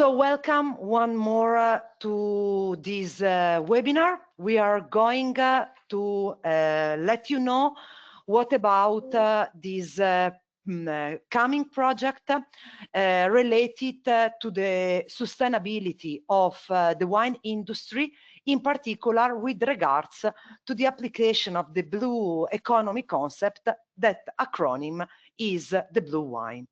So welcome one more to this webinar. We are going to let you know what about this coming project related to the sustainability of the wine industry, in particular with regards to the application of the blue economy concept, that acronym is the blue wine.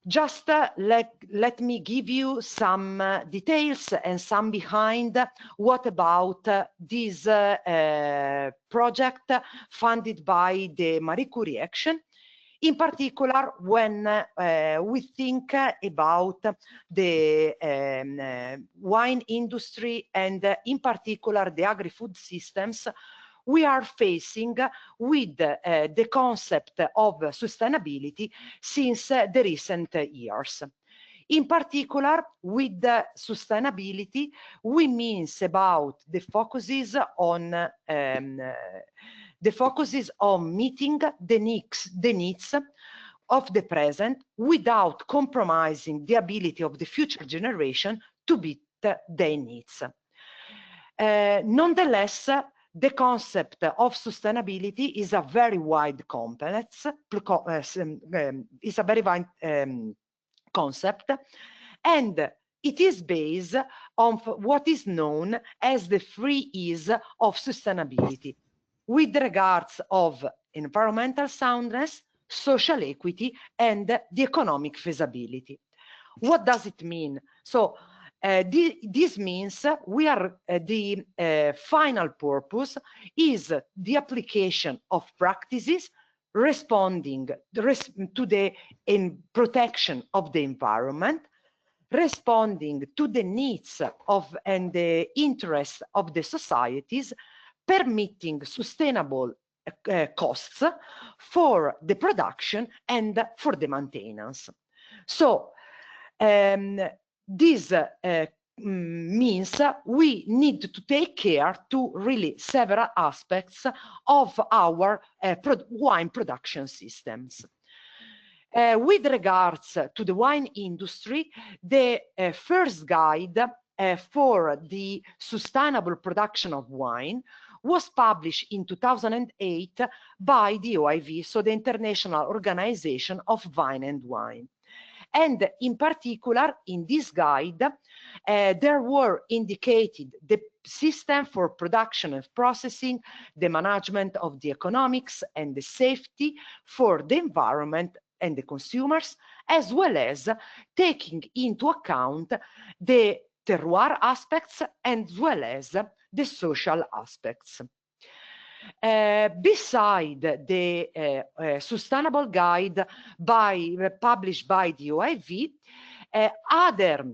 Just let me give you some details and some behind what about this project funded by the Marie Curie Action. In particular, when we think about the wine industry and in particular the agri-food systems, we are facing with the concept of sustainability since the recent years. In particular, with sustainability, we means about the focuses on meeting the needs of the present without compromising the ability of the future generation to meet their needs. Nonetheless, the concept of sustainability is a very wide concept, and it is based on what is known as the 3 E's of sustainability, with regards of environmental soundness, social equity, and the economic feasibility. What does it mean? So this means we are the final purpose is the application of practices responding to the protection of the environment, responding to the needs of and the interests of the societies, permitting sustainable costs for the production and for the maintenance. So this means we need to take care to really several aspects of our wine production systems. With regards to the wine industry, the first guide for the sustainable production of wine was published in 2008 by the OIV, so the International Organization of Wine and Wine. And in particular, in this guide, there were indicated the system for production and processing, the management of the economics and the safety for the environment and the consumers, as well as taking into account the terroir aspects as well as the social aspects. Beside the sustainable guide published by the OIV, other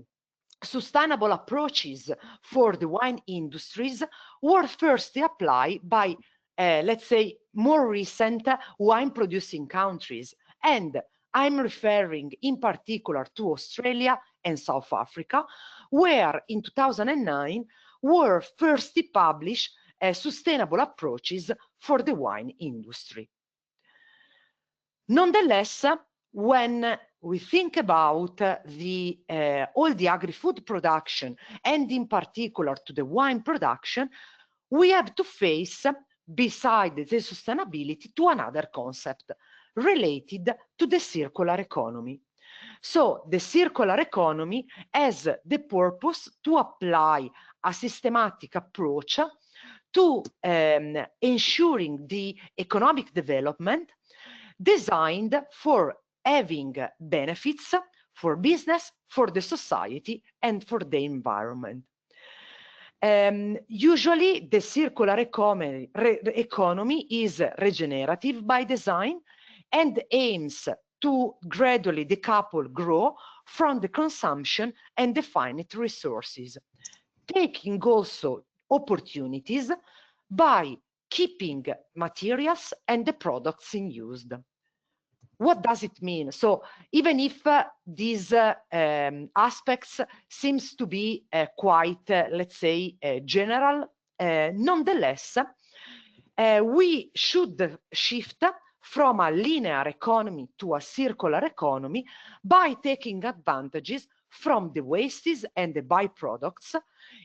sustainable approaches for the wine industries were first applied by, let's say, more recent wine producing countries. And I'm referring in particular to Australia and South Africa, where in 2009 were first published sustainable approaches for the wine industry. Nonetheless, when we think about all the agri-food production and in particular to the wine production, we have to face, beside the sustainability, to another concept related to the circular economy. So the circular economy has the purpose to apply a systematic approach to ensuring the economic development designed for having benefits for business, for the society, and for the environment. Usually, the circular economy is regenerative by design and aims to gradually decouple growth from the consumption and the finite resources, taking also opportunities by keeping materials and the products in use. What does it mean? So even if these aspects seems to be quite, let's say, general, nonetheless, we should shift from a linear economy to a circular economy by taking advantages from the wastes and the byproducts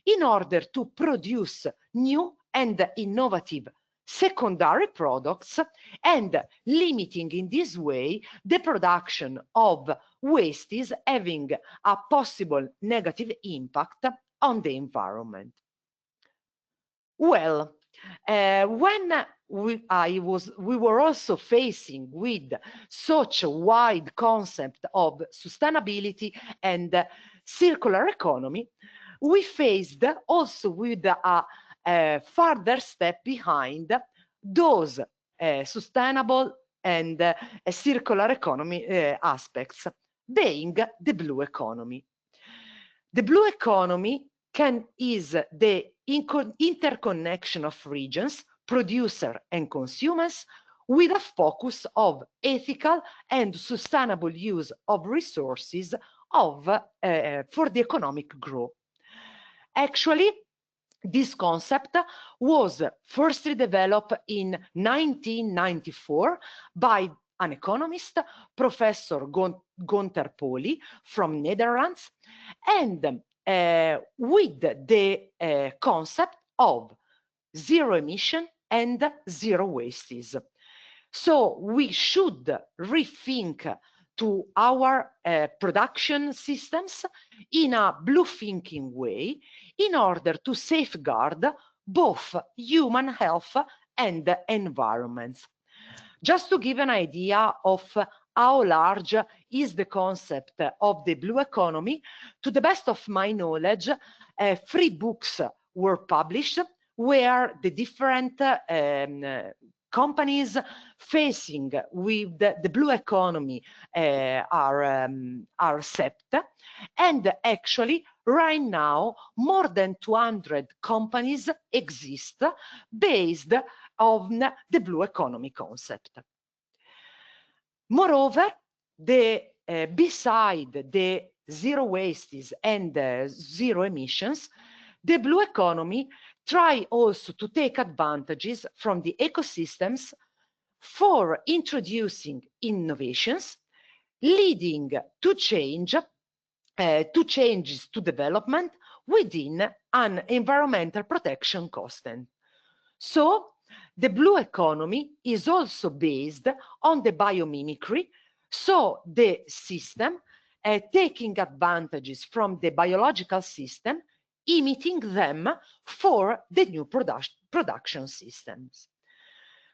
in order to produce new and innovative secondary products, and limiting in this way the production of wastes having a possible negative impact on the environment. Well, when we were also facing with such a wide concept of sustainability and circular economy, we faced also with a further step behind those sustainable and circular economy aspects, being the blue economy. The blue economy is the interconnection of regions, producers and consumers, with a focus of ethical and sustainable use of resources for the economic growth. Actually, this concept was firstly developed in 1994 by an economist, Professor Gunther Pauli from Netherlands, and with the concept of zero emission and zero wastes. So we should rethink to our production systems in a blue thinking way in order to safeguard both human health and environments. Just to give an idea of how large is the concept of the blue economy, to the best of my knowledge, 3 books were published where the different companies facing with the blue economy are set. And actually, right now, more than 200 companies exist based on the blue economy concept. Moreover, beside the zero wastes and zero emissions, the blue economy try also to take advantages from the ecosystems for introducing innovations, leading to changes to development within an environmental protection constant. So, the blue economy is also based on the biomimicry, so the system taking advantages from the biological system, imitating them for the new production systems.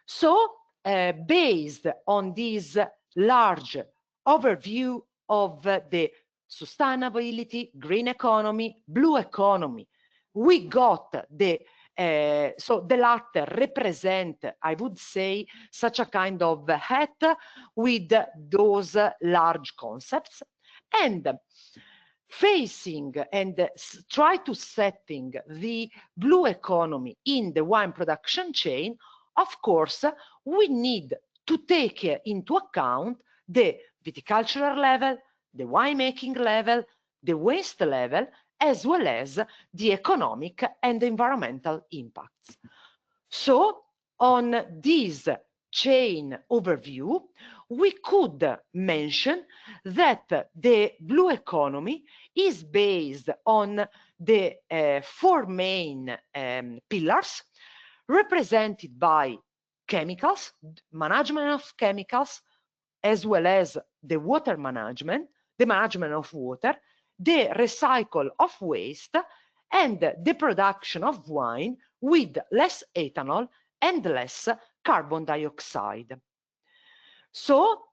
So, based on this large overview of the sustainability, green economy, blue economy, we got so the latter represent, I would say, such a kind of hat with those large concepts, and facing and try to setting the blue economy in the wine production chain. Of course, we need to take into account the viticultural level, the winemaking level, the waste level, as well as the economic and environmental impacts. So, on this chain overview, we could mention that the blue economy is based on the 4 main pillars represented by chemicals, management of chemicals, as well as the water management, the management of water, the recycle of waste, and the production of wine with less ethanol and less carbon dioxide. So,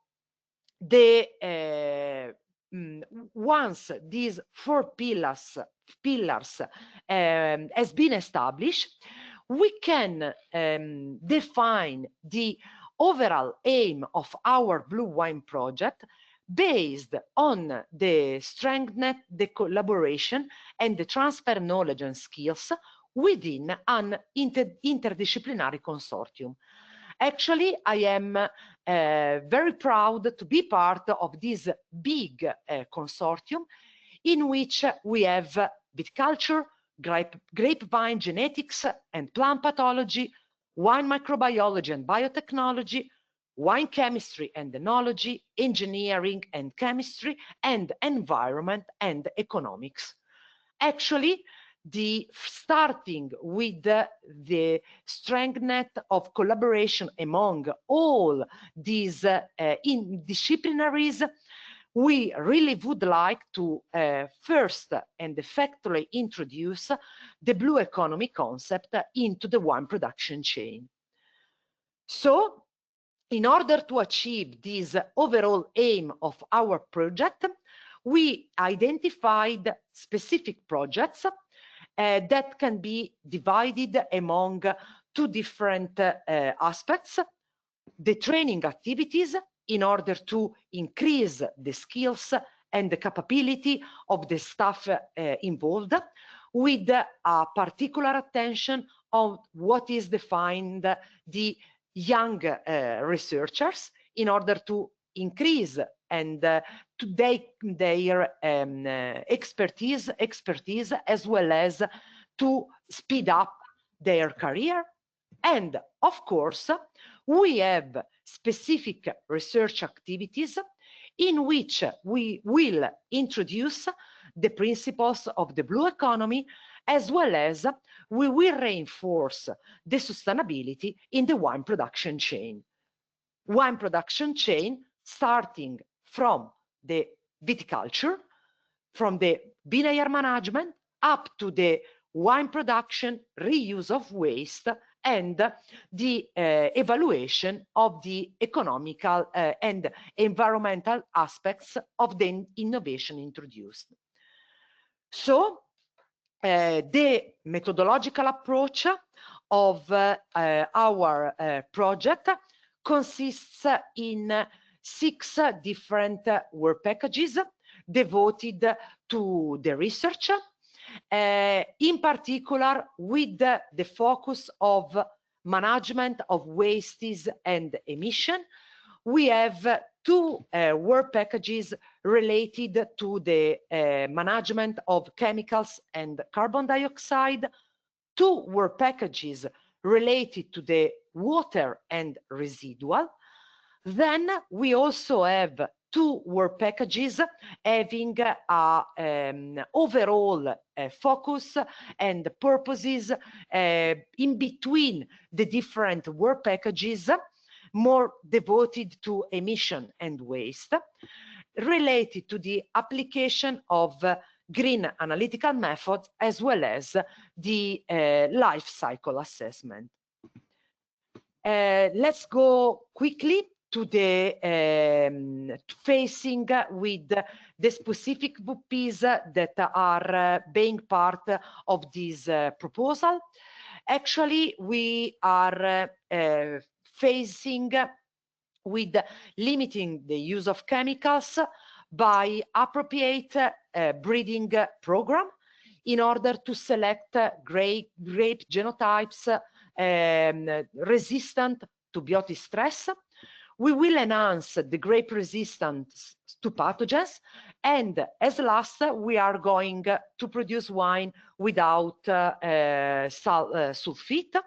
once these 4 pillars has been established, we can define the overall aim of our BluWine project based on the strengthen the collaboration and the transfer knowledge and skills within an interdisciplinary consortium. Actually, I am very proud to be part of this big consortium in which we have viticulture, grapevine genetics and plant pathology, wine microbiology and biotechnology, wine chemistry and enology, engineering and chemistry, and environment and economics. Actually, starting with the strength net of collaboration among all these disciplinaries, we really would like to first and effectively introduce the blue economy concept into the wine production chain. So, in order to achieve this overall aim of our project, we identified specific projects that can be divided among two different aspects: the training activities, in order to increase the skills and the capability of the staff involved, with a particular attention on what is defined the young researchers, in order to increase and to their expertise, as well as to speed up their career. And of course, we have specific research activities in which we will introduce the principles of the blue economy, as well as we will reinforce the sustainability in the wine production chain. Wine production chain starting from the viticulture, from the vineyard management, up to the wine production, reuse of waste, and the evaluation of the economical and environmental aspects of the innovation introduced. So, the methodological approach of our project consists in 6 different work packages devoted to the research, in particular with the focus of management of wastes and emission. We have 2 work packages related to the management of chemicals and carbon dioxide, 2 work packages related to the water and residual. Then we also have 2 work packages having overall focus and purposes in between the different work packages, more devoted to emission and waste, related to the application of green analytical methods, as well as the life cycle assessment. Let's go quickly to the facing with the specific VPs that are being part of this proposal. Actually, we are facing with limiting the use of chemicals by appropriate breeding program in order to select grape genotypes resistant to biotic stress. We will enhance the grape resistance to pathogens, and as last, we are going to produce wine without sulfite.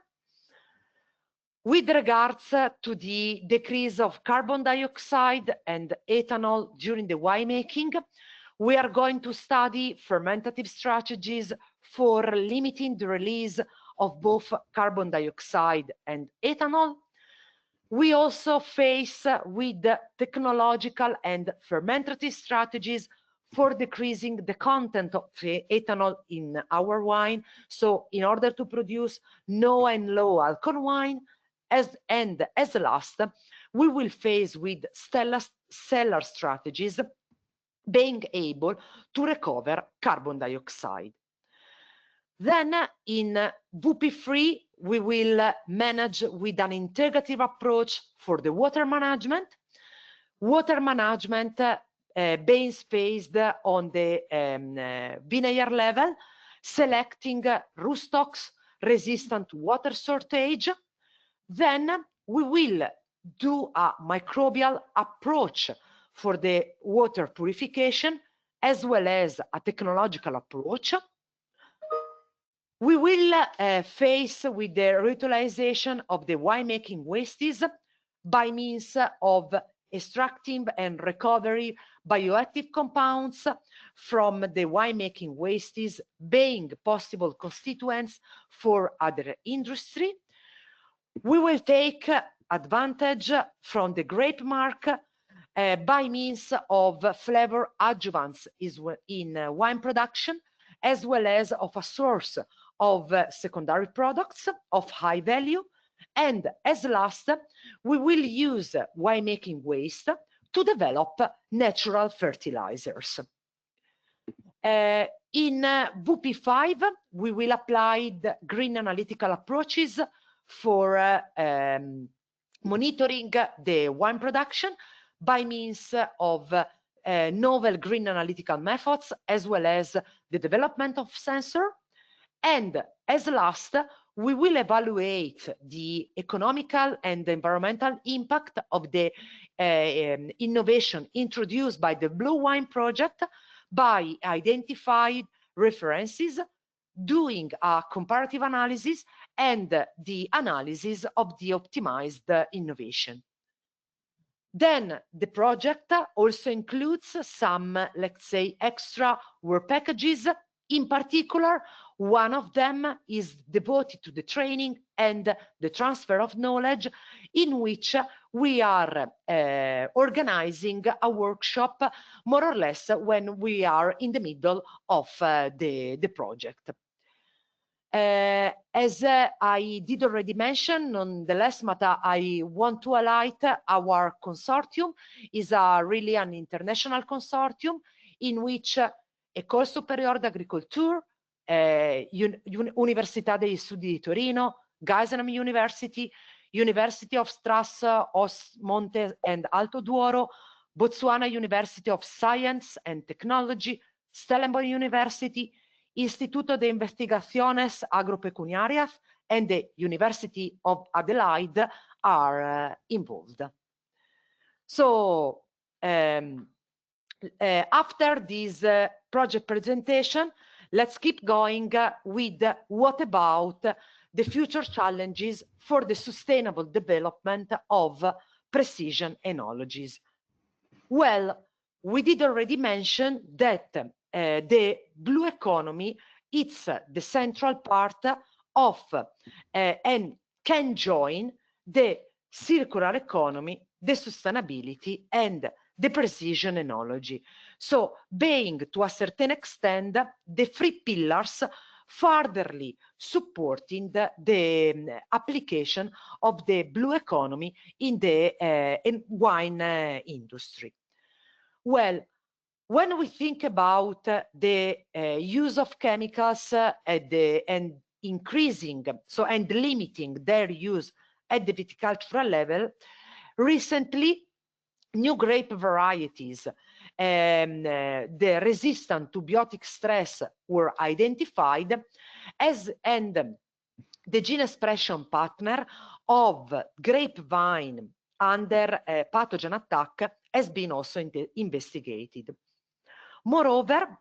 With regards to the decrease of carbon dioxide and ethanol during the winemaking, we are going to study fermentative strategies for limiting the release of both carbon dioxide and ethanol. We also face with technological and fermentative strategies for decreasing the content of ethanol in our wine. So in order to produce no and low alcohol wine, as last, we will face with cellar strategies, being able to recover carbon dioxide. Then in VP3, we will manage with an integrative approach for the water management. Water management being based on the vineyard level, selecting rootstocks resistant to water shortage. Then we will do a microbial approach for the water purification, as well as a technological approach. We will face with the reutilization of the winemaking wastes, by means of extracting and recovery bioactive compounds from the winemaking wastes, being possible constituents for other industry. We will take advantage from the grape mark by means of flavor adjuvants in wine production, as well as of a source of secondary products of high value. And as last, we will use winemaking waste to develop natural fertilizers. In WP5, we will apply the green analytical approaches for monitoring the wine production by means of novel green analytical methods, as well as the development of sensor. And as last, we will evaluate the economical and environmental impact of the innovation introduced by the BluWine Project by identified references, doing a comparative analysis, and the analysis of the optimized innovation. Then the project also includes some, let's say, extra work packages. In particular, one of them is devoted to the training and the transfer of knowledge, in which we are organizing a workshop more or less when we are in the middle of the project. As I did already mention, nonetheless, I want to highlight our consortium is really an international consortium in which École Supérieure d'Agriculture, Università degli Studi di Torino, Geisenheim University, University of Strasbourg, Monte and Alto Douro, Botswana University of Science and Technology, Stellenbosch University, Instituto de Investigaciones Agropecuarias, and the University of Adelaide are involved. So after this project presentation, let's keep going with what about the future challenges for the sustainable development of precision enologies. Well, we did already mention that the blue economy, it's the central part of and can join the circular economy, the sustainability, and the precision enology. So being to a certain extent the three pillars furtherly supporting the application of the blue economy in the wine industry. Well, when we think about the use of chemicals and increasing, and limiting their use at the viticultural level, recently new grape varieties the resistant to biotic stress were identified and the gene expression pattern of grapevine under pathogen attack has been also investigated. Moreover,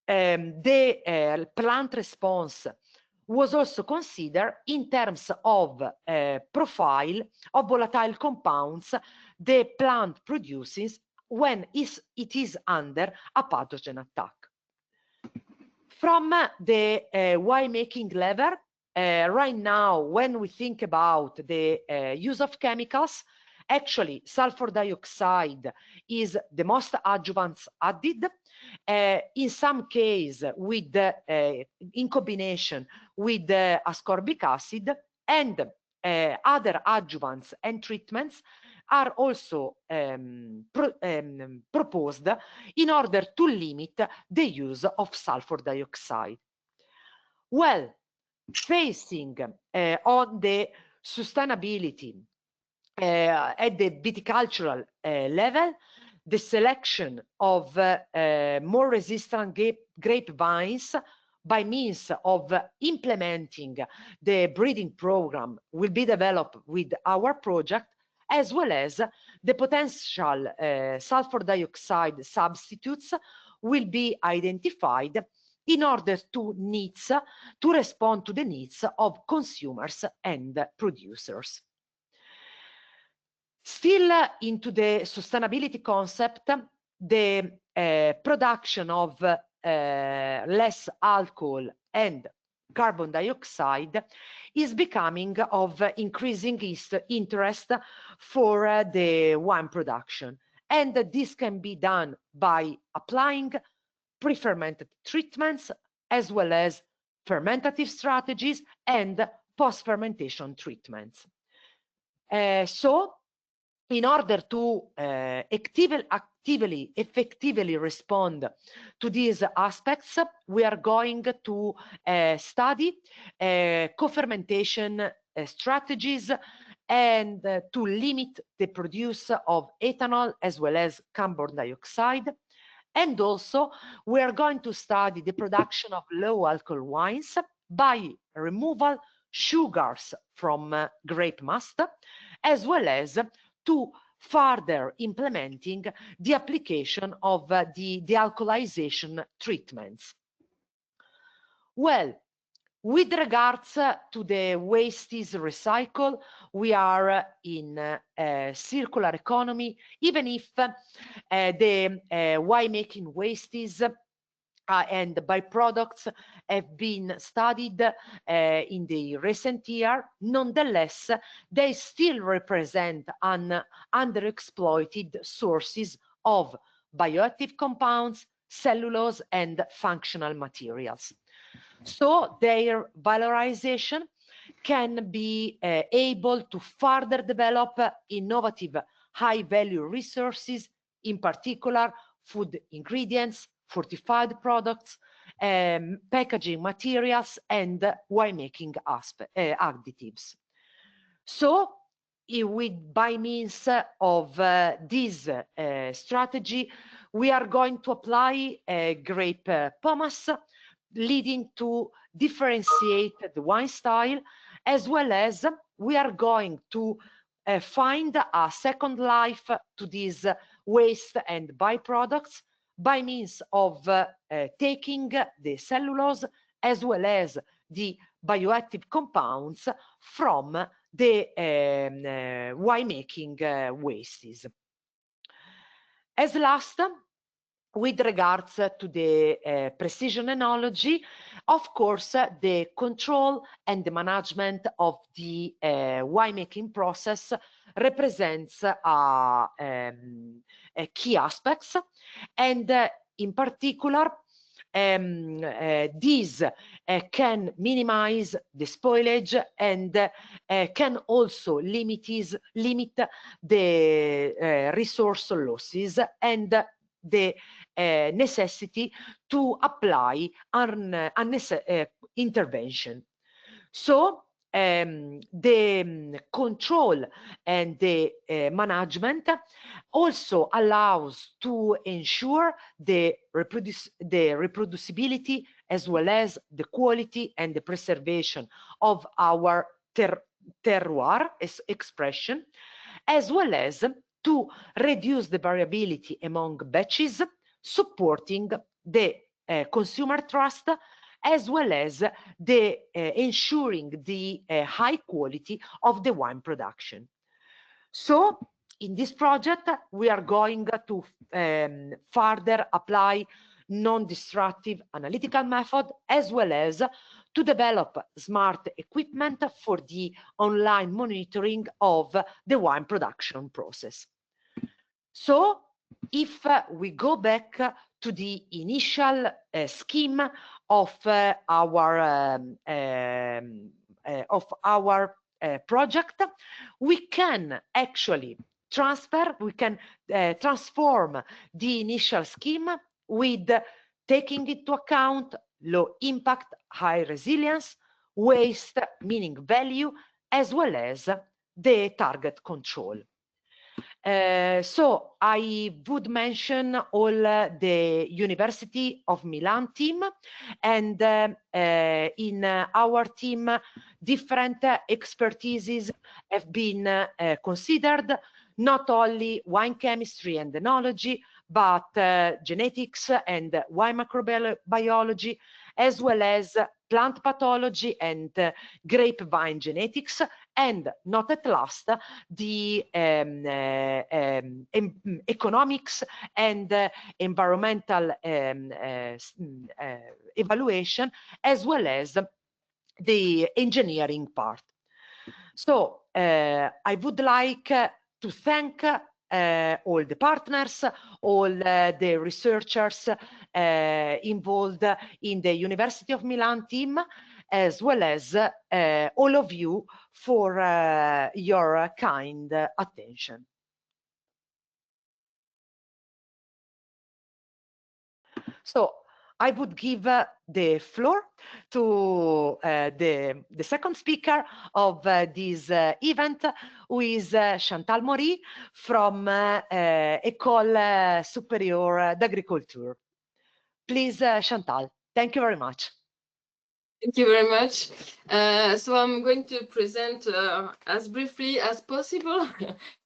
the plant response was also considered in terms of profile of volatile compounds the plant produces when it is under a pathogen attack. From the winemaking level, right now, when we think about the use of chemicals, actually sulfur dioxide is the most adjuvants added. In some case, with in combination with ascorbic acid, and other adjuvants and treatments are also proposed in order to limit the use of sulfur dioxide. Well, facing on the sustainability at the viticultural level, the selection of more resistant grapevines by means of implementing the breeding program will be developed with our project, as well as the potential sulfur dioxide substitutes will be identified in order to respond to the needs of consumers and producers. Still into the sustainability concept, the production of less alcohol and carbon dioxide is becoming of increasing interest for the wine production. And this can be done by applying pre-fermented treatments as well as fermentative strategies and post-fermentation treatments. So in order to effectively respond to these aspects, we are going to study co-fermentation strategies and to limit the produce of ethanol as well as carbon dioxide. And also, we are going to study the production of low alcohol wines by removal sugars from grape must, as well as to further implementing the application of the dealcoholization treatments. Well, with regards to the waste is recycled, we are in a circular economy, even if the winemaking wastes and byproducts have been studied in the recent year. Nonetheless, they still represent an underexploited sources of bioactive compounds, cellulose, and functional materials. So their valorization can be able to further develop innovative high-value resources, in particular food ingredients, fortified products, packaging materials, and winemaking additives. So, by means of this strategy, we are going to apply grape pomace, leading to differentiate the wine style, as well as we are going to find a second life to these waste and byproducts by means of taking the cellulose as well as the bioactive compounds from the winemaking wastes. As last, with regards to the precision enology, of course, the control and the management of the winemaking process represents key aspects, and in particular, these can minimize the spoilage and can also limit the resource losses and the necessity to apply intervention. So the control and the management also allows to ensure the reproducibility as well as the quality and the preservation of our terroir expression, as well as to reduce the variability among batches, supporting the consumer trust, as well as the ensuring the high quality of the wine production. So in this project, we are going to further apply non-destructive analytical method, as well as to develop smart equipment for the online monitoring of the wine production process. So if we go back to the initial scheme of our project, we can actually transform the initial scheme with taking into account low impact, high resilience, waste, meaning value, as well as the target control. So I would mention all the University of Milan team, and in our team, different expertises have been considered, not only wine chemistry and enology, but genetics and wine microbiology, as well as plant pathology and grapevine genetics, and not at last the economics and environmental evaluation, as well as the engineering part. So I would like to thank all the partners, all the researchers involved in the University of Milan team, as well as all of you for your kind attention. So I would give the floor to the second speaker of this event, who is Chantal Marie from École Supérieure d'Agriculture. Please, Chantal, thank you very much. Thank you very much. So I'm going to present as briefly as possible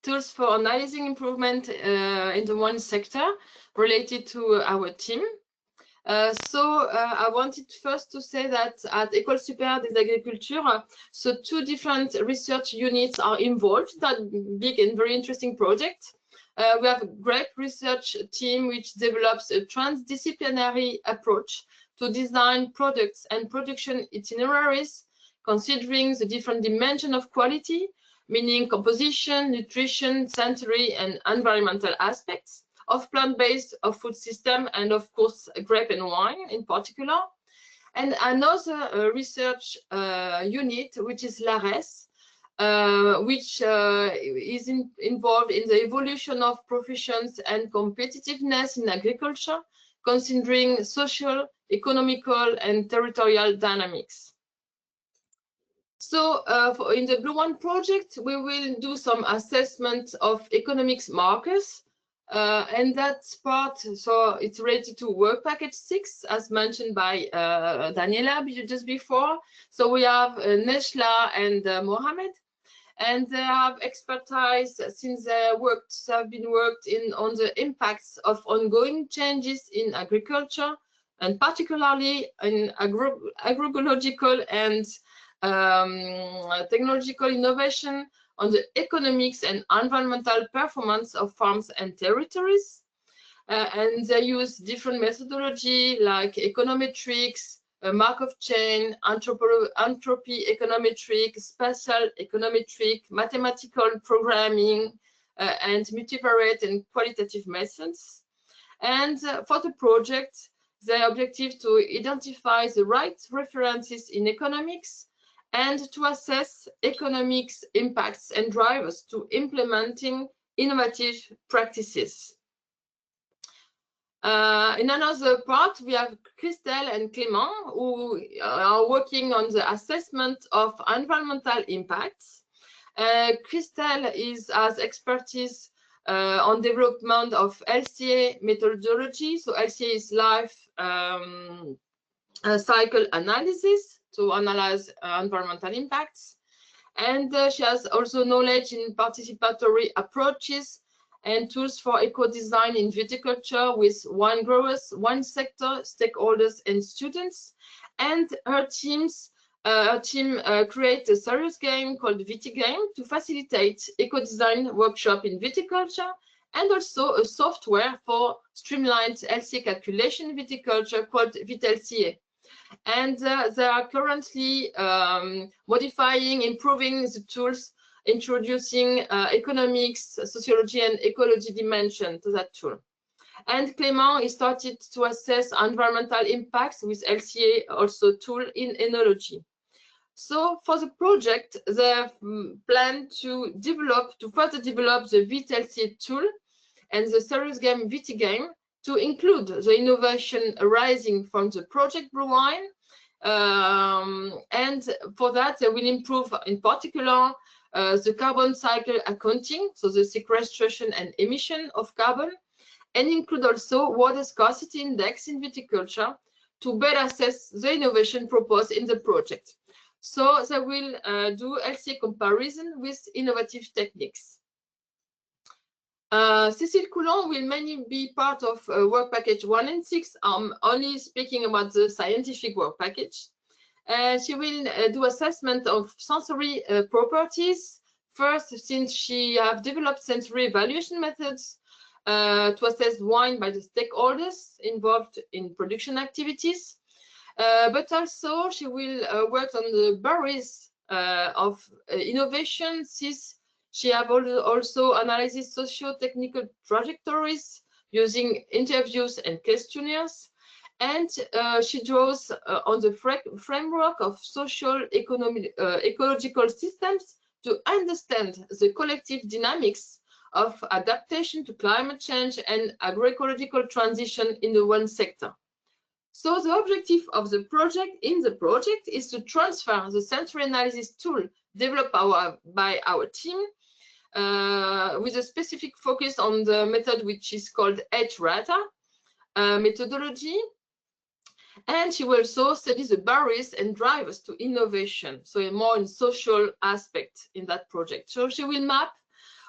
tools for analyzing improvement in the wine sector related to our team. I wanted first to say that at École Supérieure des Agricultures, so 2 different research units are involved. That big and very interesting project. We have a grape research team which develops a transdisciplinary approach to design products and production itineraries, considering the different dimensions of quality, meaning composition, nutrition, sensory, and environmental aspects of plant-based food system, and of course grape and wine in particular. And another research unit, which is l'ARES, which is involved in the evolution of professions and competitiveness in agriculture, considering social, economical, and territorial dynamics. So in the BluWine project, we will do some assessment of economics markers. And that's part, so it's related to work package 6, as mentioned by Daniela just before. So we have Neshla and Mohammed, and they have expertise since they have been worked on the impacts of ongoing changes in agriculture, and particularly in agroecological and technological innovation on the economics and environmental performance of farms and territories. And they use different methodology like econometrics, Markov chain, entropy econometric, spatial econometric, mathematical programming, and multivariate and qualitative methods. And for the project, the objective to identify the right references in economics and to assess economics impacts and drivers to implementing innovative practices. In another part, we have Christelle and Clément, who are working on the assessment of environmental impacts. Christelle has expertise on development of LCA methodology. So LCA is life cycle analysis to analyze environmental impacts. And she has also knowledge in participatory approaches and tools for eco-design in viticulture with wine growers, wine sector, stakeholders, and students. And her team creates a serious game called VitiGame to facilitate eco-design workshop in viticulture, and also a software for streamlined LCA calculation in viticulture called VitLCA. And they are currently modifying, improving the tools, introducing economics, sociology, and ecology dimension to that tool. And Clément is started to assess environmental impacts with LCA also tool in enology. So for the project, they have planned to further develop the VitLCA tool and the serious game VitiGame to include the innovation arising from the project BluWine. And for that, they will improve in particular the carbon cycle accounting, so the sequestration and emission of carbon, and include also water scarcity index in viticulture to better assess the innovation proposed in the project. So they will do LCA comparison with innovative techniques. Cécile Coulon will mainly be part of work package 1 and 6. I'm only speaking about the scientific work package. She will do assessment of sensory properties. First, since she have developed sensory evaluation methods to assess wine by the stakeholders involved in production activities. But also she will work on the barriers of innovation, since she have also analyzed socio-technical trajectories using interviews and questionnaires. And she draws on the framework of social ecological systems to understand the collective dynamics of adaptation to climate change and agroecological transition in the one sector. So the objective of the project is to transfer the sensory analysis tool developed by our team with a specific focus on the method which is called HRATA methodology. And she will also study the barriers and drivers to innovation, so more in social aspect in that project. So she will map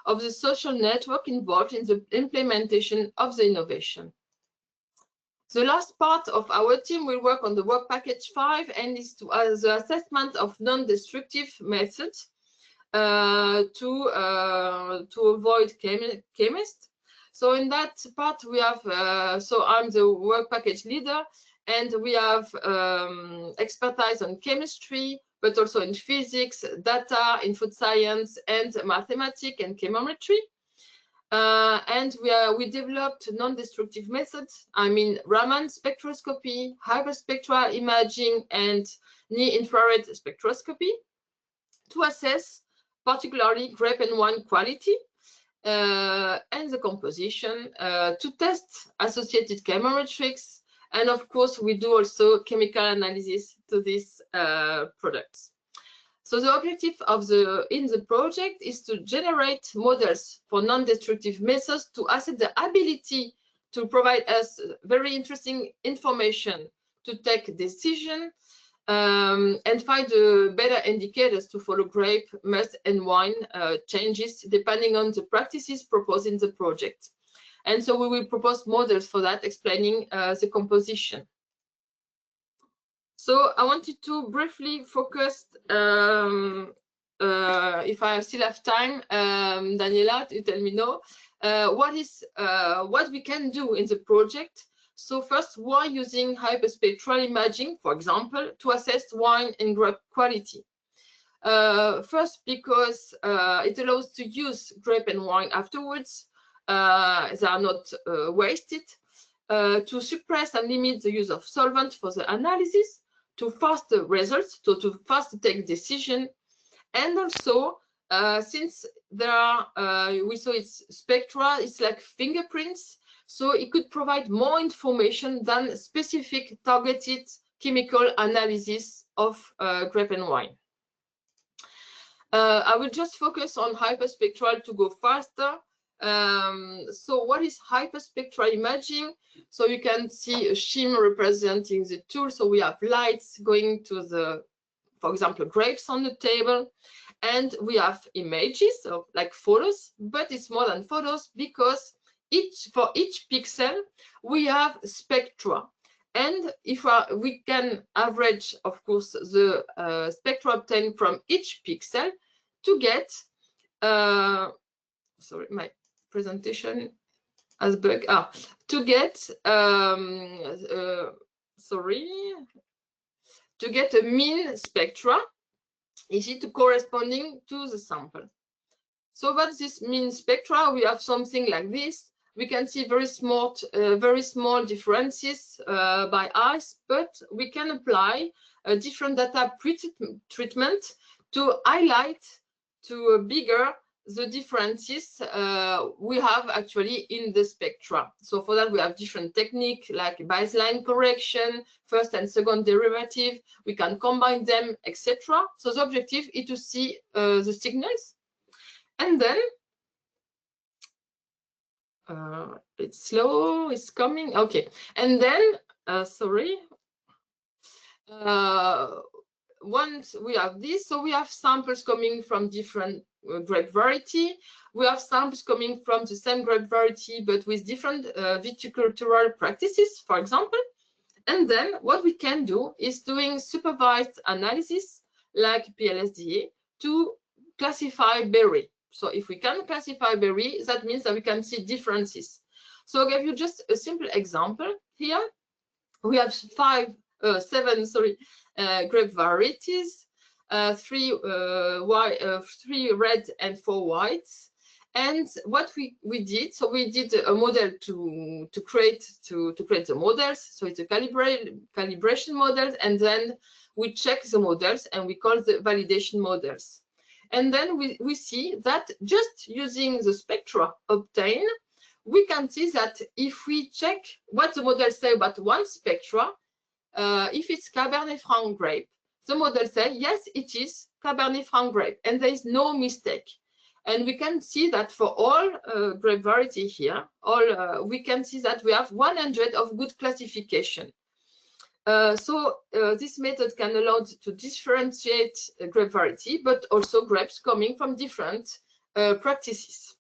of the social network involved in the implementation of the innovation. The last part of our team will work on the work package 5 and is to the assessment of non-destructive methods to avoid chemists. So in that part we have, so I'm the work package leader, and we have expertise on chemistry, but also in physics, data, in food science, and mathematics and chemometry. And we developed non-destructive methods. I mean, Raman spectroscopy, hyperspectral imaging, and near-infrared spectroscopy to assess particularly grape and wine quality and the composition, to test associated chemometrics. And of course, we do also chemical analysis to these products. So the objective of in the project is to generate models for non-destructive methods to assess the ability to provide us very interesting information to take decision and find better indicators to follow grape, must, and wine changes depending on the practices proposed in the project. And so we will propose models for that, explaining the composition. So I wanted to briefly focus, if I still have time, Daniela, you tell me no, what we can do in the project. So first, why using hyperspectral imaging, for example, to assess wine and grape quality? First, because it allows to use grape and wine afterwards. They are not wasted, to suppress and limit the use of solvent for the analysis, to faster results, to faster take decision, and also since there are we saw it's spectra, it's like fingerprints, so it could provide more information than specific targeted chemical analysis of grape and wine. I will just focus on hyperspectral to go faster. So what is hyperspectral imaging? So you can see a shim representing the tool. So we have lights going to the, for example, grapes on the table, and we have images, so like photos, but it's more than photos because for each pixel we have spectra, and if we can average, of course, the spectra obtained from each pixel to get sorry, my presentation has bug. To get sorry, to get a mean spectra easy to corresponding to the sample. So what's this mean spectra? We have something like this. We can see very small differences by eyes, but we can apply a different data treatment to highlight to bigger the differences we have actually in the spectra. So for that, we have different techniques like baseline correction, first and second derivative. We can combine them, etc. So the objective is to see the signals. And then it's slow, it's coming. Okay. And then, sorry. once we have this, so we have samples coming from different grape variety. We have samples coming from the same grape variety, but with different viticultural practices, for example. And then what we can do is doing supervised analysis like PLSDA to classify berry. So if we can classify berry, that means that we can see differences. So I'll give you just a simple example here. We have seven grape varieties, three red and 4 whites. And what we did, so we did a model to create the models. So it's a calibration model, and then we check the models and we call the validation models. And then we see that just using the spectra obtained, we can see that if we check what the models say about one spectra, if it's Cabernet Franc grape, the model says, yes, it is Cabernet Franc grape, and there is no mistake. And we can see that for all grape variety here, we can see that we have 100 of good classification. So this method can allow to differentiate grape variety, but also grapes coming from different practices.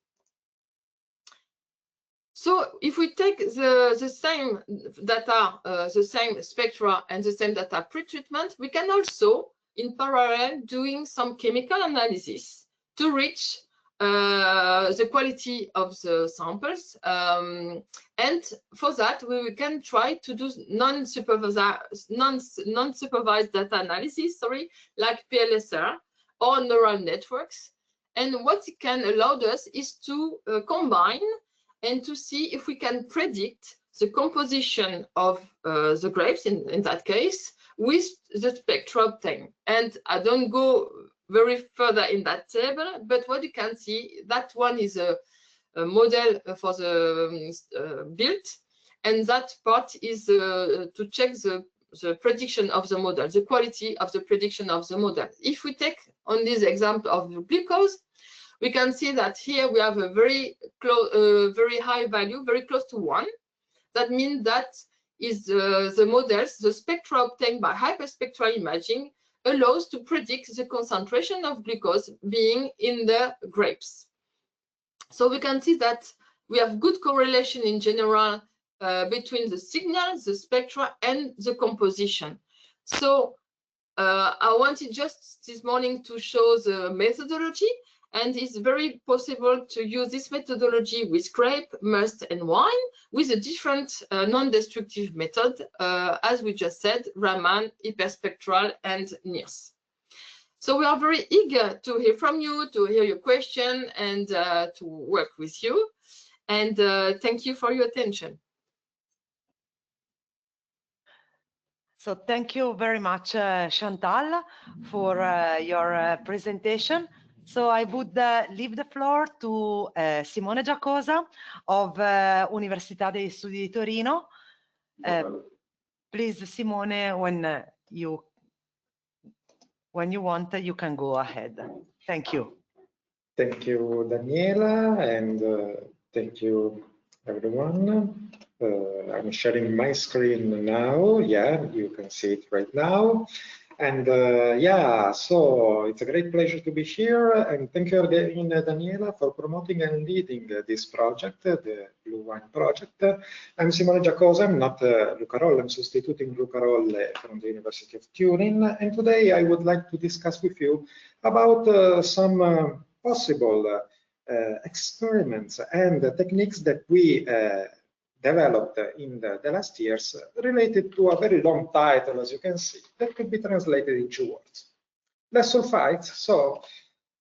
So if we take the same data, the same spectra and the same data pre-treatment, we can also, in parallel, doing some chemical analysis to reach the quality of the samples. And for that, we can try to do non-supervised data analysis, like PLSR or neural networks. And what it can allow us is to combine and to see if we can predict the composition of the grapes, in that case, with the spectra obtained. And I don't go very further in that table, but what you can see, that one is a model for the build, and that part is to check the prediction of the model, the quality of the prediction of the model. If we take on this example of glucose, we can see that here we have a very high value, very close to 1. That means that is the models, the spectra obtained by hyperspectral imaging allows to predict the concentration of glucose being in the grapes. So we can see that we have good correlation in general between the signal, the spectra, and the composition. So I wanted just this morning to show the methodology, and it's very possible to use this methodology with grape, must, and wine with a different non-destructive method, as we just said, Raman, hyperspectral, and NIRS. So we are very eager to hear from you, to hear your question, and to work with you. And thank you for your attention. So thank you very much, Chantal, for your presentation. So I would leave the floor to Simone Giacosa of Università degli Studi di Torino. Please, Simone, when you want, you can go ahead. Thank you. Thank you, Daniela, and thank you, everyone. I'm sharing my screen now. Yeah, you can see it right now. And yeah, so it's a great pleasure to be here. And thank you again, Daniela, for promoting and leading this project, the BluWine Project. I'm Simone Giacosa. I'm not Luca Rolle. I'm substituting Luca Rolle from the University of Turin. And today I would like to discuss with you about some possible experiments and techniques that we developed in the last years related to a very long title, as you can see, that could be translated in 2 words. Less sulfites, so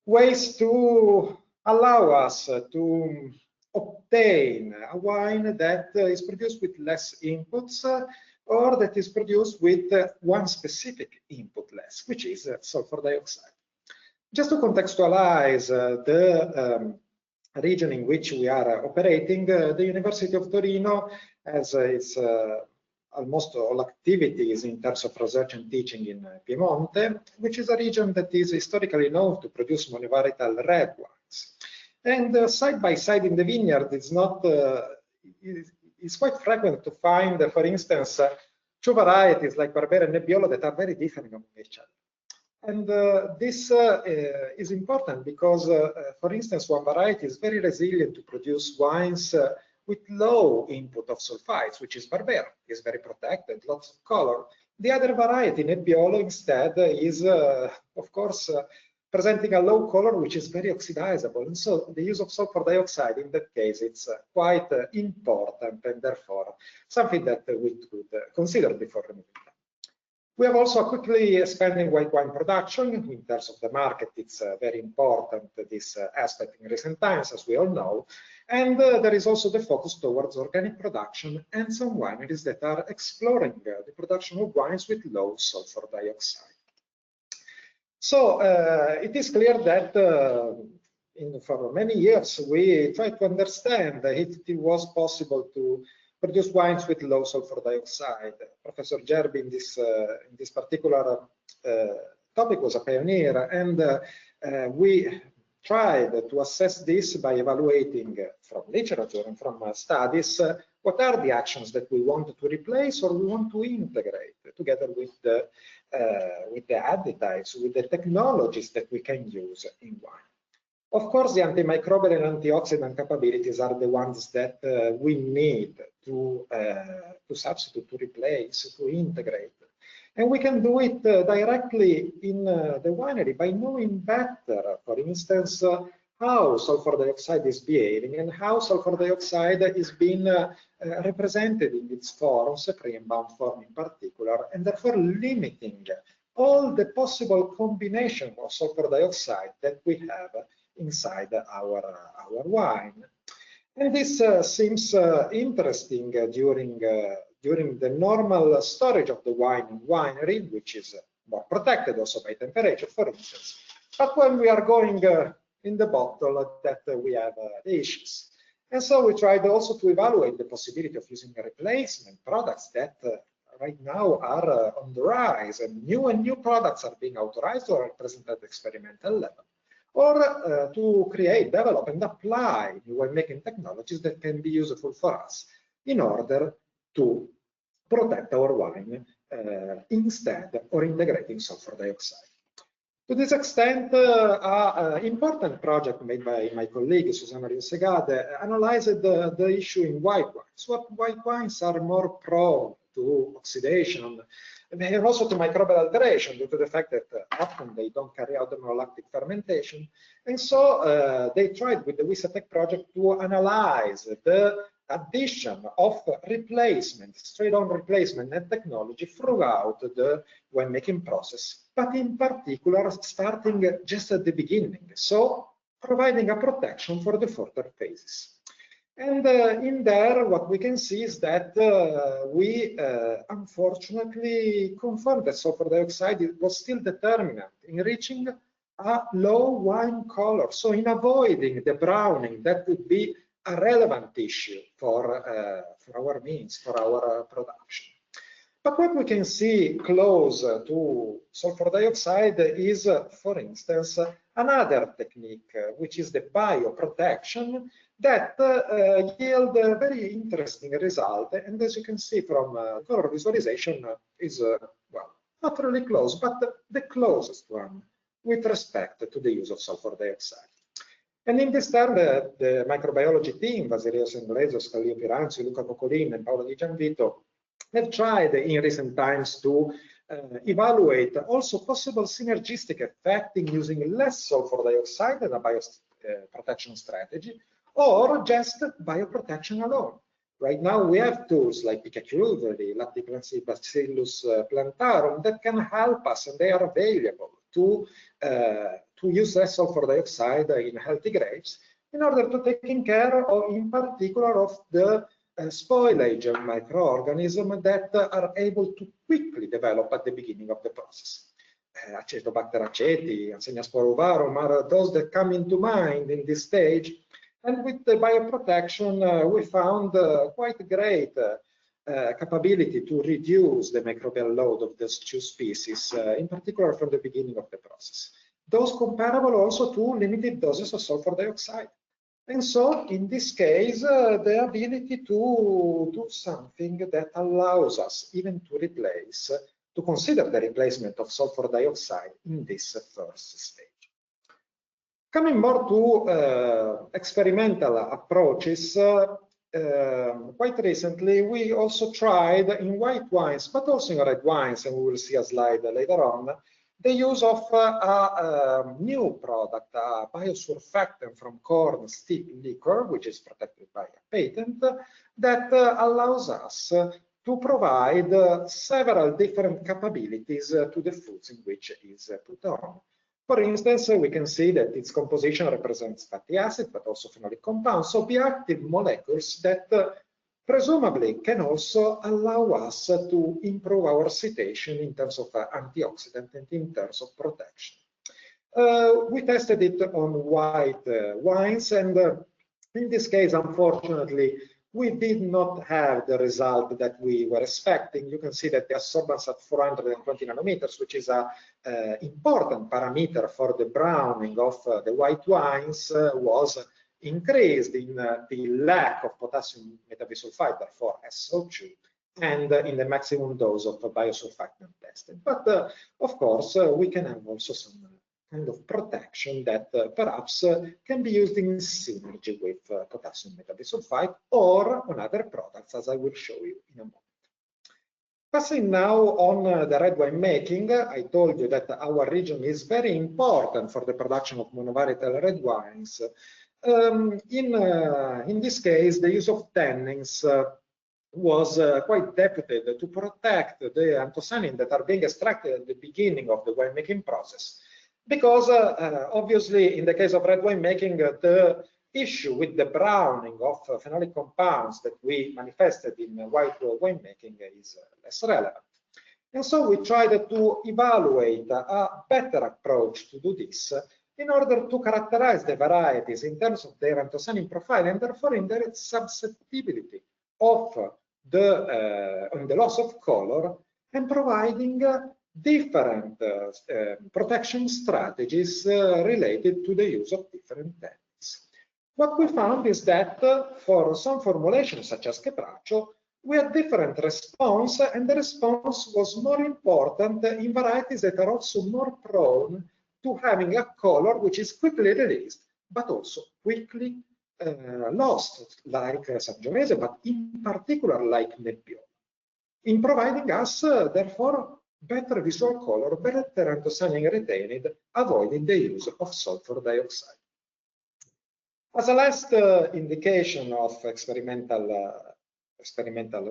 ways to allow us to obtain a wine that is produced with less inputs or that is produced with one specific input less, which is sulfur dioxide. Just to contextualize the region in which we are operating, the University of Torino has its almost all activities in terms of research and teaching in Piemonte, which is a region that is historically known to produce monovarietal red wines. And side by side in the vineyard, it's quite frequent to find, for instance, 2 varieties like Barbera and Nebbiolo that are very different from each other. And this is important because, for instance, one variety is very resilient to produce wines with low input of sulfites, which is Barbera. It's very protected, lots of color. The other variety, Nebbiolo, instead, is, of course, presenting a low color, which is very oxidizable. And so the use of sulfur dioxide, in that case, it's quite important, and therefore something that we could consider before removing them. We have also quickly expanding white wine production. In terms of the market, it's very important, this aspect in recent times, as we all know. And there is also the focus towards organic production and some wineries that are exploring the production of wines with low sulfur dioxide. So it is clear that for many years we tried to understand if it was possible to produce wines with low sulfur dioxide. Professor Gerbi in this particular topic was a pioneer, and we tried to assess this by evaluating from literature and from studies what are the actions that we want to replace or we want to integrate together with the additives, with the technologies that we can use in wine. Of course, the antimicrobial and antioxidant capabilities are the ones that we need to substitute, to replace, to integrate. And we can do it directly in the winery by knowing better, for instance, how sulfur dioxide is behaving and how sulfur dioxide is being represented in its forms, pre and bound form in particular, and therefore limiting all the possible combination of sulfur dioxide that we have inside our wine. And this seems interesting during the normal storage of the wine in winery, which is more protected also by temperature, for instance. But when we are going in the bottle, that we have issues. And so we tried also to evaluate the possibility of using replacement products that right now are on the rise, and new products are being authorized or are present at the experimental level, or to create, develop, and apply new winemaking technologies that can be useful for us in order to protect our wine instead or integrating sulfur dioxide. To this extent, an important project made by my colleague Susanna Riosegade analyzed the issue in white wines. So white wines are more prone to oxidation and also to microbial alteration due to the fact that often they don't carry out the malolactic fermentation. And so they tried with the WISATEC project to analyze the addition of replacement, straight-on replacement and technology throughout the winemaking process, but in particular starting just at the beginning, so providing a protection for the further phases. And in there, what we can see is that we unfortunately confirmed that sulfur dioxide was still determinant in reaching a low wine color, so in avoiding the browning that would be a relevant issue for our means, for our production. But what we can see close to sulfur dioxide is, for instance, another technique, which is the bioprotection, that yield a very interesting result. And as you can see from color visualization, is well, not really close, but the closest one with respect to the use of sulfur dioxide. And in this term, the microbiology team, Basilio Sengleso, Scalio Piranzi, Luca Coccolin, and Paolo Di Gianvito, have tried in recent times to evaluate also possible synergistic effect in using less sulfur dioxide as a bioprotection strategy, or just bioprotection alone. Right now, we have tools like viticulture, Lactobacillus plantarum, that can help us, and they are available to use less sulfur dioxide in healthy grapes in order to take care of, in particular, of the spoilage of microorganisms that are able to quickly develop at the beginning of the process. Acetobacter aceti, Ansenaspora ovarum are those that come into mind in this stage. And with the bioprotection, we found quite great capability to reduce the microbial load of those two species, in particular from the beginning of the process. Those comparable also to limited doses of sulfur dioxide. And so in this case, the ability to do something that allows us even to replace to consider the replacement of sulfur dioxide in this first stage. Coming more to experimental approaches, quite recently we also tried in white wines, but also in red wines, and we will see a slide later on, the use of a new product, a biosurfactant from corn stick liquor, which is protected by a patent, that allows us to provide several different capabilities to the foods in which it is put on. For instance, we can see that its composition represents fatty acid, but also phenolic compounds, so bioactive molecules that presumably can also allow us to improve our situation in terms of antioxidant and in terms of protection. We tested it on white wines, and in this case, unfortunately, we did not have the result that we were expecting. You can see that the absorbance at 420 nanometers, which is an important parameter for the browning of the white wines, was increased in the lack of potassium metabisulfite, therefore SO2, and in the maximum dose of biosurfactant tested. But of course, we can have also some kind of protection that perhaps can be used in synergy with potassium metabisulfite or on other products, as I will show you in a moment. Passing now on the red wine making, I told you that our region is very important for the production of monovarietal red wines. In this case, the use of tannins was quite deputed to protect the anthocyanins that are being extracted at the beginning of the winemaking process. Because obviously, in the case of red wine making, the issue with the browning of phenolic compounds that we manifested in white wine making is less relevant. And so we tried to evaluate a better approach to do this in order to characterize the varieties in terms of their anthocyanin profile and therefore in their susceptibility of the loss of color, and providing different protection strategies related to the use of different tannins. What we found is that for some formulations, such as Quebracho, we had different response, and the response was more important in varieties that are also more prone to having a color which is quickly released, but also quickly lost, like Sangiovese, but in particular like Nebbiolo, in providing us, therefore, better visual color, better anthocyanin retained, avoiding the use of sulfur dioxide. As a last indication of experimental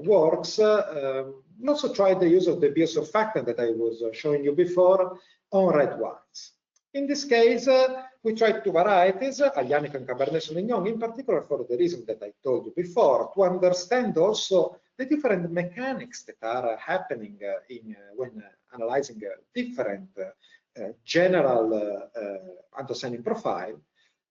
works, we also tried the use of the biosurfactant that I was showing you before on red wines. In this case, we tried two varieties, Aglianico and Cabernet Sauvignon, in particular for the reason that I told you before, to understand also the different mechanics that are happening when analyzing different general anthocyanin profile.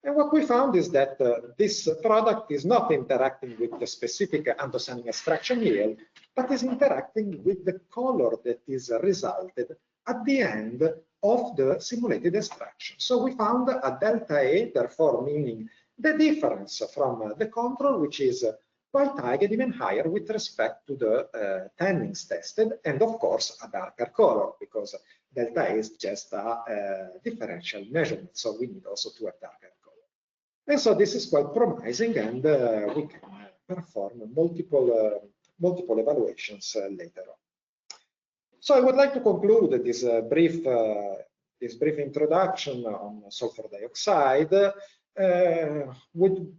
And what we found is that this product is not interacting with the specific anthocyanin extraction yield, but is interacting with the color that is resulted at the end of the simulated extraction. So we found a delta A, therefore meaning the difference from the control, which is quite high and even higher with respect to the tannins tested, and of course a darker color, because delta A is just a differential measurement, so we need also to have darker color. And so this is quite promising, and we can perform multiple evaluations later on. So I would like to conclude this brief introduction on sulfur dioxide with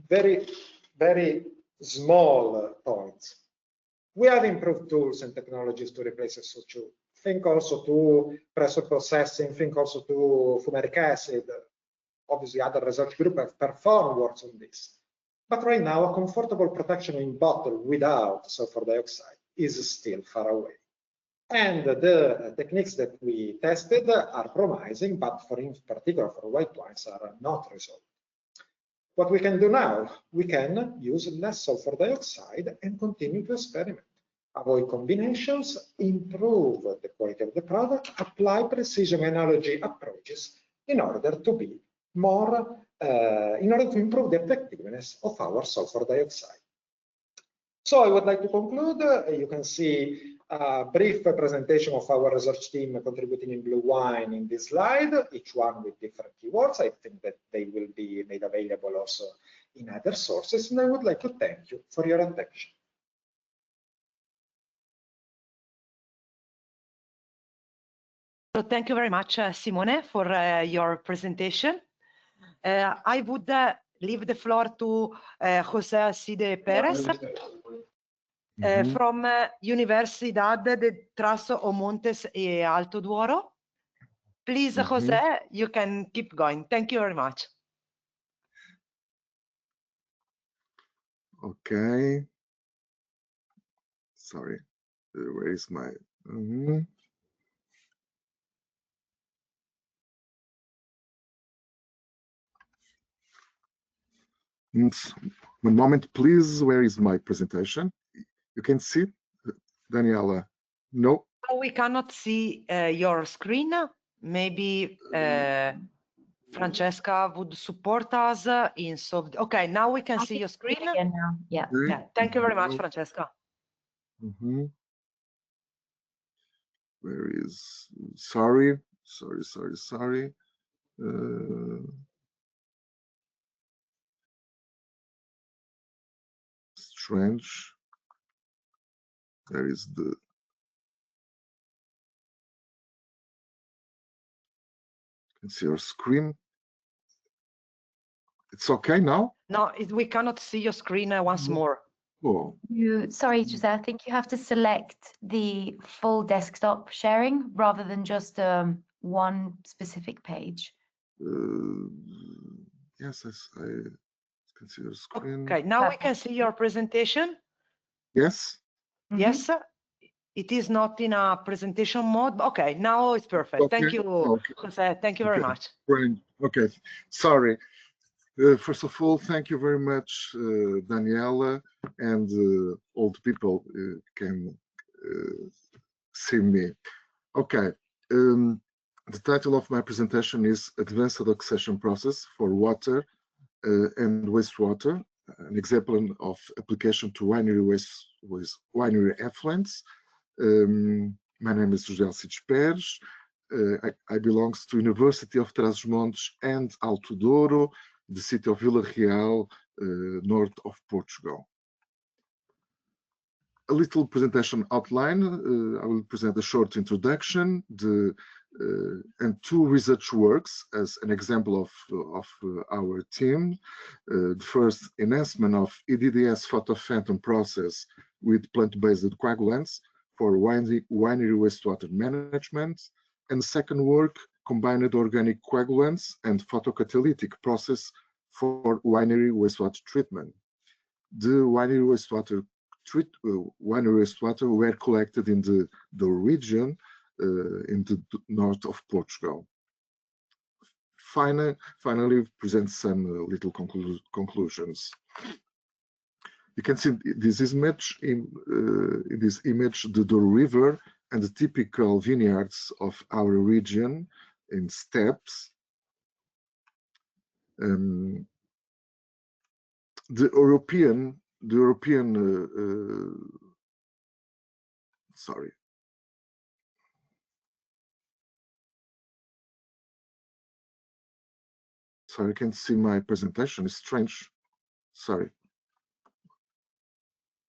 very small points. We have improved tools and technologies to replace SO2. Think also to pressure processing, think also to fumaric acid. Obviously, other research groups have performed works on this. But right now, a comfortable protection in bottle without sulfur dioxide is still far away. And the techniques that we tested are promising, but in particular for white wines are not resolved. What we can do now, we can use less sulfur dioxide and continue to experiment, avoid combinations, improve the quality of the product, apply precision analogy approaches in order to be more, in order to improve the effectiveness of our sulfur dioxide. So I would like to conclude. You can see a brief presentation of our research team contributing in BluWine in this slide, each one with different keywords. I think that they will be made available also in other sources, and I would like to thank you for your attention. So thank you very much, Simone, for your presentation. I would leave the floor to José Alcide Perez from Universidad de Trás-os-Montes e Alto Douro. Please, José, you can keep going. Thank you very much. Okay. Sorry, where is my? One moment, please. Where is my presentation? You can see, Daniela? No. We cannot see your screen. Maybe Francesca would support us in solving. Okay, now we can see your screen. Again now. Yeah. Okay. Yeah. Thank you very much, Francesca. Where is? Sorry. Strange. There is the. You can see your screen. It's okay now? No, we cannot see your screen once more. Oh. Sorry, Jose, I think you have to select the full desktop sharing rather than just one specific page. Yes, I can see your screen. Okay, now we can see your presentation. Yes. Yes, it is not in a presentation mode. Okay, now it's perfect. Okay. Thank you, Jose. Thank you very much. Brilliant. Okay, sorry. First of all, thank you very much, Daniela, and all the people can see me. Okay, the title of my presentation is Advanced Adduction Process for Water and Wastewater, an example of application to winery waste with winery effluents. My name is José Alcides Pérez. I belong to University of Trás-os-Montes and Alto Douro, the city of Vila Real, north of Portugal. A little presentation outline. I will present a short introduction and two research works as an example of our team. The first, enhancement of EDDS photophantom process with plant-based coagulants for winery wastewater management. And second work, combined organic coagulants and photocatalytic process for winery wastewater treatment. The winery wastewater were collected in the region in the north of Portugal. Finally, present some little conclusions. You can see this image in this image the Douro River and the typical vineyards of our region in steppes. The European sorry. Sorry, I can't see my presentation. It's strange. Sorry.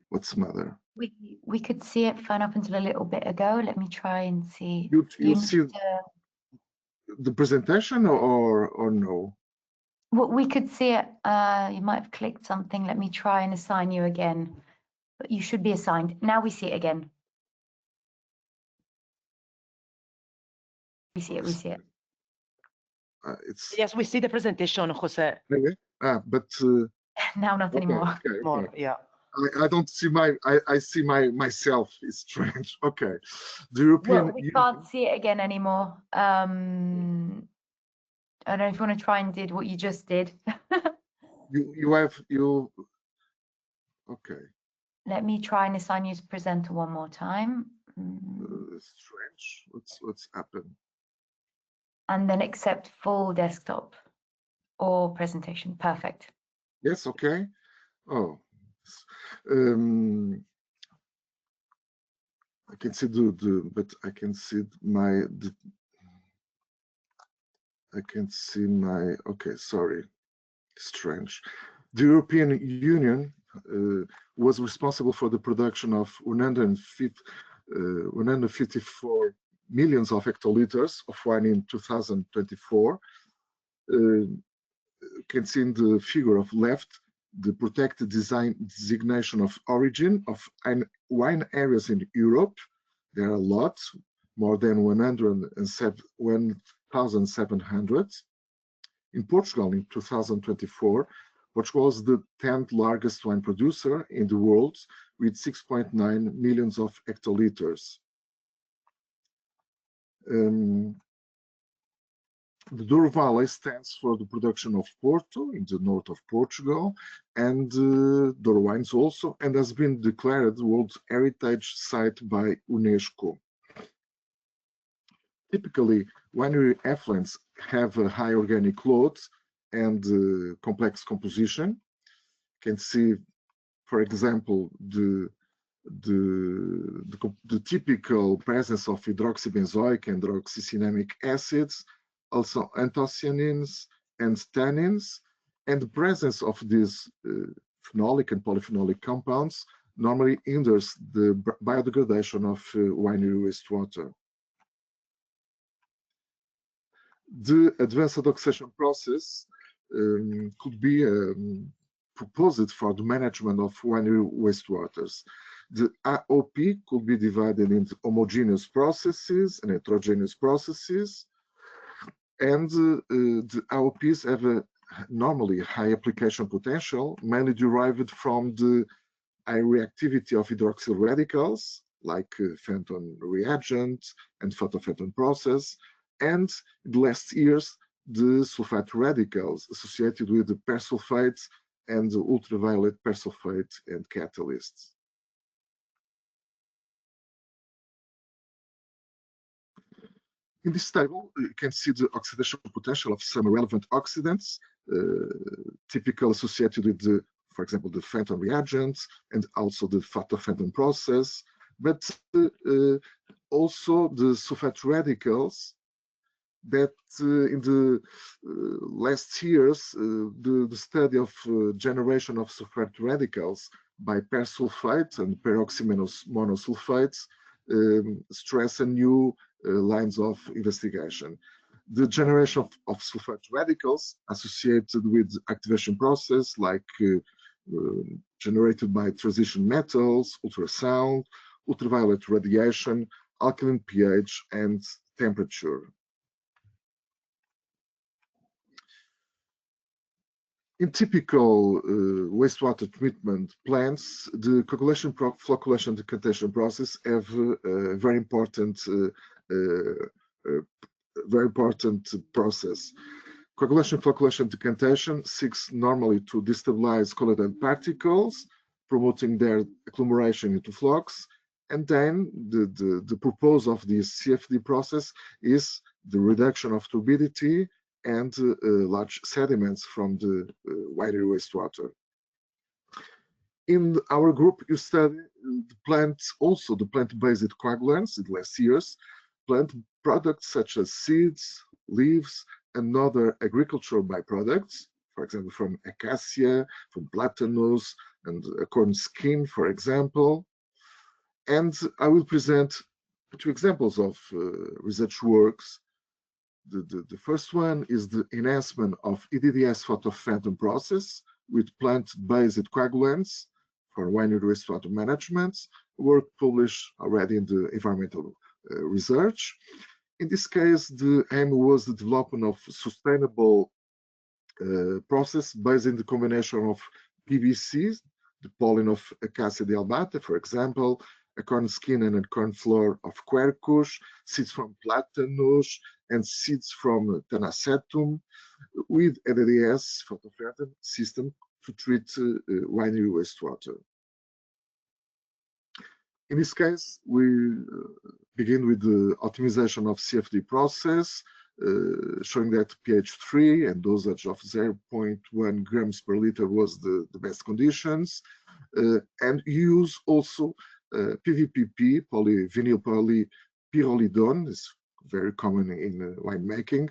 What's the matter? We could see it fun up until a little bit ago. Let me try and see. You see the presentation or no? Well, we could see it. You might have clicked something. Let me try and assign you again. But you should be assigned. Now we see it again. We see it. We see it. Yes, we see the presentation, Jose. Okay. But now not anymore. Okay. More, yeah. I don't see I see myself. It's strange. Okay. The European. Well, we can't see it again anymore. I don't know if you want to try and did what you just did. you. Okay. Let me try and assign you to presenter one more time. Strange. What's happened? And then accept full desktop or presentation. Perfect. Yes. Okay. Oh. I can see but I can see okay, sorry, strange. The European Union was responsible for the production of 154 millions of hectoliters of wine in 2024. You can see in the figure of left the protected designation of origin of wine areas in Europe. There are a lot, more than 1,700. In Portugal in 2024, Portugal was the 10th largest wine producer in the world with 6.9 millions of hectoliters. The Douro Valley stands for the production of Porto in the north of Portugal, and Douro wines also, and has been declared World Heritage Site by UNESCO. Typically, winery effluents have a high organic load and complex composition. You can see, for example, the typical presence of hydroxybenzoic and hydroxycinnamic acids, also anthocyanins and tannins, and the presence of these phenolic and polyphenolic compounds normally hinders the biodegradation of winery wastewater. The advanced oxidation process could be proposed for the management of winery wastewaters. The AOP could be divided into homogeneous processes and heterogeneous processes, and the AOPs have a normally high application potential, mainly derived from the high reactivity of hydroxyl radicals, like Fenton reagent and photofenton process, and in the last years, the sulfate radicals associated with the persulfates and the ultraviolet persulfate and catalysts. In this table, you can see the oxidation potential of some relevant oxidants, typically associated with the, for example, the Fenton reagents and also the photofenton process, but also the sulfate radicals that in the last years, the study of generation of sulfate radicals by persulfate and peroxymonosulfates stress a new lines of investigation. The generation of sulfate radicals associated with activation process like generated by transition metals, ultrasound, ultraviolet radiation, alkaline pH, and temperature. In typical wastewater treatment plants, the coagulation, flocculation, decantation process have a very important process. Coagulation, flocculation, decantation seeks normally to destabilize colloidal particles, promoting their agglomeration into flocks, and then the purpose of this CFD process is the reduction of turbidity and large sediments from the winery wastewater. In our group, you study the plants, also the plant-based coagulants in the last years, plant products such as seeds, leaves, and other agricultural byproducts, for example, from acacia, from platanus, and corn skin, for example. And I will present two examples of research works. The first one is the enhancement of EDDS photofenton process with plant-based coagulants for winery wastewater management, work published already in the environmental research. In this case, the aim was the development of sustainable process based in the combination of PVC, the pollen of Acacia dealbata, for example, a corn skin and a corn floor of quercus, seeds from platanus, and seeds from Tanacetum, with EDDS photofenton system to treat winery wastewater. In this case, we begin with the optimization of CFD process, showing that pH 3 and dosage of 0.1 grams per liter was the best conditions, and use also PVPP, polyvinyl polypyrrolidone, is very common in winemaking,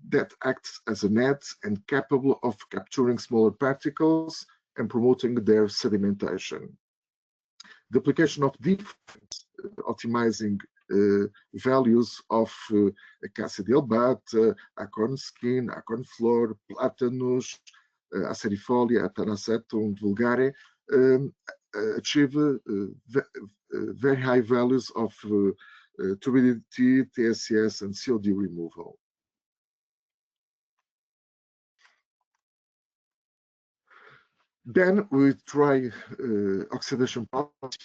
that acts as a net and capable of capturing smaller particles and promoting their sedimentation. The application of different optimizing values of Acacidialbate, acorn skin, acorn floor, platanus, acerifolia, Tanacetum vulgare, achieve very high values of turbidity, TSS, and COD removal. Then we try oxidation process.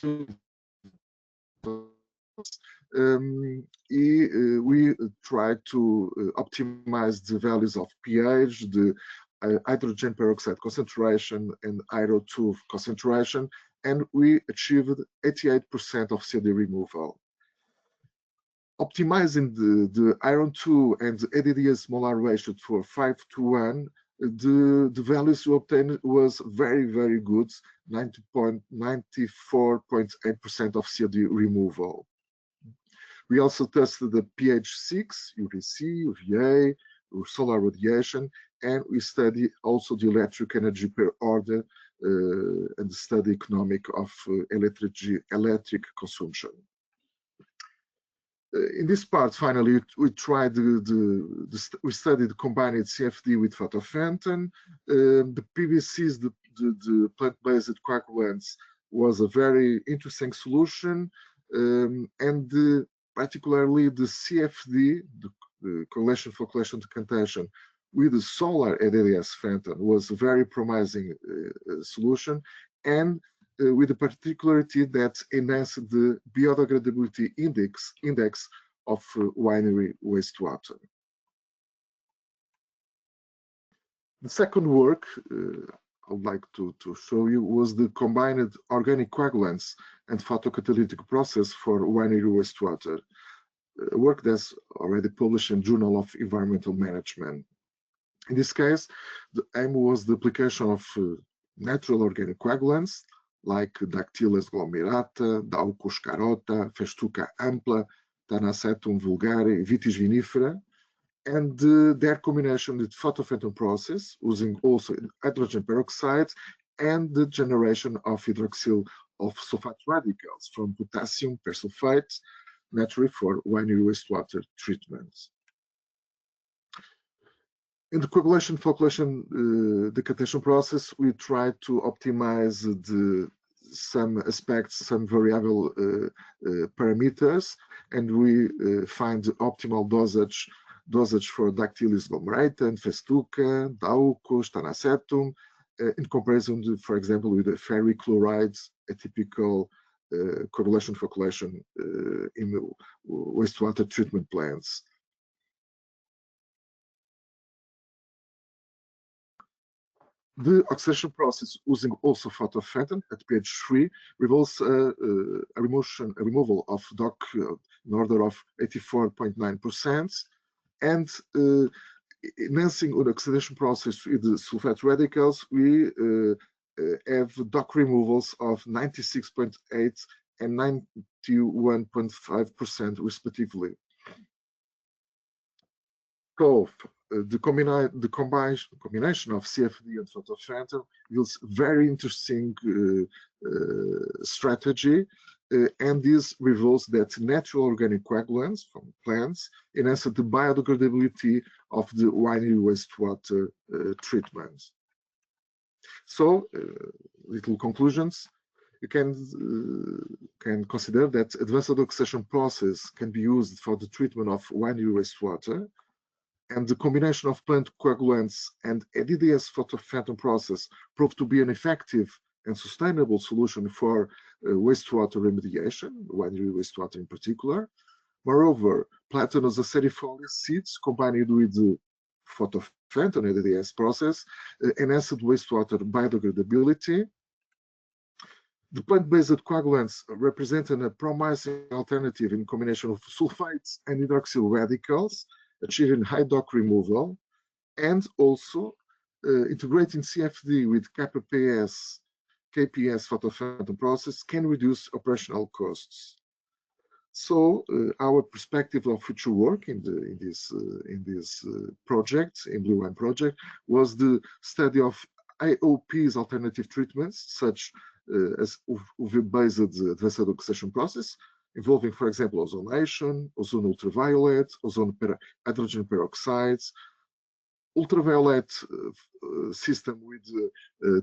We try to optimize the values of pH, the hydrogen peroxide concentration, and IRO2 concentration, and we achieved 88% of COD removal. Optimizing the iron 2 and the ADDS molar ratio for 5:1, the values we obtained was very, very good, 94.8% of COD removal. We also tested the pH 6, UVC, UVA, solar radiation, and we study also the electric energy per order and study economic of electric consumption. In this part, finally, we tried we studied combined CFD with phytophanton. The PVCs, the plant-based coagulants, was a very interesting solution, and particularly the CFD, the correlation for correlation decantation, with the solar ADDS phantom was a very promising solution, and with the particularity that enhanced the biodegradability index of winery wastewater. The second work I would like to show you was the combined organic coagulants and photocatalytic process for winery wastewater, a work that's already published in Journal of Environmental Management. In this case, the aim was the application of natural organic coagulants like Dactylis glomerata, Daucus carota, Festuca ampla, Tanacetum vulgare, Vitis vinifera, and their combination with photophantom process, using also hydrogen peroxide and the generation of hydroxyl of sulfate radicals from potassium persulfate, naturally for winery wastewater treatments. In the coagulation flocculation decantation process, we try to optimize some aspects, some variable parameters, and we find the optimal dosage for Dactylis glomerata and Festuca, Daucus, Tanacetum, in comparison to, for example, with the ferric chlorides, a typical coagulation flocculation in wastewater treatment plants. The oxidation process using also phytophantom at pH 3 reveals a removal of DOC in order of 84.9%, and enhancing an oxidation process with the sulfate radicals, we have DOC removals of 96.8 and 91.5% respectively. So the combination of CFD and photophantom yields very interesting strategy, and this reveals that natural organic coagulants from plants enhance the biodegradability of the winery wastewater treatments. So, little conclusions. You can consider that advanced oxidation process can be used for the treatment of winery wastewater, and the combination of plant coagulants and ADDS photophantom process proved to be an effective and sustainable solution for wastewater remediation, winery wastewater in particular. Moreover, Platanus acerifolia seeds combined with the photophantom ADDS process enhanced wastewater biodegradability. The plant-based coagulants represented a promising alternative in combination of sulfites and hydroxyl radicals, achieving high DOC removal, and also integrating CFD with KPS KPS photofermentation process can reduce operational costs. So our perspective of future work in this project, in BluWine Project, was the study of AOP's alternative treatments, such as UV-based advanced oxidation process, involving, for example, ozonation, ozone ultraviolet, hydrogen peroxides, ultraviolet system with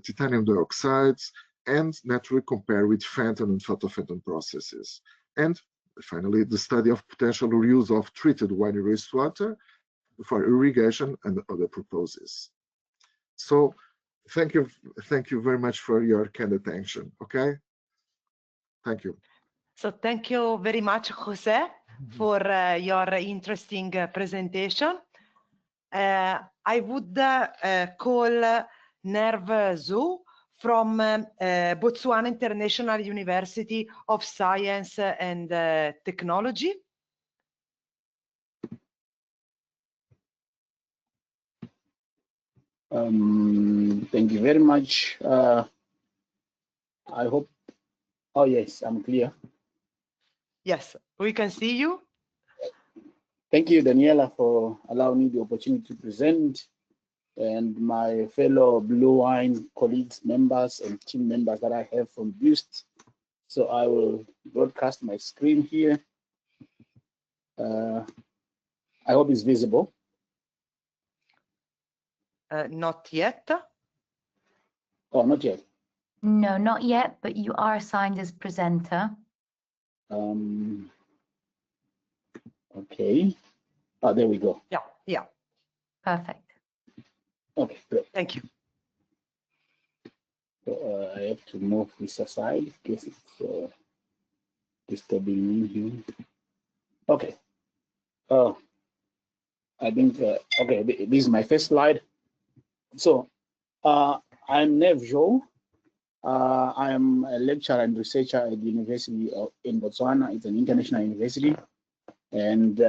titanium dioxides, and naturally compare with phantom and photophthon processes. And finally, the study of potential reuse of treated wine wastewater for irrigation and other purposes. So thank you very much for your kind attention. Okay, thank you. So thank you very much, Jose, for your interesting presentation. I would call Nerve Zhu from Botswana International University of Science and Technology. Thank you very much. I hope, oh yes, I'm clear. Yes, we can see you. Thank you, Daniela, for allowing me the opportunity to present, and my fellow BluWine colleagues, members, and team members that I have from BOOST. So I will broadcast my screen here. I hope it's visible. Not yet. Oh, not yet. No, not yet, but you are assigned as presenter. Okay. Oh, there we go. Yeah. Perfect. Okay, great. Thank you. So I have to move this aside in case it's disturbing me here. Okay. I think, okay, this is my first slide. So I'm Nev Zhou. I am a lecturer and researcher at the University in Botswana. It's an international university. And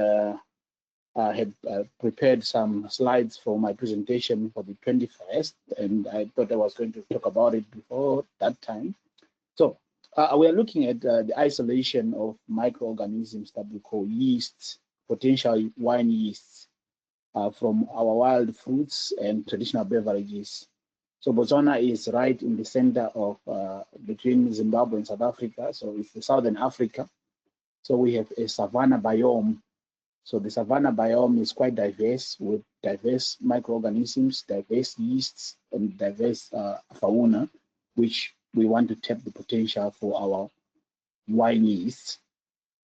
I had prepared some slides for my presentation for the 21st, and I thought I was going to talk about it before that time. So we are looking at the isolation of microorganisms that we call yeasts, potential wine yeasts, from our wild fruits and traditional beverages. So Botswana is right in the center of between Zimbabwe and South Africa. So it's the Southern Africa. So we have a savanna biome. So the savanna biome is quite diverse, with diverse microorganisms, diverse yeasts, and diverse fauna, which we want to tap the potential for our wine yeasts,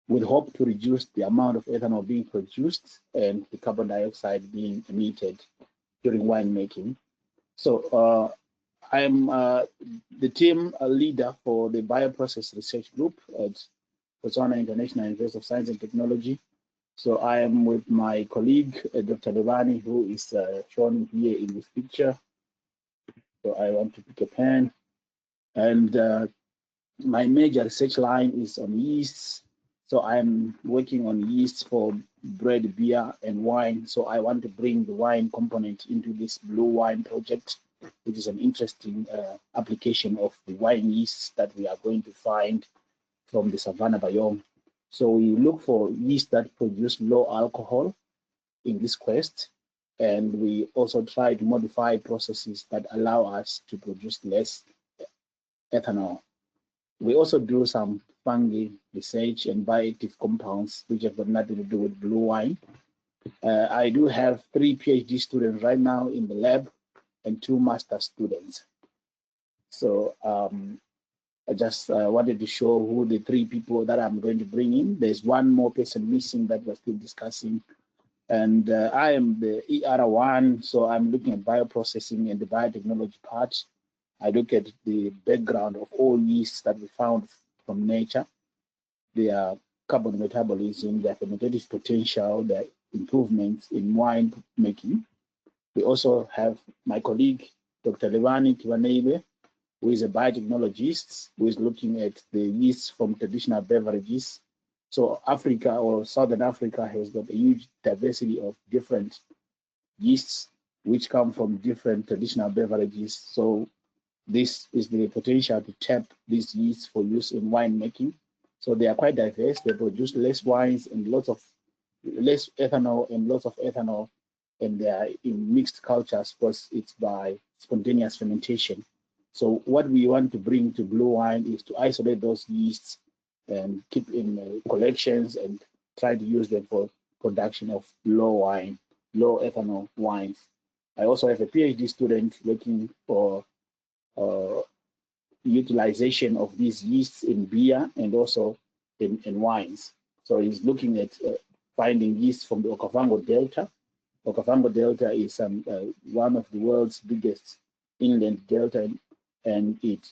with hope to reduce the amount of ethanol being produced and the carbon dioxide being emitted during winemaking. So I'm the team leader for the bioprocess research group at Botswana International University of Science and Technology. So I am with my colleague, Dr. Levani, who is shown here in this picture. So I want to pick a pen. And my major research line is on yeasts. So I'm working on yeasts for bread, beer, and wine. So I want to bring the wine component into this BluWine project, which is an interesting application of the wine yeasts that we are going to find from the savanna biome. So we look for yeasts that produce low alcohol in this quest, and we also try to modify processes that allow us to produce less ethanol. We also do some fungi research and bioactive compounds, which have got nothing to do with BluWine. I do have 3 PhD students right now in the lab and 2 master students. So I just wanted to show who the 3 people that I'm going to bring in. There's one more person missing that we're still discussing. And I am the ER1, so I'm looking at bioprocessing and the biotechnology part. I look at the background of all yeasts that we found from nature, their carbon metabolism, their fermentative potential, their improvements in wine making. We also have my colleague, Dr. Levani Kiwaneibe, who is a biotechnologist, who is looking at the yeasts from traditional beverages. So Africa, or Southern Africa, has got a huge diversity of different yeasts which come from different traditional beverages. So this is the potential to tap these yeasts for use in winemaking. So they are quite diverse. They produce less wines and less ethanol and lots of ethanol, and they are in mixed cultures because it's by spontaneous fermentation. So what we want to bring to BluWine is to isolate those yeasts and keep in collections and try to use them for production of low ethanol wines. I also have a PhD student looking for utilization of these yeasts in beer and also in wines. So he's looking at finding yeast from the Okavango Delta. Okavango Delta is one of the world's biggest inland delta, and it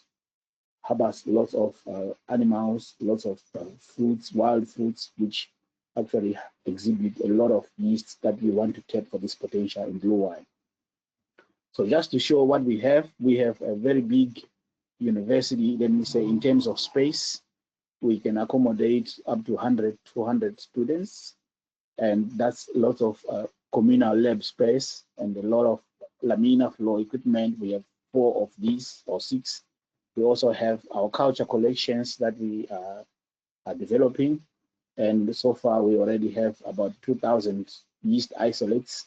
harbors lots of animals, lots of fruits, wild fruits, which actually exhibit a lot of yeasts that we want to tap for this potential in BluWine. So just to show what we have a very big university, let me say, in terms of space. We can accommodate up to 100, 200 students, and that's lots of communal lab space and a lot of laminar flow equipment. We have 4 of these or 6. We also have our culture collections that we are developing, and so far we already have about 2,000 yeast isolates,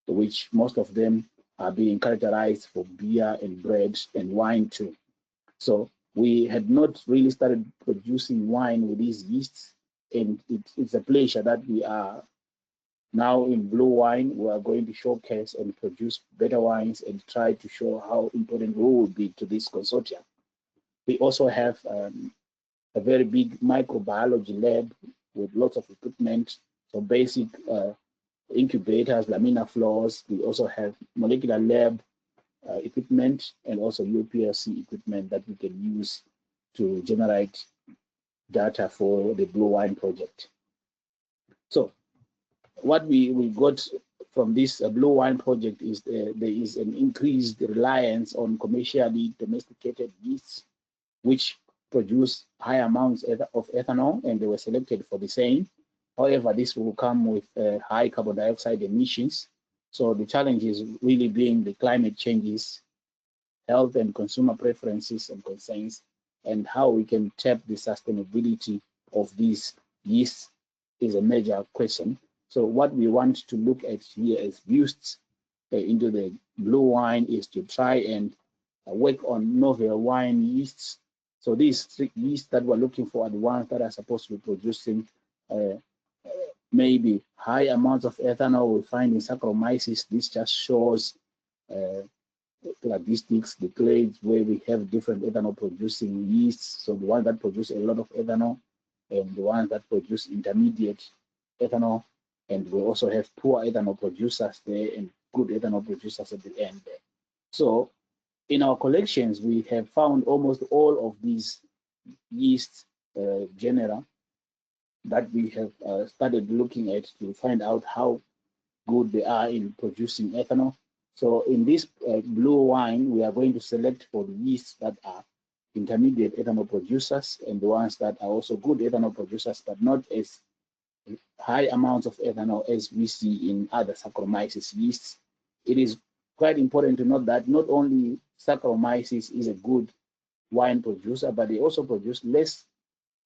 which most of them are being characterized for beer and bread and wine too. So we had not really started producing wine with these yeasts, and it's a pleasure that we are now in BluWine. We are going to showcase and produce better wines and try to show how important we will be to this consortium. We also have a very big microbiology lab with lots of equipment, so basic incubators, laminar flows. We also have molecular lab equipment and also UPLC equipment that we can use to generate data for the BluWine project. So what we got from this BluWine project is there is an increased reliance on commercially domesticated yeasts, which produce high amounts of ethanol, and they were selected for the same. However, this will come with high carbon dioxide emissions. So the challenge is really being the climate changes, health and consumer preferences and concerns, and how we can tap the sustainability of these yeasts is a major question. So what we want to look at here as yeasts into the BluWine is to try and work on novel wine yeasts. So these yeasts that we're looking for are the ones that are supposed to be producing maybe high amounts of ethanol. We find in Saccharomyces, this just shows statistics, the clades where we have different ethanol producing yeasts. So the ones that produce a lot of ethanol and the ones that produce intermediate ethanol. And we also have poor ethanol producers there and good ethanol producers at the end there. So in our collections, we have found almost all of these yeast genera that we have started looking at to find out how good they are in producing ethanol. So in this BluWine, we are going to select for the yeasts that are intermediate ethanol producers and the ones that are also good ethanol producers, but not as high amounts of ethanol as we see in other Saccharomyces yeasts. It is quite important to note that not only Saccharomyces is a good wine producer, but they also produce less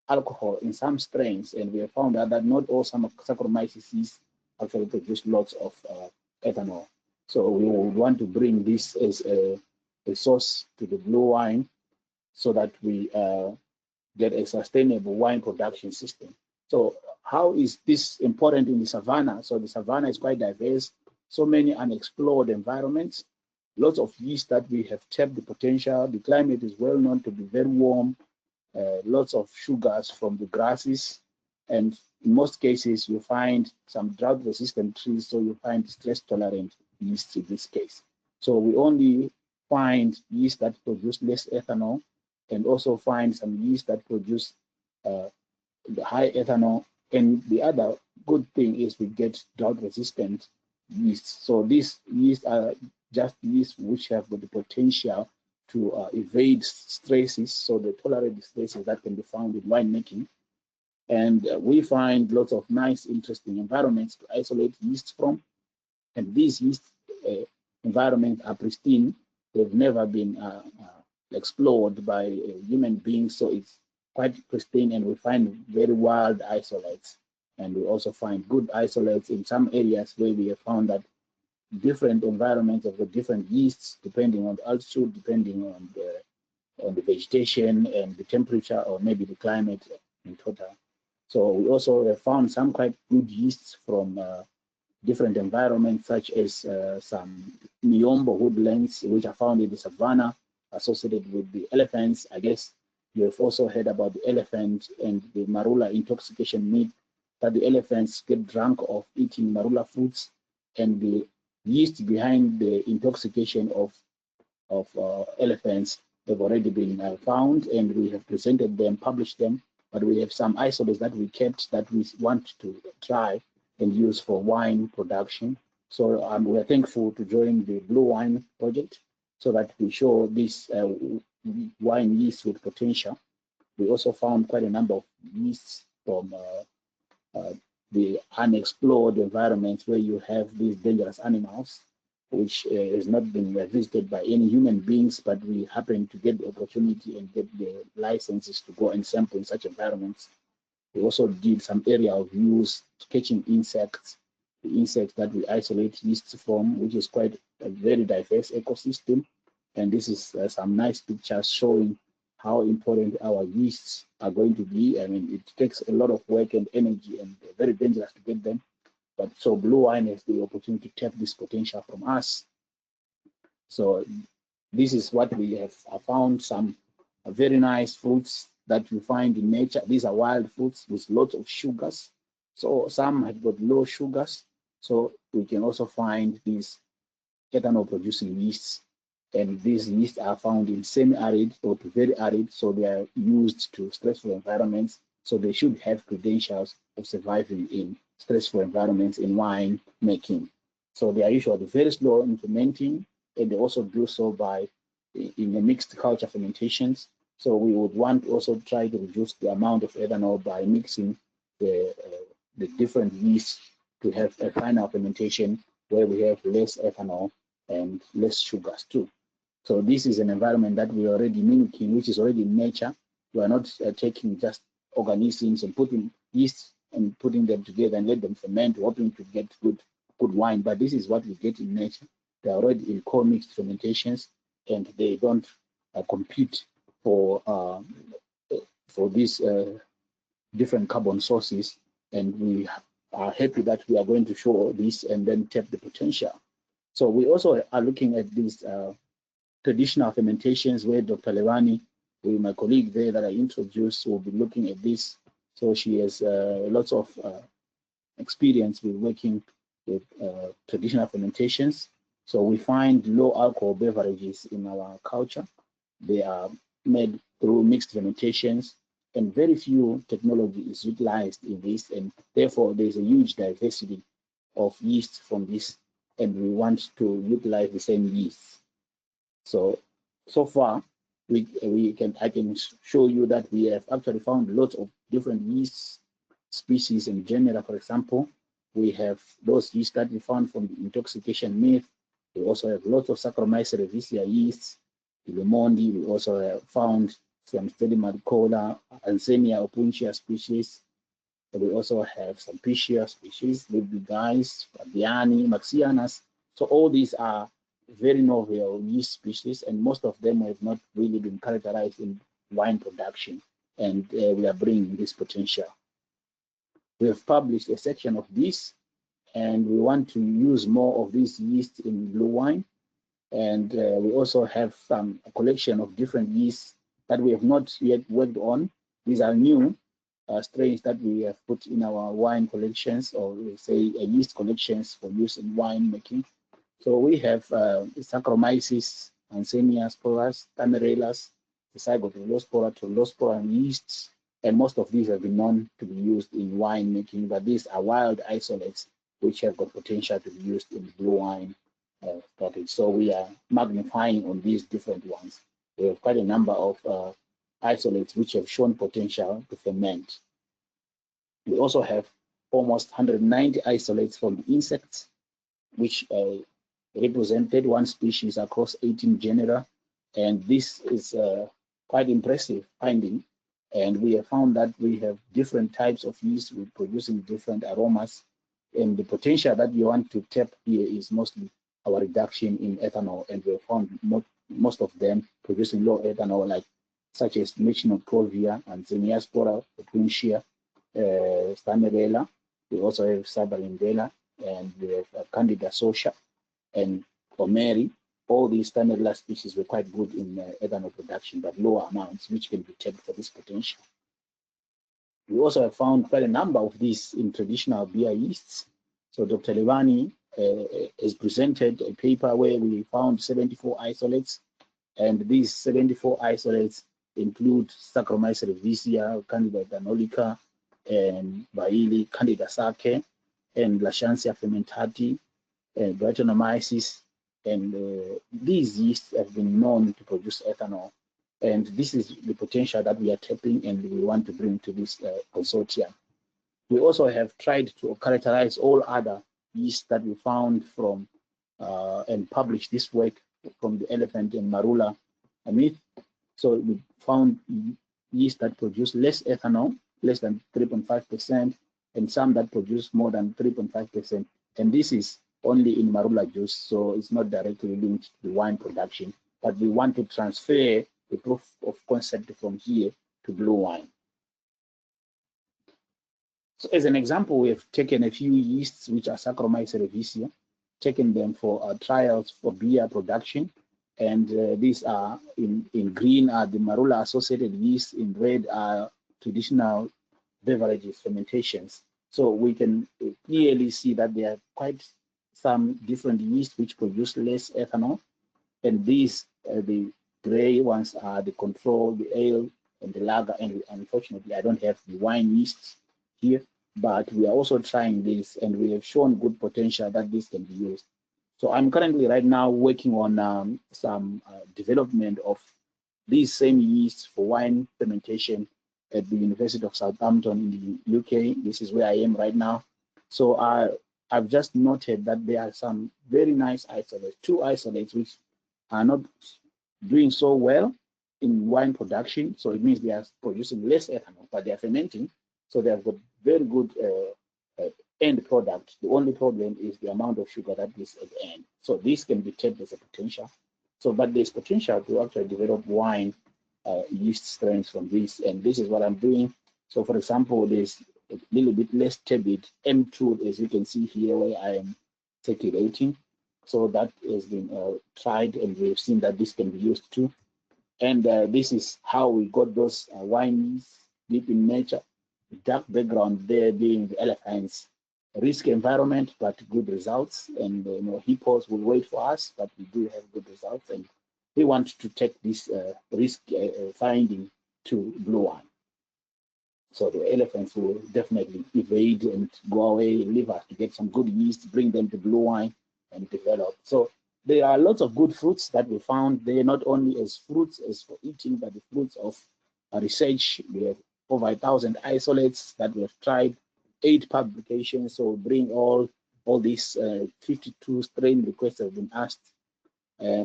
alcohol in some strains, and we have found out that not all some Saccharomyces yeasts actually produce lots of ethanol. So we would want to bring this as a source to the BluWine so that we get a sustainable wine production system. So how is this important in the savannah? So the savannah is quite diverse, so many unexplored environments, lots of yeast that we have tapped the potential. The climate is well known to be very warm, lots of sugars from the grasses, and in most cases you find some drought resistant trees, so you find stress tolerant yeast in this case. So we only find yeast that produce less ethanol, and also find some yeast that produce the high ethanol. And the other good thing is we get drought resistant yeast. So these yeast are just yeast which have got the potential to evade stresses, so they tolerate the stresses that can be found in winemaking. And we find lots of nice, interesting environments to isolate yeast from. And these yeast environments are pristine. They've never been explored by human beings, so it's quite pristine, and we find very wild isolates. And we also find good isolates in some areas where we have found that different environments of the different yeasts, depending on the altitude, depending on the vegetation and the temperature, or maybe the climate in total. So we also have found some quite good yeasts from different environments, such as some Miombo woodlands, which are found in the savanna, associated with the elephants. I guess you have also heard about the elephant and the marula intoxication myth, that the elephants get drunk of eating marula foods, and the yeast behind the intoxication of elephants have already been found, and we have presented them, published them, but we have some isolates that we kept that we want to try and use for wine production. So we are thankful to join the BluWine Project so that we show this wine yeast with potential. We also found quite a number of yeasts from the unexplored environments where you have these dangerous animals, which has not been visited by any human beings, but we happen to get the opportunity and get the licenses to go and sample in such environments. We also did some area of use catching insects, the insects that we isolate yeasts from, which is quite a very diverse ecosystem. And this is some nice pictures showing how important our yeasts are going to be. I mean, it takes a lot of work and energy, and very dangerous to get them. But so BluWine has the opportunity to tap this potential from us. So this is what we have found, some very nice fruits that you find in nature. These are wild fruits with lots of sugars. So some have got low sugars. So we can also find these ethanol producing yeasts. And these yeasts are found in semi-arid or to very arid. So they are used to stressful environments. So they should have credentials of surviving in stressful environments in wine making. So they are usually very slow in fermenting, and they also do so by in the mixed culture fermentations. So we would want to also try to reduce the amount of ethanol by mixing the different yeasts to have a final fermentation where we have less ethanol and less sugars too. So this is an environment that we are already mimicking, which is already in nature. We are not taking just organisms and putting yeast and putting them together and let them ferment, hoping to get good wine. But this is what we get in nature. They are already in co-mixed fermentations, and they don't compete for these different carbon sources. And we are happy that we are going to show this and then tap the potential. So we also are looking at these traditional fermentations, where Dr. Levani, with my colleague there that I introduced, will be looking at this. So she has lots of experience with working with traditional fermentations. So we find low alcohol beverages in our culture. They are made through mixed fermentations, and very few technology is utilized in this, and therefore there's a huge diversity of yeast from this, and we want to utilize the same yeast. So far, I can show you that we have actually found lots of different yeast species and genera. For example, we have those yeast that we found from the intoxication myth. We also have lots of Saccharomyces cerevisiae yeasts, Lemondi. We also have found some Stedimaricola, Ansenia opuntia species. We also have some Piscia species, Libigais, Fabiani, Maxianus. So all these are very novel yeast species, and most of them have not really been characterized in wine production, and we are bringing this potential. We have published a section of this, and we want to use more of this yeast in BluWine. And we also have a collection of different yeasts that we have not yet worked on. These are new strains that we have put in our wine collections, or we say yeast collections for use in wine making. So we have Saccharomyces, Ansenia sporus, Tamarellas, Zygotospora, Tolospora yeasts, and most of these have been known to be used in wine making, but these are wild isolates which have got potential to be used in BluWine project. So we are magnifying on these different ones. We have quite a number of isolates which have shown potential to ferment. We also have almost 190 isolates from insects, which represented one species across 18 genera. And this is quite impressive finding. And we have found that we have different types of yeast with producing different aromas. And the potential that we want to tap here is mostly our reduction in ethanol. And we have found most of them producing low ethanol, like such as Mechinocrovia and Zeniaspora, Quinchia, Stamerella. We also have Sabalindella, and we have Candida Socia and Omeri. All these Stamerella species were quite good in ethanol production, but lower amounts, which can be tapped for this potential. We also have found quite a number of these in traditional beer yeasts. So Dr. Levani has presented a paper where we found 74 isolates, and these 74 isolates include Saccharomyces cerevisiae, Candida danolica, and Bailey, Candida saccare, and Lachantia fermentati, and Brettanomyces, and these yeasts have been known to produce ethanol. And this is the potential that we are tapping and we want to bring to this consortium. We also have tried to characterize all other yeasts that we found from and published this work from the elephant and marula myth. So we found yeast that produce less ethanol, less than 3.5%, and some that produce more than 3.5%. And this is only in marula juice, so it's not directly linked to the wine production, but we want to transfer the proof of concept from here to blue wine. So as an example, we have taken a few yeasts which are Saccharomyces cerevisiae, taken them for trials for beer production, and these are in green are the marula associated yeast, in red are traditional beverages fermentations. So we can clearly see that there are quite some different yeast which produce less ethanol, and these the gray ones are the control, the ale and the lager, and unfortunately I don't have the wine yeast here, but we are also trying this and we have shown good potential that this can be used. So I'm currently right now working on some development of these same yeasts for wine fermentation at the University of Southampton in the UK. This is where I am right now. So I've just noted that there are some very nice isolates, 2 isolates which are not doing so well in wine production. So it means they are producing less ethanol, but they are fermenting. So they have got very good end product. The only problem is the amount of sugar that is at the end. So this can be tapped as a potential. So, but there's potential to actually develop wine yeast strains from this, and this is what I'm doing. So, for example, there's a little bit less turbid M2, as you can see here, where I am circulating. So that has been tried, and we've seen that this can be used too. And this is how we got those wines deep in nature. The dark background there being the elephants. Risk environment, but good results. And hippos will wait for us, but we do have good results. And we want to take this risk finding to blue wine. So the elephants will definitely evade and go away, leave us to get some good yeast, bring them to blue wine and develop. So there are lots of good fruits that we found. They are not only as fruits as for eating, but the fruits of research. We have over 1,000 isolates that we have tried, 8 publications. So bring all these 52 strain requests have been asked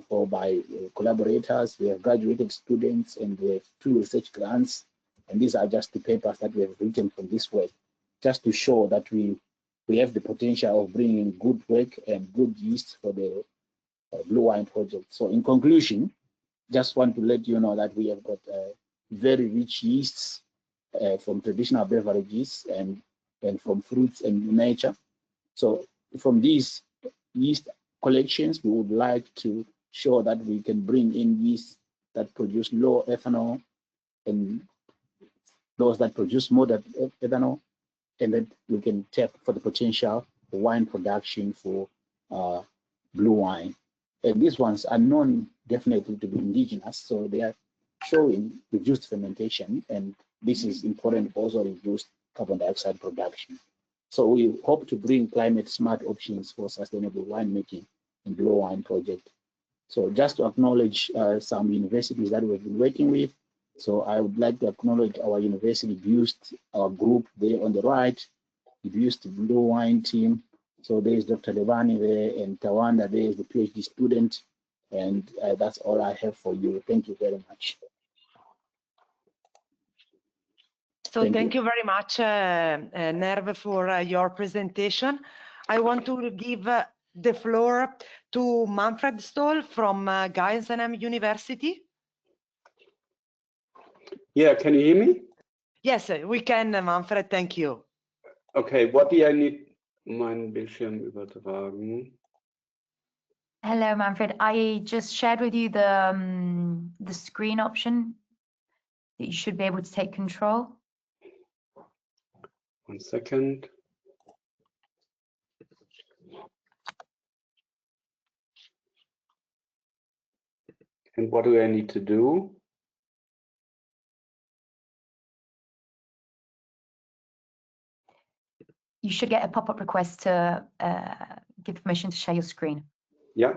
for by collaborators. We have graduated students, and we have 2 research grants. And these are just the papers that we have written from this work, just to show that we have the potential of bringing good work and good yeast for the BluWine project. So in conclusion, just want to let you know that we have got very rich yeasts from traditional beverages and from fruits and nature. So from these yeast collections, we would like to show that we can bring in yeast that produce low ethanol and those that produce more than ethanol, and that we can tap for the potential for wine production for blue wine. And these ones are known definitely to be indigenous, so they are showing reduced fermentation, and this is important also reduced carbon dioxide production. So we hope to bring climate smart options for sustainable winemaking in BluWine Project. So just to acknowledge some universities that we've been working with. So I would like to acknowledge our university BUST, our group there on the right, the BUST BluWine team. So there is Dr. Levani there, and Tawanda there is the PhD student And that's all I have for you. Thank you very much. So thank you very much, Nerve, for your presentation. I want to give the floor to Manfred Stoll from Geisenheim University. Yeah, can you hear me? Yes, we can, Manfred, thank you. Okay, what do I need? Meinen Bildschirm übertragen. Hello, Manfred. I just shared with you the screen option that you should be able to take control. 1 second. And what do I need to do? You should get a pop-up request to give permission to share your screen. Yeah.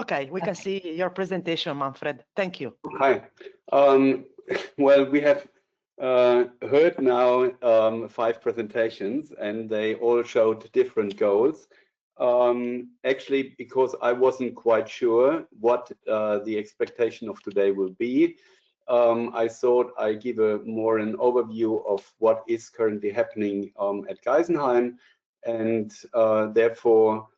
Okay, we can see your presentation, Manfred. Thank you. Hi. Well, we have heard now 5 presentations, and they all showed different goals. Actually, because I wasn't quite sure what the expectation of today will be, I thought I give more an overview of what is currently happening at Geisenheim, and therefore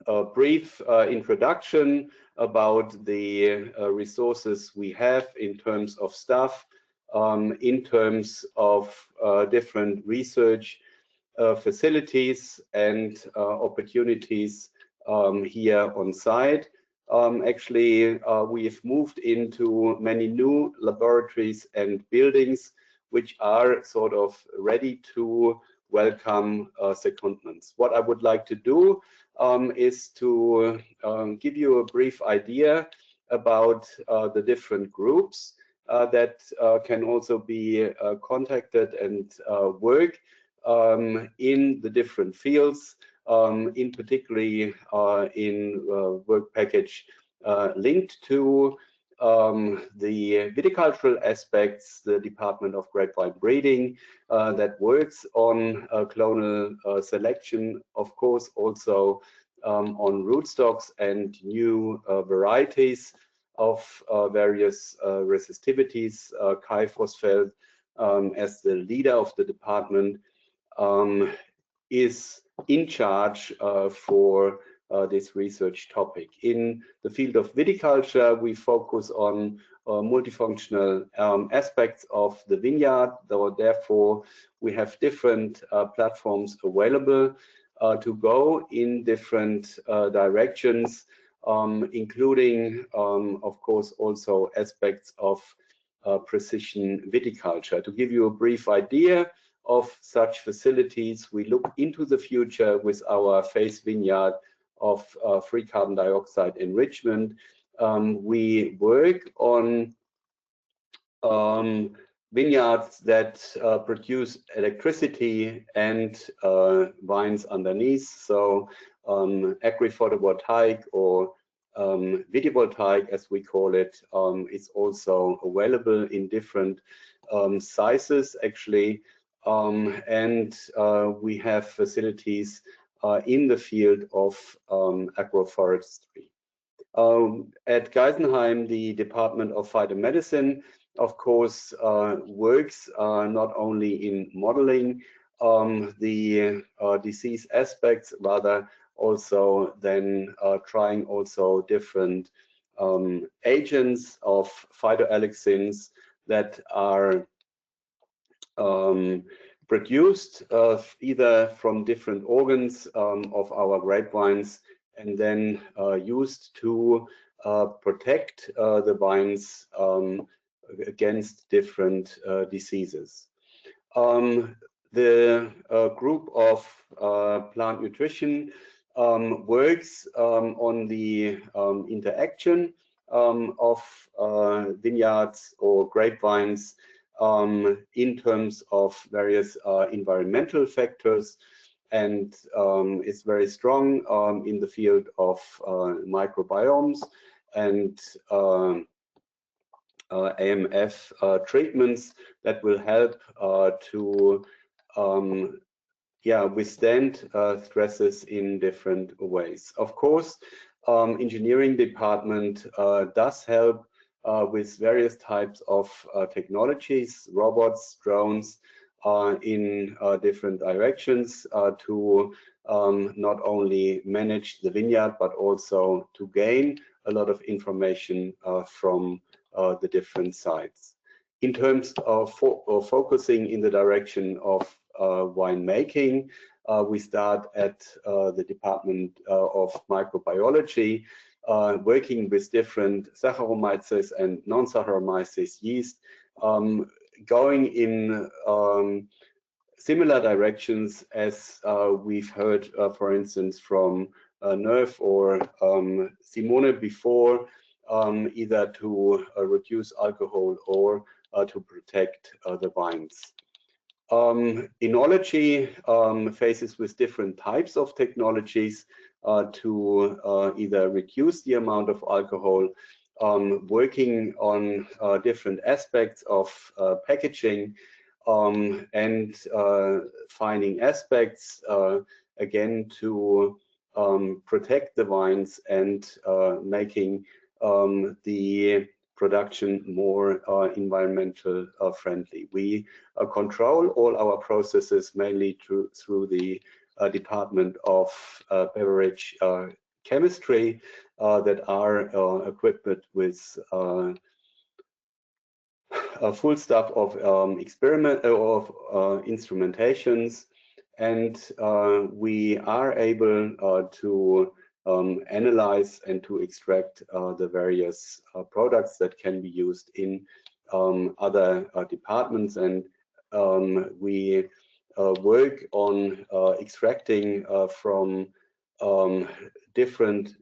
a brief introduction about the resources we have in terms of staff, in terms of different research facilities and opportunities here on site. Actually, we've moved into many new laboratories and buildings which are sort of ready to welcome secondments. What I would like to do is to give you a brief idea about the different groups that can also be contacted and work in the different fields, in particularly in work package linked to the viticultural aspects, the Department of Grapevine Breeding that works on clonal selection, of course, also on rootstocks and new varieties of various resistivities. Kai Vosfeld, as the leader of the department, is in charge for this research topic. In the field of viticulture, we focus on multifunctional aspects of the vineyard, though therefore we have different platforms available to go in different directions, including, of course, also aspects of precision viticulture. To give you a brief idea of such facilities, we look into the future with our phase vineyard of free carbon dioxide enrichment. We work on vineyards that produce electricity and vines underneath, so agri-photovoltaic or vitivoltaic, as we call it, is also available in different sizes, actually, and we have facilities in the field of agroforestry. At Geisenheim, the Department of Phytomedicine, of course, works not only in modeling the disease aspects, rather also then trying also different agents of phytoalexins that are produced either from different organs of our grapevines and then used to protect the vines against different diseases. The group of plant nutrition works on the interaction of vineyards or grapevines in terms of various environmental factors, and is very strong in the field of microbiomes and AMF treatments that will help to withstand stresses in different ways. Of course, engineering department does help with various types of technologies, robots, drones, in different directions to not only manage the vineyard, but also to gain a lot of information from the different sites. In terms of focusing in the direction of winemaking, we start at the Department of Microbiology, working with different Saccharomyces and non-Saccharomyces yeast, going in similar directions as we've heard, for instance, from Nerv or Simone before, either to reduce alcohol or to protect the vines. Enology faces with different types of technologies to either reduce the amount of alcohol, working on different aspects of packaging, and finding aspects again to protect the vines and making the production more environmental friendly. We control all our processes mainly through the Department of Beverage Chemistry that are equipped with a full staff of instrumentations, and we are able to analyze and to extract the various products that can be used in other departments, and we work on extracting from different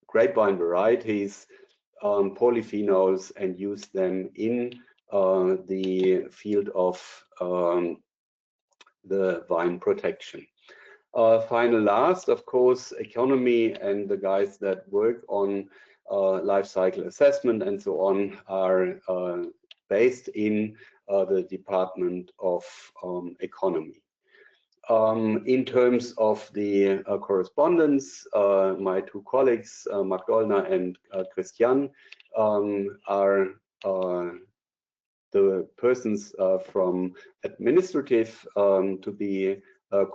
grapevine varieties polyphenols and use them in the field of the vine protection. Final last, of course, economy and the guys that work on life cycle assessment and so on are based in the Department of Economy. In terms of the correspondence, my two colleagues, Mark Dollner and Christian, are the persons from administrative to be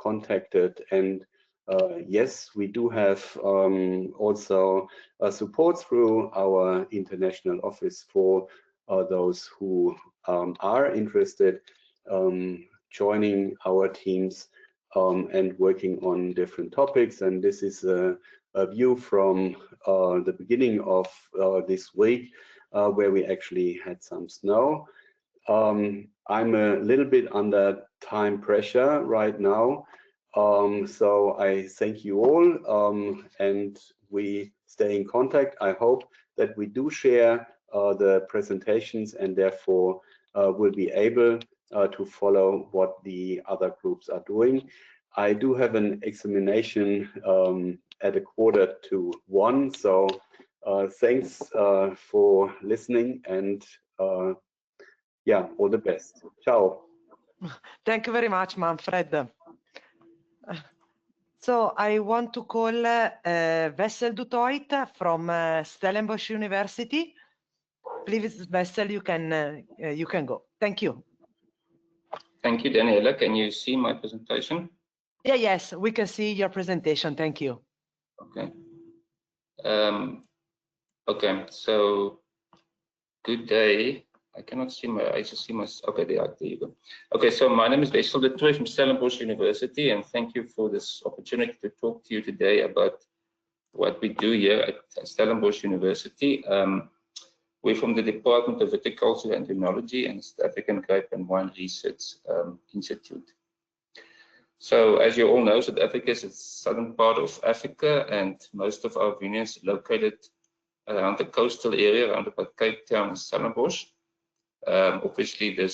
contacted, and yes, we do have also support through our international office for those who are interested joining our teams and working on different topics. And this is a view from the beginning of this week where we actually had some snow. I'm a little bit under time pressure right now, so I thank you all, and we stay in contact. I hope that we do share the presentations and therefore will be able to follow what the other groups are doing. I do have an examination at 1:45, so thanks for listening, and yeah, all the best. Ciao. Thank you very much, Manfred. So I want to call Wessel du Toit from Stellenbosch University. Please, Wessel, you can go. Thank you. Thank you, Daniela. Can you see my presentation? Yeah, yes, we can see your presentation. Thank you. Okay. Okay, so good day. I cannot see I just see my, okay, there you go. Okay, so my name is Wessel du Toit from Stellenbosch University, and thank you for this opportunity to talk to you today about what we do here at Stellenbosch University. We're from the Department of Viticulture and Enology and South African Grape and Wine Research Institute. So as you all know, South Africa is the southern part of Africa, and most of our vineyards are located around the coastal area, around about Cape Town and Stellenbosch. Obviously, the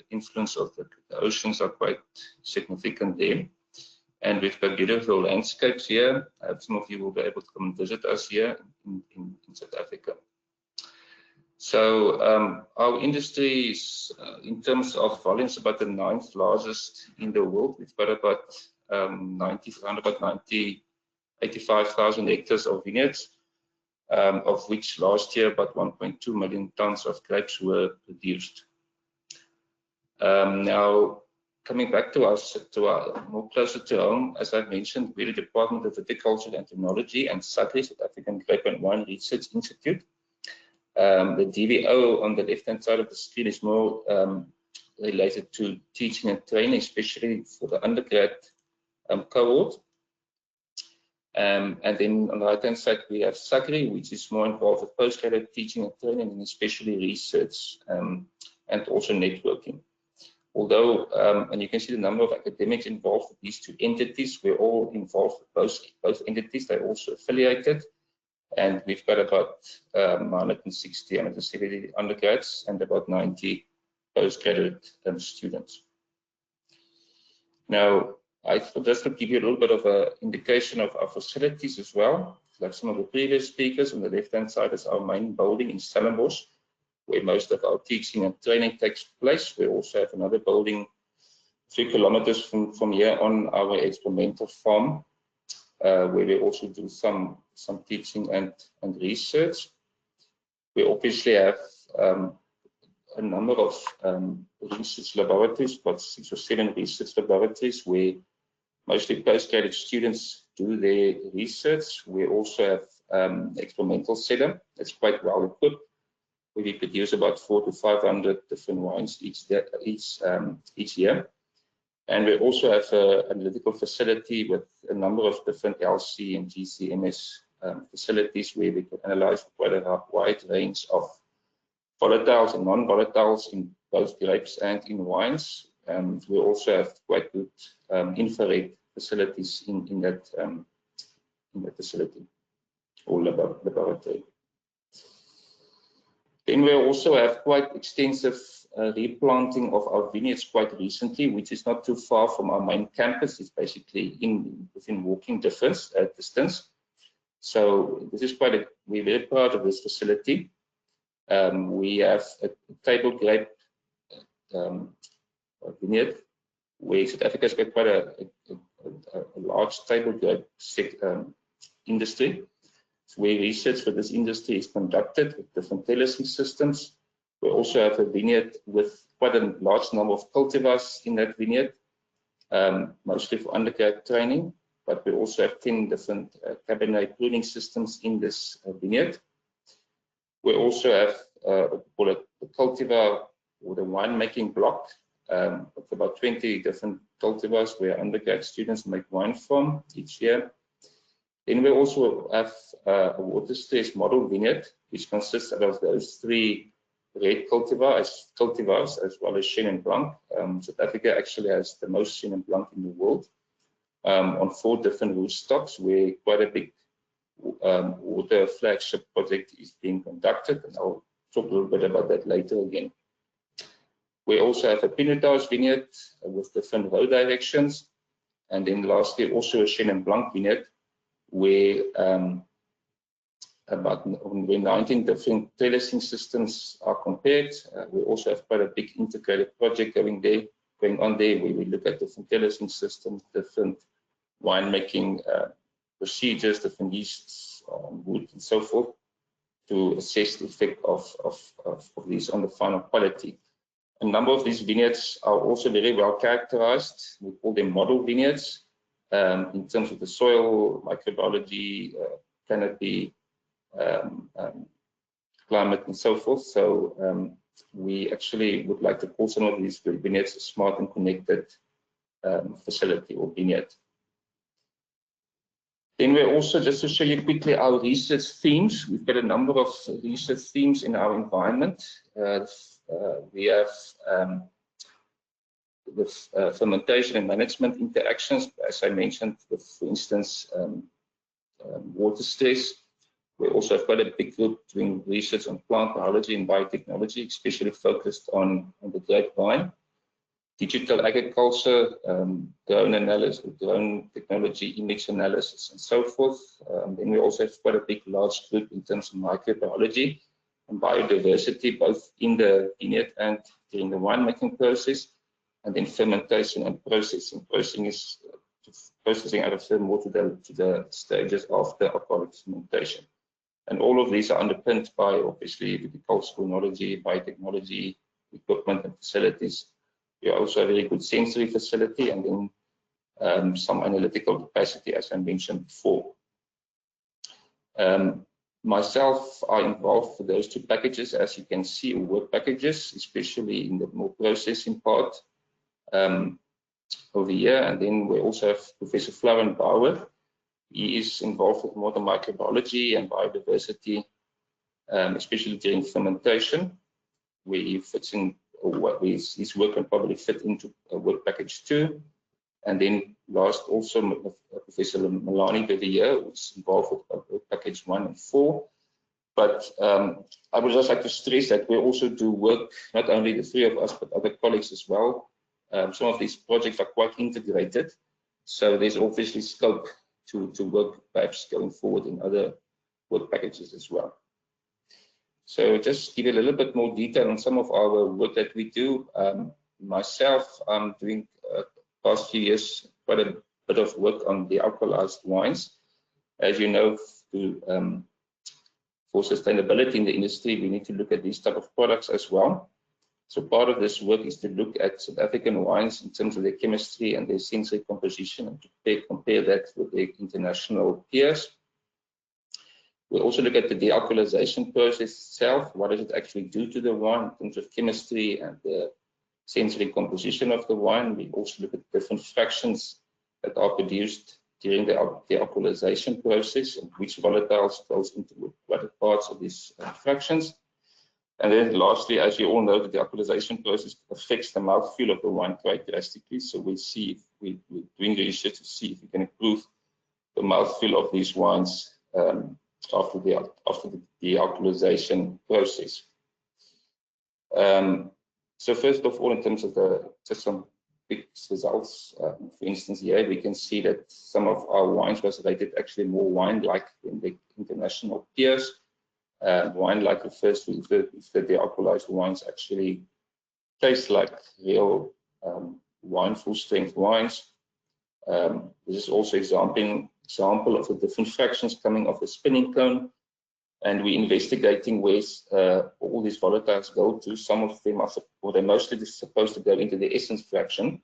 influence of the oceans are quite significant there. And we've got beautiful landscapes here. Some of you will be able to come and visit us here in South Africa. So our industry is, in terms of volumes, about the 9th largest in the world. We've got about 85,000 hectares of vineyards, of which last year about 1.2 million tons of grapes were produced. Now, coming back to our more closer to home, as I mentioned, we're the Department of Viticulture and Technology and SAGRI, South African Grape and Wine Research Institute. The DVO on the left-hand side of the screen is more related to teaching and training, especially for the undergrad cohort. And then on the right-hand side, we have SAGRI, which is more involved with postgraduate teaching and training, and especially research and also networking. Although, and you can see the number of academics involved with these two entities, we're all involved with both entities. They're also affiliated, and we've got about 170 undergrads and about 90 postgraduate students. Now, I thought just to give you a little bit of an indication of our facilities as well. Like some of the previous speakers, on the left-hand side is our main building in Stellenbosch, where most of our teaching and training takes place. We also have another building 3 kilometers from here on our experimental farm, where we also do some teaching and research. We obviously have a number of research laboratories, about 6 or 7 research laboratories, where mostly postgraduate students do their research. We also have experimental setup that's quite well equipped, where we produce about 400 to 500 different wines each year. And we also have an analytical facility with a number of different LC and GCMS facilities, where we can analyze quite a wide range of volatiles and non-volatiles in both grapes and in wines. We also have quite good infrared facilities in that facility or laboratory. Then we also have quite extensive replanting of our vineyards quite recently, which is not too far from our main campus. It's basically within walking distance. So this is we're very proud of this facility. We have a table grape vineyard, where South Africa's got quite a large table grape industry. So where research for this industry is conducted with different terracing systems. We also have a vineyard with quite a large number of cultivars in that vineyard, mostly for undergrad training, but we also have 10 different Cabernet pruning systems in this vineyard. We also have the cultivar or the winemaking block with about 20 different cultivars where undergrad students make wine from each year. Then we also have a water stress model vineyard, which consists of those 3 red cultivars as well as Chenin Blanc. South Africa actually has the most Chenin Blanc in the world on 4 different rootstocks, where quite a big water flagship project is being conducted, and I'll talk a little bit about that later again. We also have a Pinotage vineyard with different row directions, and then lastly also a Chenin Blanc vineyard, where about 19 different terracing systems are compared. We also have quite a big integrated project going on there, where we look at different terracing systems, different winemaking procedures, different yeasts, wood, and so forth, to assess the effect of these on the final quality. A number of these vineyards are also very well characterized. We call them model vineyards in terms of the soil, microbiology, canopy, climate, and so forth. So we actually would like to call some of these vineyards a smart and connected facility or vineyard. Then we're also, just to show you quickly our research themes, we've got a number of research themes in our environment. We have the fermentation and management interactions, as I mentioned, with, for instance, water stress. We also have quite a big group doing research on plant biology and biotechnology, especially focused on the grapevine. Digital agriculture, drone analysis, drone technology, image analysis, and so forth. Then we also have quite a big, large group in terms of microbiology and biodiversity, both in the vineyard and during the winemaking process, and then fermentation and processing. Processing is processing out of the more to the stages after alcoholic fermentation. And all of these are underpinned by obviously viticultural knowledge, biotechnology, equipment and facilities. We also have a very good sensory facility, and then some analytical capacity, as I mentioned before. Myself, I involved for those two packages, as you can see, work packages, especially in the more processing part over here. And then we also have Professor Florian Bauer. He is involved with more the microbiology and biodiversity, especially during fermentation, where he fits in, or his work can probably fit into a work package 2. And then last, also Professor Milani Vivier was involved with package 1 and 4. But I would just like to stress that we also do work, not only the 3 of us, but other colleagues as well. Some of these projects are quite integrated, so there's obviously scope to work perhaps going forward in other work packages as well. So just give you a little bit more detail on some of our work that we do. Myself, I'm doing past few years quite a bit of work on the alcoholized wines. As you know, for sustainability in the industry, we need to look at these type of products as well. So part of this work is to look at South African wines in terms of their chemistry and their sensory composition, and to compare that with their international peers. We also look at the dealcoholization process itself. What does it actually do to the wine in terms of chemistry and the sensory composition of the wine? We also look at different fractions that are produced during the dealcoholization process and which volatiles goes into what parts of these fractions. And then lastly, as you all know, the dealcoholization process affects the mouthfeel of the wine quite drastically. So we'll see if we're doing research to see if we can improve the mouthfeel of these wines after the dealcoholization process. So first of all, in terms of just some big results, for instance, here we can see that some of our wines was rated actually more wine-like than the international peers. Wine-like refers to if the dealcoholized wines actually taste like real wine, full-strength wines. This is also example of the different fractions coming off the spinning cone, and we're investigating where all these volatiles go to. Some of them are, or they're mostly supposed to go into the essence fraction,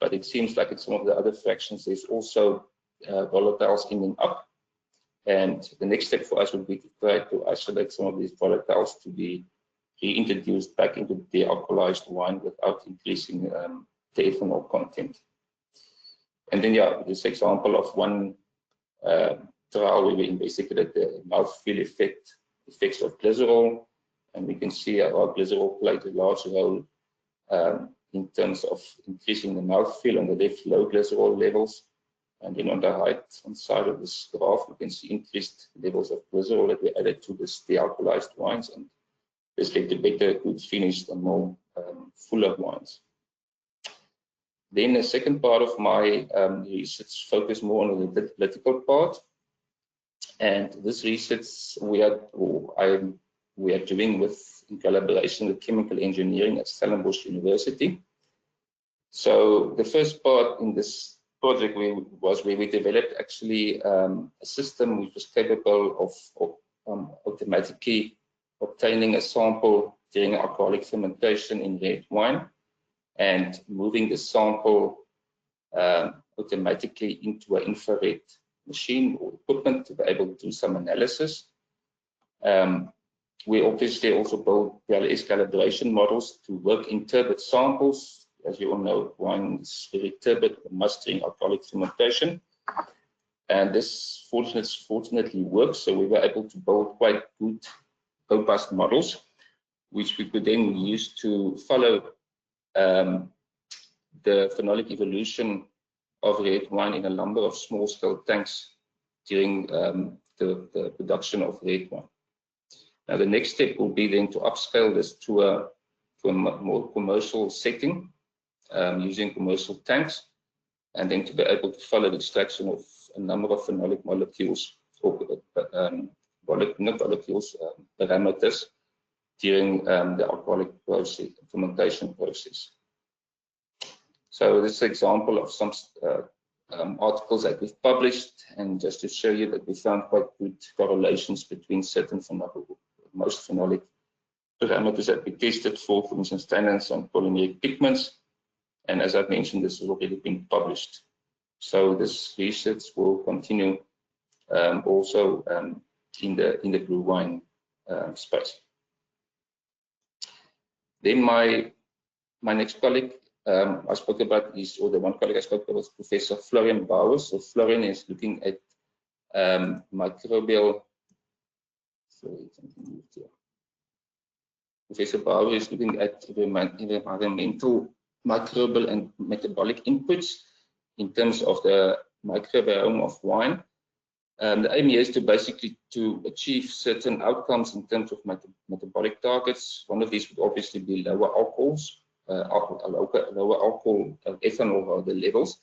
but it seems like in some of the other fractions there's also volatiles ending up. And the next step for us would be to try to isolate some of these volatiles to be reintroduced back into the alcoholized wine without increasing the ethanol content. And then, yeah, this example of one trial where we investigated the mouthfeel effects of glycerol, and we can see how glycerol played a large role in terms of increasing the mouthfeel. On the left, low glycerol levels. And then on the right-hand side of this graph, you can see increased levels of glycerol that we added to this dealcoholized wines, and this led to better, good finished and more fuller wines. Then the second part of my research focused more on the analytical part, and this research we are doing in collaboration with chemical engineering at Stellenbosch University. So the first part in this project was where we developed actually a system which was capable of automatically obtaining a sample during alcoholic fermentation in red wine and moving the sample automatically into an infrared machine or equipment to be able to do some analysis. We obviously also built PLS calibration models to work in turbid samples. As you all know, wine is very turbid, must during alcoholic fermentation. And this fortunately works, so we were able to build quite good, robust models, which we could then use to follow the phenolic evolution of red wine in a number of small-scale tanks during the production of red wine. Now, the next step will be then to upscale this to a more commercial setting, using commercial tanks, and then to be able to follow the extraction of a number of phenolic molecules, or parameters during the alcoholic fermentation process. So this is an example of some articles that we've published, and just to show you that we found quite good correlations between certain most phenolic parameters that we tested for instance, tannins and polymeric pigments. And as I've mentioned, this has already been published. So this research will continue also in the BluWine space. Then my next colleague I spoke about is, or the one colleague I spoke about was Professor Florian Bauer. So Florian is looking at microbial. Sorry, something moved here. Professor Bauer is looking at environmental, microbial, and metabolic inputs in terms of the microbiome of wine. The aim here is to basically to achieve certain outcomes in terms of metabolic targets. One of these would obviously be lower alcohols, lower alcohol ethanol the levels,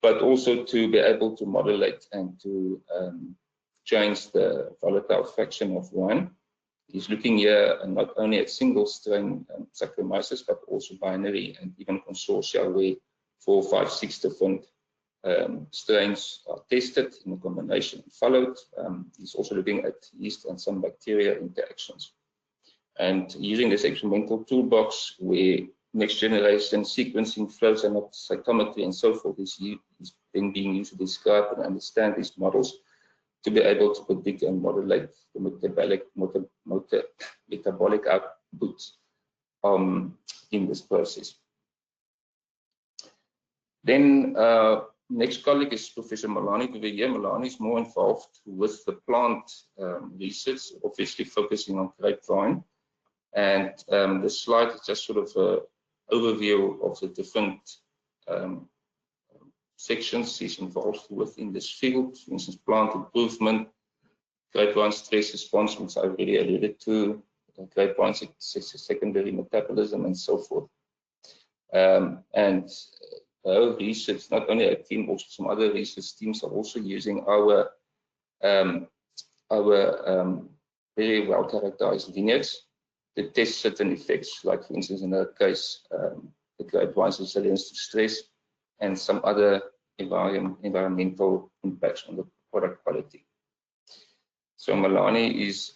but also to be able to modulate and to change the volatile fraction of wine. He's looking here not only at single strain Saccharomyces, but also binary and even consortia where 4, 5, 6 different strains are tested in a combination and followed. He's also looking at yeast and some bacteria interactions. And using this experimental toolbox where next generation sequencing flows and cytometry and so forth is then being used to describe and understand these models to be able to predict and modulate the metabolic outputs in this process. Then next colleague is Professor Melanie Bouvier. Melanie is more involved with the plant research, obviously focusing on grapevine. And the slide is just sort of an overview of the different sections he's involved with in this field. For instance, plant improvement, grapevine stress response, which I already alluded to, grapevine secondary metabolism, and so forth. And our research, not only our team, also some other research teams are also using our very well characterized vineyards to test certain effects, like for instance in our case, the grapevine's resilience to stress and some other environmental impacts on the product quality. So Melanie is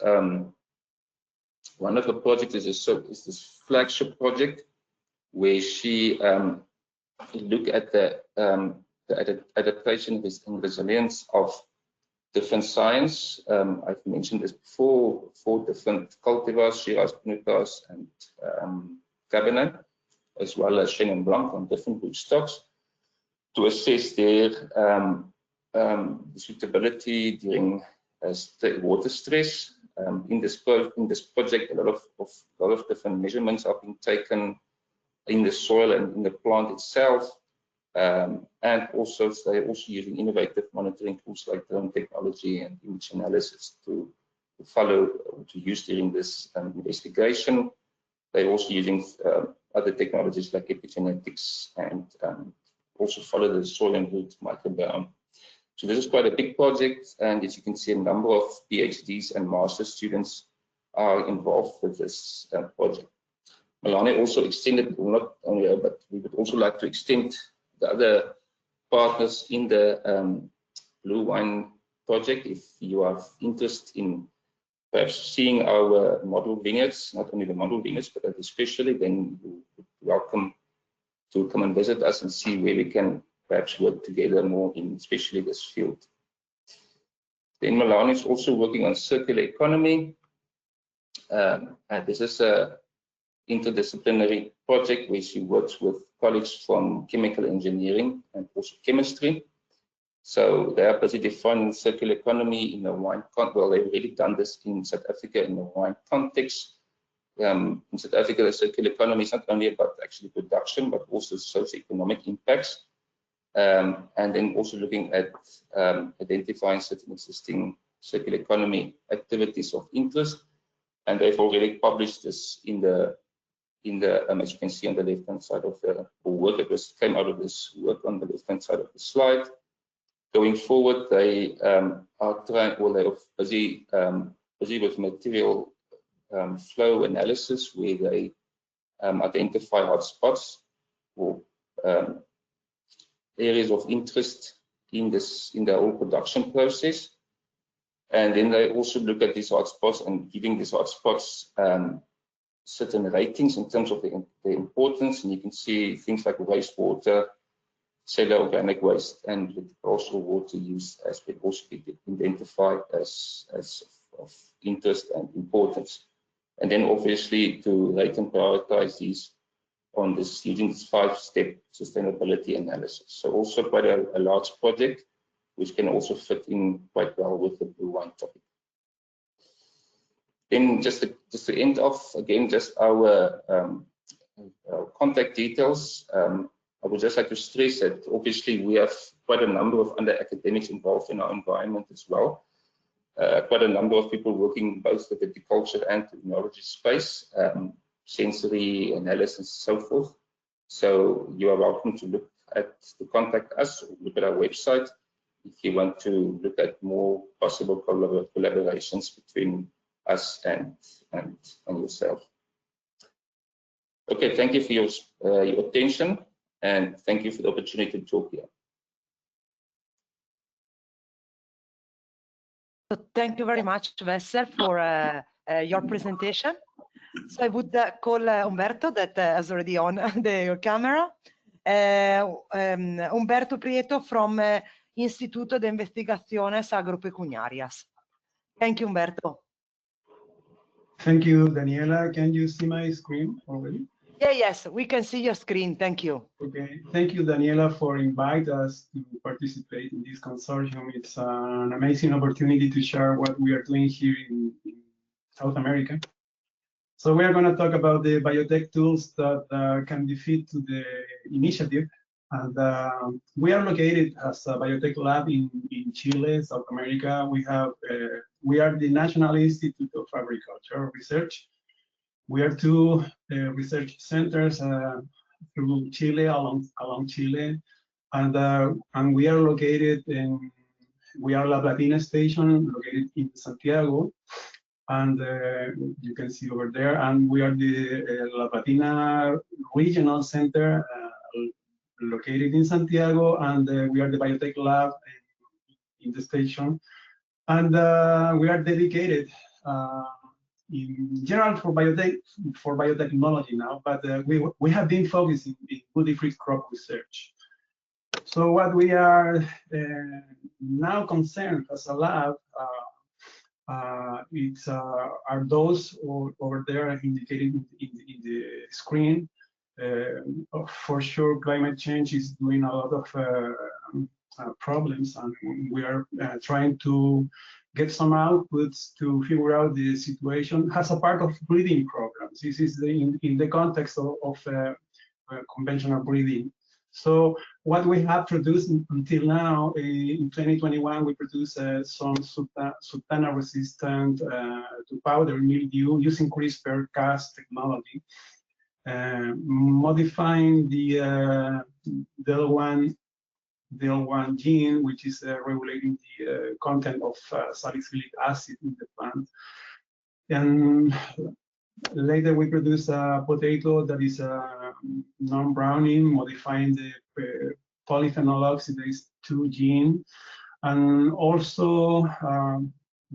one of the projects is this flagship project where she look at the adaptation and resilience of different science. I've mentioned this before, 4 different cultivars, Shiraz, Pinot and Cabernet, as well as Chenin Blanc on different rootstocks, to assess their suitability during water stress. In this project, a lot of different measurements are being taken in the soil and in the plant itself, and also they're also using innovative monitoring tools like drone technology and image analysis to follow, to use during this investigation. They're also using other technologies like epigenetics and also follow the soil and root microbiome. So this is quite a big project, and as you can see, a number of PhDs and master's students are involved with this project. Melanie also extended, not only her, but we would also like to extend the other partners in the BluWine project. If you have interest in perhaps seeing our model vineyards, not only the model vineyards, but especially, then you're welcome to come and visit us and see where we can perhaps work together more in especially this field. Then Melanie is also working on circular economy. And this is a interdisciplinary project where she works with colleagues from chemical engineering and also chemistry. So they are busy defining circular economy in the wine context. Well, they've already done this in South Africa in the wine context. In South Africa, the circular economy is not only about actually production, but also socio-economic impacts. And then also looking at identifying certain existing circular economy activities of interest. And they've already published this in the as you can see on the left-hand side of the work that came out of this work on the left-hand side of the slide. Going forward, they are trying, well, they're busy with material flow analysis, where they identify hotspots or areas of interest in the whole production process. And then they also look at these hotspots and giving these hotspots certain ratings in terms of the importance. And you can see things like wastewater, cellular organic waste, and also water use as they also be identified as of interest and importance. And then obviously to rate and prioritize these on this using this 5-step sustainability analysis. So also quite a large project, which can also fit in quite well with the BluWine topic. Then just to end off, again, just our contact details. I would just like to stress that obviously we have quite a number of other academics involved in our environment as well. Quite a number of people working both with the viticulture and technology space, sensory analysis and so forth. So you are welcome to contact us or look at our website if you want to look at more possible collaborations between us and yourself. Okay, thank you for your attention, and thank you for the opportunity to talk here. So thank you very much, Wessel, for your presentation. So I would call Umberto, that is already on your camera. Umberto Prieto from Instituto de Investigaciones Agropecuarias. Thank you, Umberto. Thank you, Daniela. Can you see my screen already? Yeah, yes, we can see your screen. Thank you. Okay. Thank you, Daniela, for inviting us to participate in this consortium. It's an amazing opportunity to share what we are doing here in South America. So we are going to talk about the biotech tools that can be fit to the initiative. And we are located as a biotech lab in Chile, South America. We are the National Institute of Agricultural Research. We are two research centers through Chile, along Chile, and we are located we are La Platina Station, located in Santiago, and you can see over there. And we are the La Platina Regional Center, located in Santiago, and we are the biotech lab in the station, and we are dedicated in general for biotechnology now, but we have been focusing in gluten-free crop research. So what we are now concerned as a lab, are those over there indicated in the screen. For sure, climate change is doing a lot of problems, and we are trying to get some outputs to figure out the situation as a part of breeding programs. This is in the context of conventional breeding. So what we have produced until now, in 2021, we produced some Sultana resistant to powder mildew using CRISPR-Cas technology, modifying the DEL1 gene, which is regulating the content of salicylic acid in the plant. And later we produce a potato that is non-browning, modifying the polyphenol oxidase 2 gene. And also,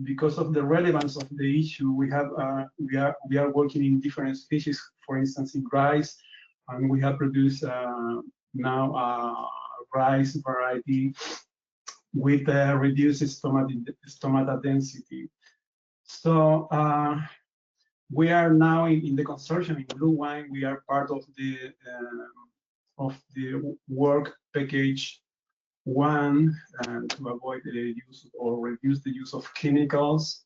because of the relevance of the issue, we are working in different species, for instance, in rice, and we have produced now rice variety with reduced stomata density. So we are now in the consortium in BluWine. We are part of the work package 1 to avoid the use or reduce the use of chemicals,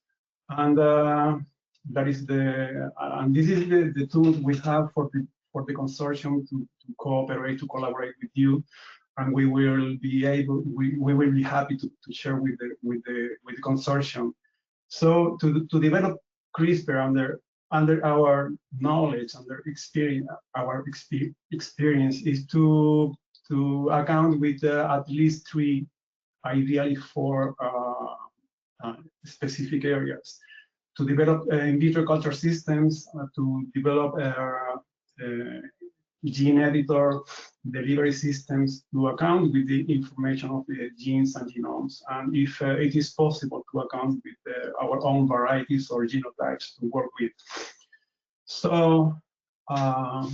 and that is and this is the tools we have for the consortium to collaborate with you. And we will be happy to share with the consortium. So to develop CRISPR under our knowledge, under experience is to account with at least 3, ideally 4 specific areas. To develop in vitro culture systems, to develop gene editor delivery systems to account with the information of the genes and genomes, and if it is possible to account with our own varieties or genotypes to work with. So I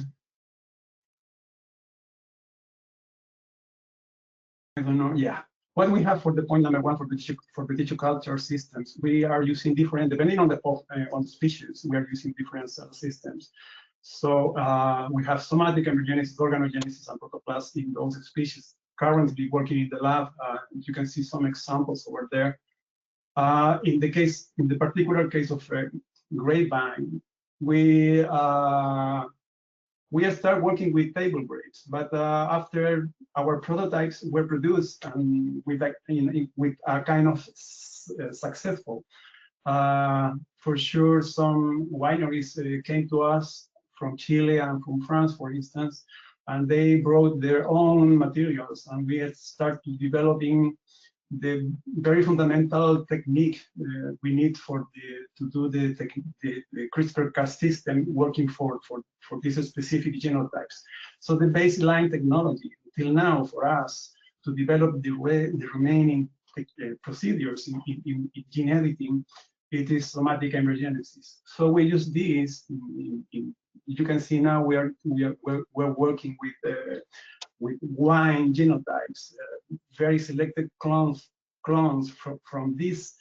don't know, yeah. What we have for the point number one for the viticulture systems, we are using different, depending on the species, we are using different cell systems. So we have somatic embryogenesis, organogenesis, and protoplasm in those species. Currently working in the lab, you can see some examples over there. In the particular case of grapevine, we start working with table grapes, but after our prototypes were produced and with a kind of successful, for sure, some wineries came to us from Chile and from France, for instance, and they brought their own materials, and we had started developing the very fundamental technique we need to do the CRISPR-Cas system working for these specific genotypes. So the baseline technology till now for us to develop the remaining procedures in gene editing, it is somatic embryogenesis. So we use this. You can see now we're working with wine genotypes, very selected clones from these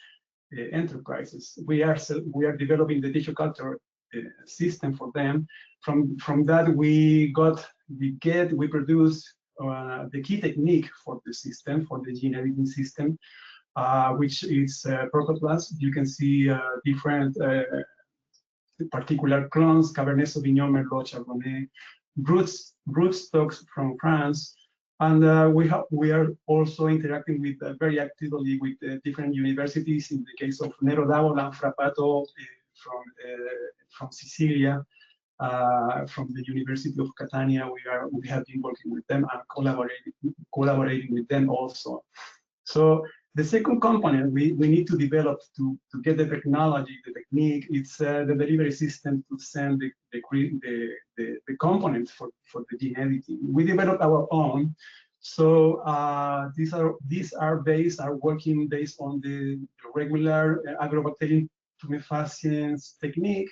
enterprises. We are developing the tissue culture system for them. From that we produce the key technique for the system, for the gene editing system, which is protoplasm. You can see different particular clones: Cabernet Sauvignon, Merlot, Chardonnay, rootstocks from France, and we are also interacting with very actively with different universities. In the case of Nero d'Avola and Frappato from Sicilia, from the University of Catania, we have been working with them and collaborating with them also. So the second component we need to develop to get the technology, the technique, it's the delivery system to send the components for the gene editing. We developed our own. So these are working based on the regular agrobacterium tumefaciens technique.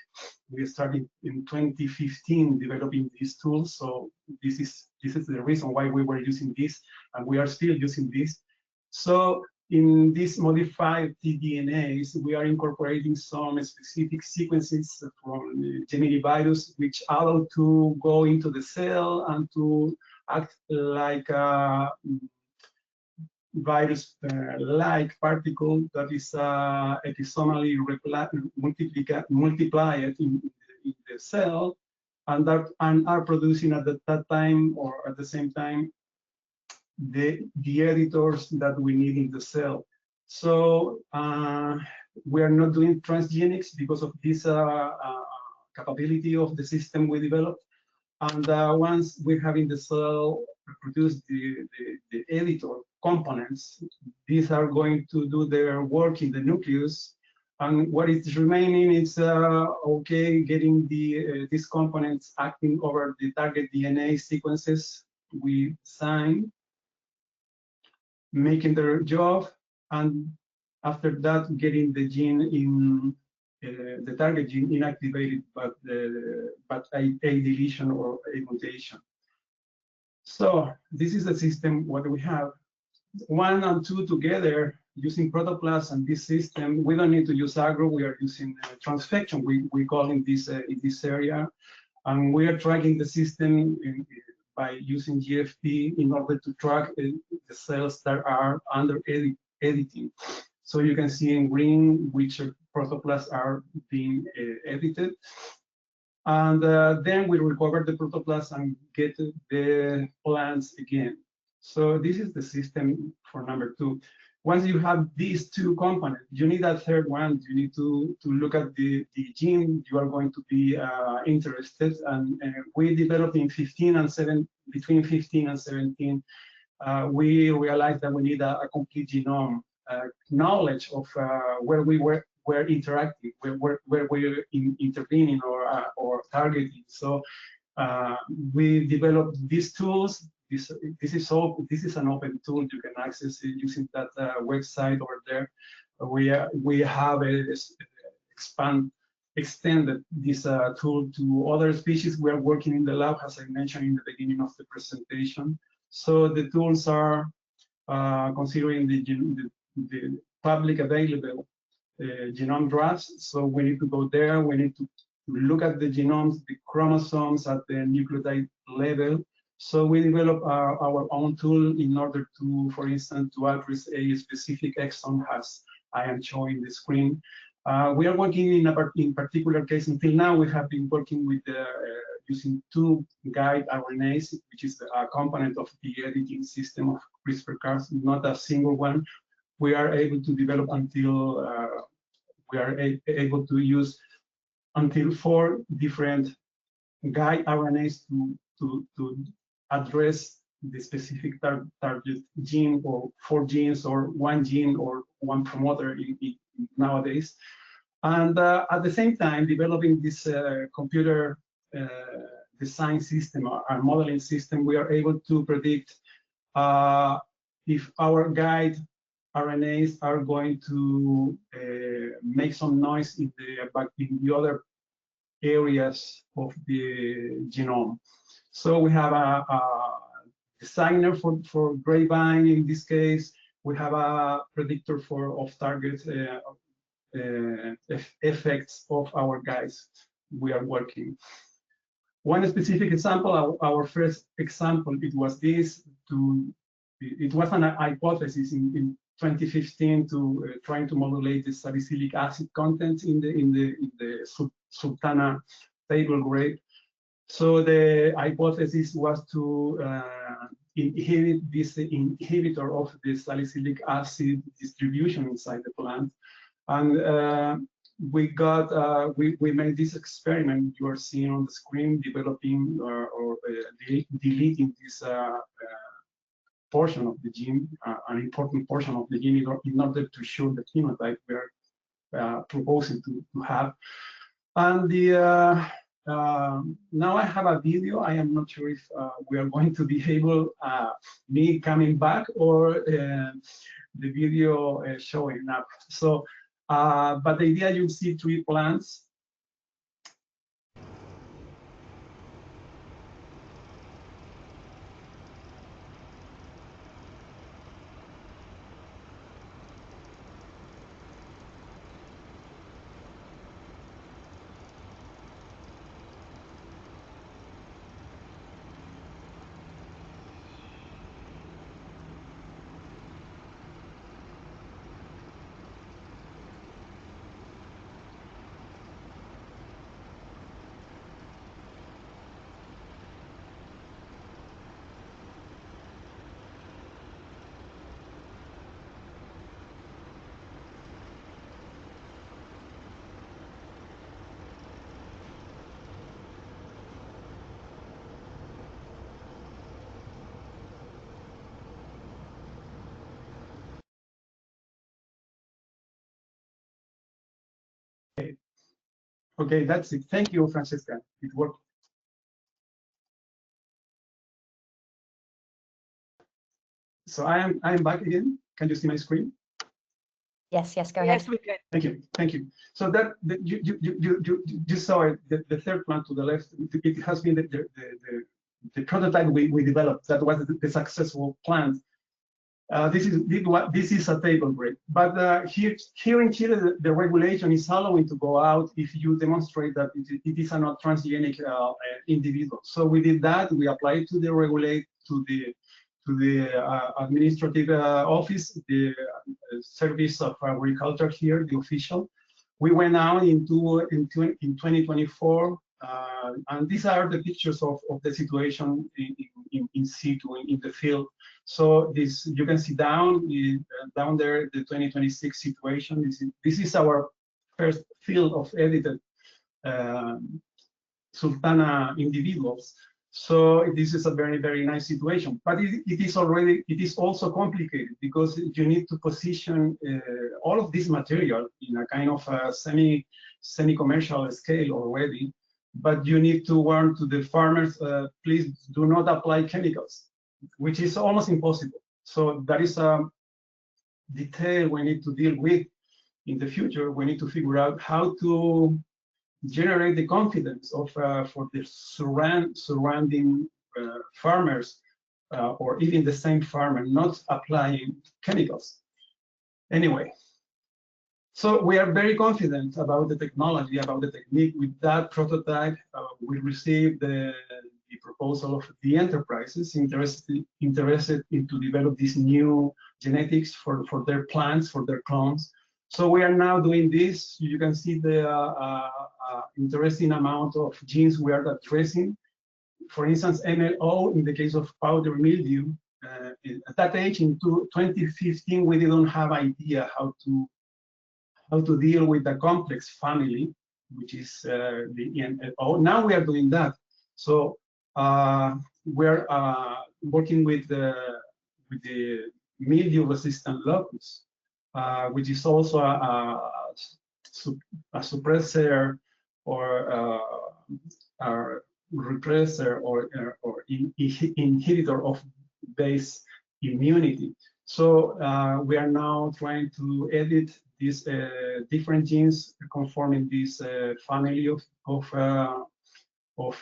We started in 2015 developing these tools. So this is the reason why we were using this, and we are still using this. So in these modified tDNAs, we are incorporating some specific sequences from Gemini virus, which allow to go into the cell and to act like a virus-like particle that is episomally multiplied in the cell, and are producing at that time or at the same time the editors that we need in the cell. So we are not doing transgenics because of this capability of the system we developed. And once we have in the cell produced the editor components, these are going to do their work in the nucleus. And what is remaining is okay, getting these components acting over the target DNA sequences we designed, making their job, and after that getting the gene in the target gene inactivated but a deletion or a mutation. So this is the system what we have. 1 and 2 together using protoplasm and this system. We don't need to use agro. We are using transfection. We call in this area, and we are tracking the system by using GFP in order to track the cells that are under editing. So you can see in green which protoplasms are being edited. And then we recover the protoplasm and get the plants again. So this is the system for number 2. Once you have these 2 components, you need a third one. You need to look at the gene you are going to be interested. And we developed in between 15 and 17. We realized that we need a complete genome knowledge of where we were interacting, where we were intervening or targeting. So We developed these tools. This is an open tool. You can access it using that website over there. We have extended this tool to other species. We are working in the lab, as I mentioned in the beginning of the presentation. So the tools are considering the public available genome drafts. So we need to go there. We need to look at the genomes, the chromosomes at the nucleotide level. So we develop our own tool in order to, for instance, to address a specific exon, as I am showing the screen. We are working in particular case. Until now, we have been working with using 2 guide RNAs, which is a component of the editing system of CRISPR-Cas, not a single one. We are able to develop until we are able to use until 4 different guide RNAs to address the specific target gene, or 4 genes, or 1 gene, or 1 promoter nowadays. And at the same time, developing this computer design system, our modeling system, we are able to predict if our guide RNAs are going to make some noise in the other areas of the genome. So we have a designer for grapevine in this case. We have a predictor of target effects of our guides we are working. One specific example, our first example, it was this. It was an hypothesis in 2015 to trying to modulate the salicylic acid content in the Sultana table grape. So the hypothesis was to inhibit this inhibitor of the salicylic acid distribution inside the plant, and we made this experiment you are seeing on the screen, developing or deleting this portion of the gene, an important portion of the gene, in order to show the phenotype we are proposing to have. And now I have a video. I am not sure if we are going to be able, me coming back, or the video showing up. So, but the idea, you see 3 plants. Okay, that's it. Thank you, Francesca. It worked. So I'm back again. Can you see my screen? Yes, go ahead. Yes, we can. Thank you. So that you saw it, the third plant to the left. It has been the prototype we developed. That was the successful plant. This is a table grape, but here in Chile, the regulation is allowing to go out if you demonstrate that it is a not transgenic individual. So we did that. We applied to the administrative office, the Service of Agriculture here, the official. We went out in 2024, and these are the pictures of the situation in situ, in the field. So this, you can see down there, the 2026 situation. This is our first field of edited Sultana individuals. So this is a very, very nice situation, but it is also complicated, because you need to position all of this material in a kind of semi-commercial scale already. but you need to warn to the farmers, please do not apply chemicals, which is almost impossible. So that is a detail we need to deal with in the future. We need to figure out how to generate the confidence of for the surrounding farmers or even the same farmer not applying chemicals. Anyway, so we are very confident about the technology, about the technique. With that prototype, we received the proposal of the enterprises interested in to develop this new genetics for their plants, for their clones. So we are now doing this. You can see the interesting amount of genes we are addressing. For instance, MLO in the case of powder mildew. At that age, in 2015, we didn't have idea how to deal with the complex family, which is the MLO. Now we are doing that. So we're working with the mildew-resistant locust, which is also a suppressor or a repressor or inhibitor of base immunity. So we are now trying to edit these different genes conforming this family of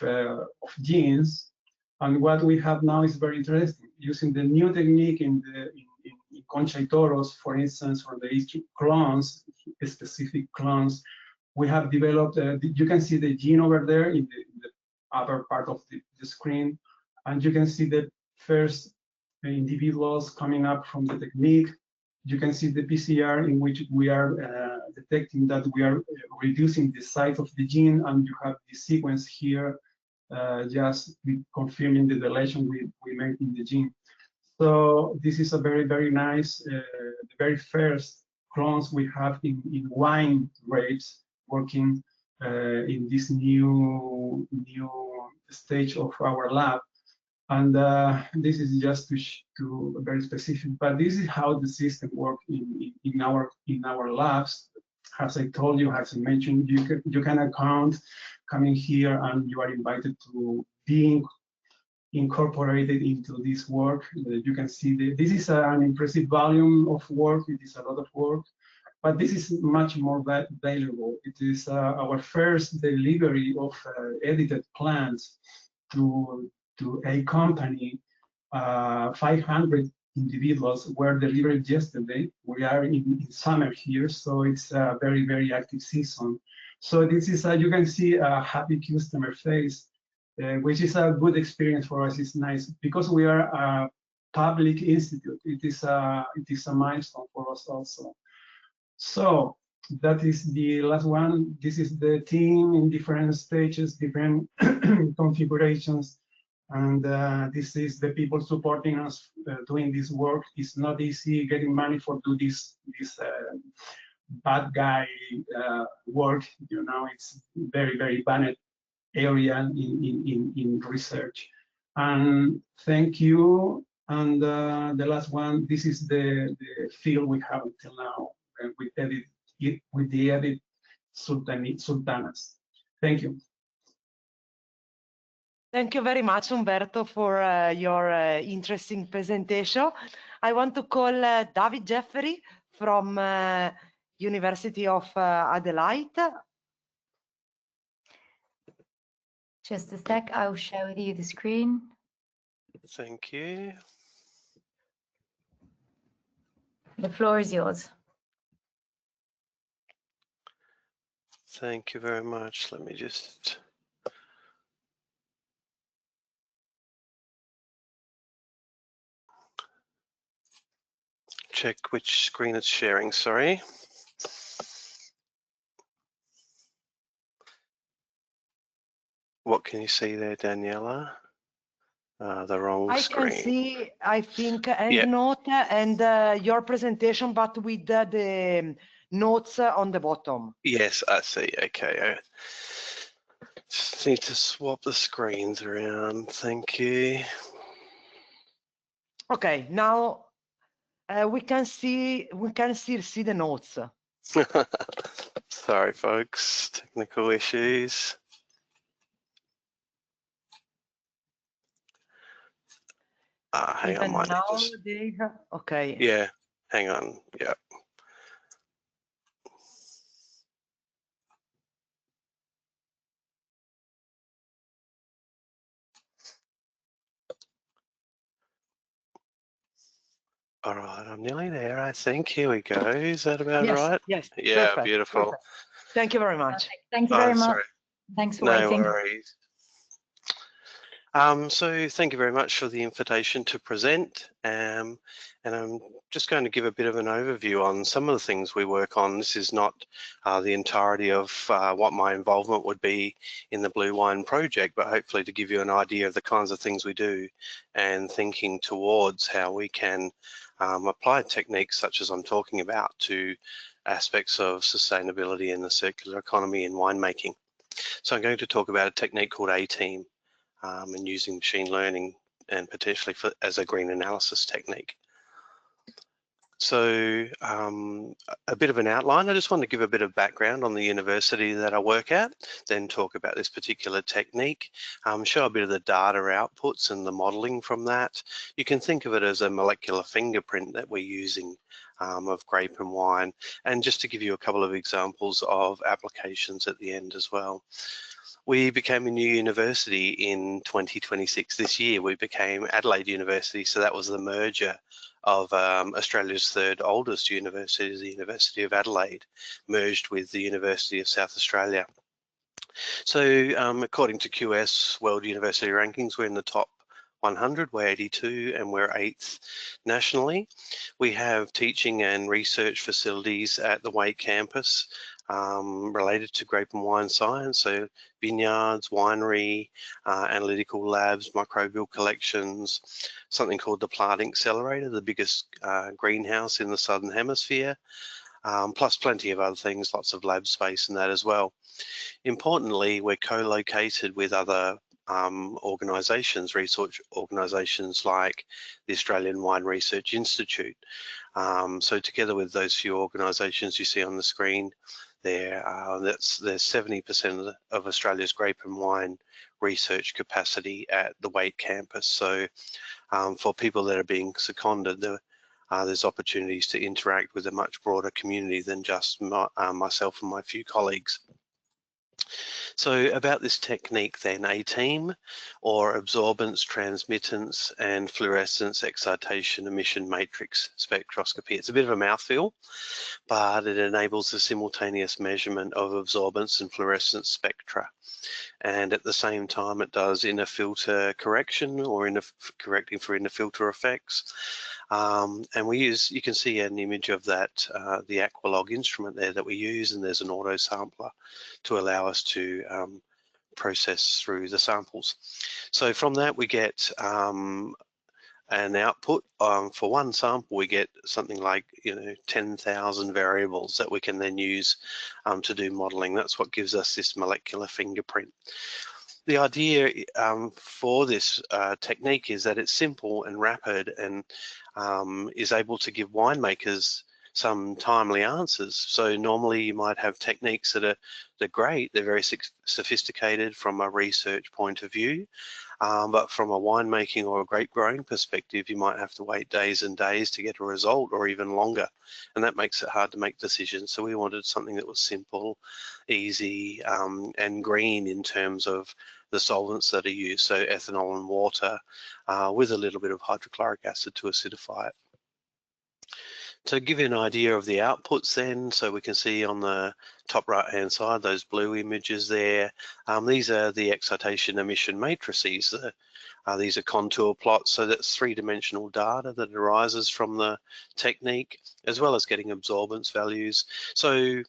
genes. And what we have now is very interesting. Using the new technique in Concha y Toros, for instance, for the clones, specific clones, we have developed, you can see the gene over there in the upper part of the screen, and you can see the first individuals coming up from the technique. You can see the PCR in which we are detecting that we are reducing the size of the gene, and you have the sequence here just confirming the deletion we made in the gene. So this is a very, very nice, the very first clones we have in wine grapes working in this new stage of our lab. And this is just to very specific, but this is how the system works in our labs. As I told you, as I mentioned, you can account coming here, and you are invited to being incorporated into this work. You can see this is an impressive volume of work. It is a lot of work, but this is much more valuable. It is our first delivery of edited plants to a company. 500 individuals were delivered yesterday. We are in summer here, so it's a very, very active season. So this is, you can see a happy customer face, which is a good experience for us. It's nice because we are a public institute. It is a milestone for us also. So that is the last one. This is the team in different stages, different configurations. And this is the people supporting us doing this work. It's not easy getting money for do this bad guy work. You know, it's very, very bad area in research. And thank you. And the last one, this is the field we have until now with the edit sultanas. Thank you. Thank you very much, Umberto, for your interesting presentation. I want to call David Jeffrey from University of Adelaide. Just a sec, I'll share with you the screen. Thank you. The floor is yours. Thank you very much. Let me just check which screen it's sharing, sorry. What can you see there, Daniela? The wrong screen. I can see, I think, EndNote and your presentation, but with the notes on the bottom. Yes, I see. Okay. I just need to swap the screens around. Thank you. Okay, now we can still see the notes. Sorry, folks. Technical issues. Hang on, might now just... okay. Yeah, hang on. Yeah. All right, I'm nearly there, I think. Here we go. Is that about right? Yes. Yeah, Perfect, beautiful. perfect. Thank you very much. Thank you very much. Sorry. Thanks for No waiting. worries. So thank you very much for the invitation to present. And I'm just going to give a bit of an overview on some of the things we work on. This is not the entirety of what my involvement would be in the BluWine Project, but hopefully to give you an idea of the kinds of things we do and thinking towards how we can apply techniques such as I'm talking about to aspects of sustainability and the circular economy in winemaking. So I'm going to talk about a technique called A-Team. And using machine learning and potentially as a green analysis technique. So a bit of an outline. I just want to give a bit of background on the university that I work at, then talk about this particular technique, show a bit of the data outputs and the modeling from that. You can think of it as a molecular fingerprint that we're using of grape and wine, and just to give you a couple of examples of applications at the end as well. We became a new university in 2026. This year we became Adelaide University, so that was the merger of Australia's third oldest university, the University of Adelaide, merged with the University of South Australia. So according to QS World University Rankings, we're in the top 100, we're 82 and we're 8th nationally. We have teaching and research facilities at the Wake campus related to grape and wine science, so vineyards, winery, analytical labs, microbial collections, something called the Plant Accelerator, the biggest greenhouse in the Southern Hemisphere, plus plenty of other things, lots of lab space and that as well. Importantly, we're co-located with other organisations, research organisations like the Australian Wine Research Institute. So together with those few organisations you see on the screen there, there's 70% of Australia's grape and wine research capacity at the Wake campus. So for people that are being seconded, there's opportunities to interact with a much broader community than just myself and my few colleagues. So about this technique then, A-Team, or absorbance, transmittance and fluorescence excitation emission matrix spectroscopy. It's a bit of a mouthful, but it enables the simultaneous measurement of absorbance and fluorescence spectra. And at the same time, it does inner filter correction or correcting for inner filter effects. And we use, you can see an image of that, the Aqualog instrument there that we use, and there's an auto sampler to allow us to process through the samples. So from that we get an output. For one sample we get something like 10,000 variables that we can then use to do modeling. That's what gives us this molecular fingerprint. The idea for this technique is that it's simple and rapid and is able to give winemakers some timely answers. So normally you might have techniques that are great, they're very sophisticated from a research point of view, but from a winemaking or a grape growing perspective, you might have to wait days and days to get a result, or even longer, and that makes it hard to make decisions. So we wanted something that was simple, easy, and green in terms of the solvents that are used, so ethanol and water with a little bit of hydrochloric acid to acidify it. To give you an idea of the outputs then, so we can see on the top right hand side those blue images there. These are the excitation emission matrices. These are contour plots, so that's three-dimensional data that arises from the technique, as well as getting absorbance values. So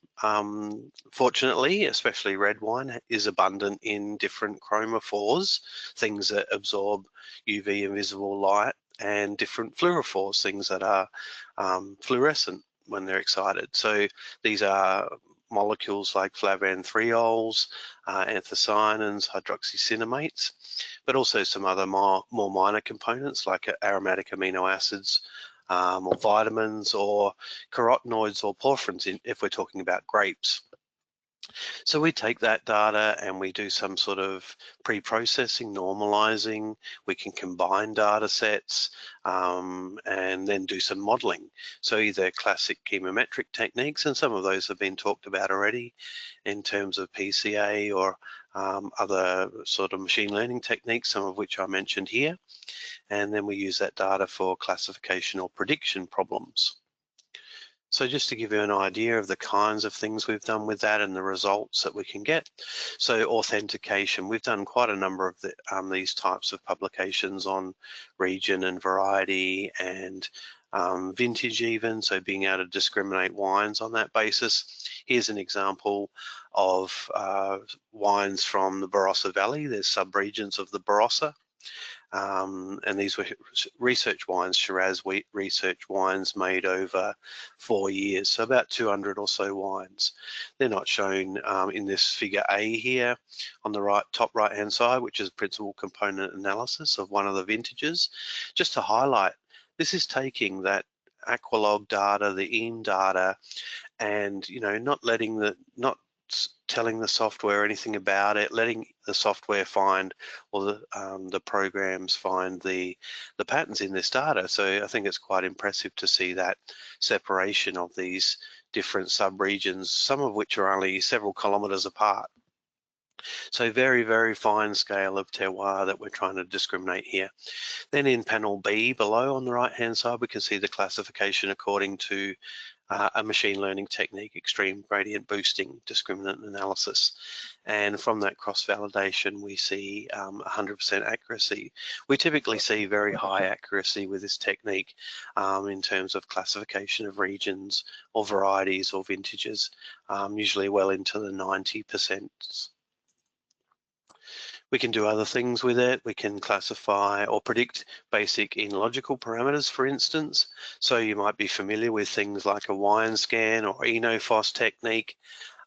fortunately, especially red wine is abundant in different chromophores, things that absorb UV invisible light, and different fluorophores, things that are fluorescent when they're excited. So these are molecules like flavanthiols, anthocyanins, hydroxycinnamates, but also some other more minor components like aromatic amino acids, or vitamins, or carotenoids or porphyrins if we're talking about grapes. So we take that data and we do some sort of pre-processing, normalizing. We can combine data sets and then do some modeling. So either classic chemometric techniques, and some of those have been talked about already in terms of PCA, or other sort of machine learning techniques, some of which I mentioned here. And then we use that data for classification or prediction problems. So just to give you an idea of the kinds of things we've done with that and the results that we can get. So authentication, we've done quite a number of these types of publications on region and variety and vintage even, so being able to discriminate wines on that basis. Here's an example of wines from the Barossa Valley. There's sub-regions of the Barossa. And these were research wines, Shiraz wheat research wines made over 4 years, so about 200 or so wines. They're not shown in this figure A here on the top right hand side, which is principal component analysis of one of the vintages. Just to highlight, this is taking that Aqualog data, the EAM data, and not telling the software anything about it, letting the software find, or the programs find the patterns in this data. So I think it's quite impressive to see that separation of these different sub-regions, some of which are only several kilometers apart. So very, very fine scale of terroir that we're trying to discriminate here. Then in panel B below on the right-hand side, we can see the classification according to a machine learning technique, extreme gradient boosting discriminant analysis. And from that cross-validation, we see 100% accuracy. We typically see very high accuracy with this technique in terms of classification of regions or varieties or vintages, usually well into the 90%. We can do other things with it. We can classify or predict basic enological parameters, for instance. So you might be familiar with things like a wine scan or ENOPHOS technique,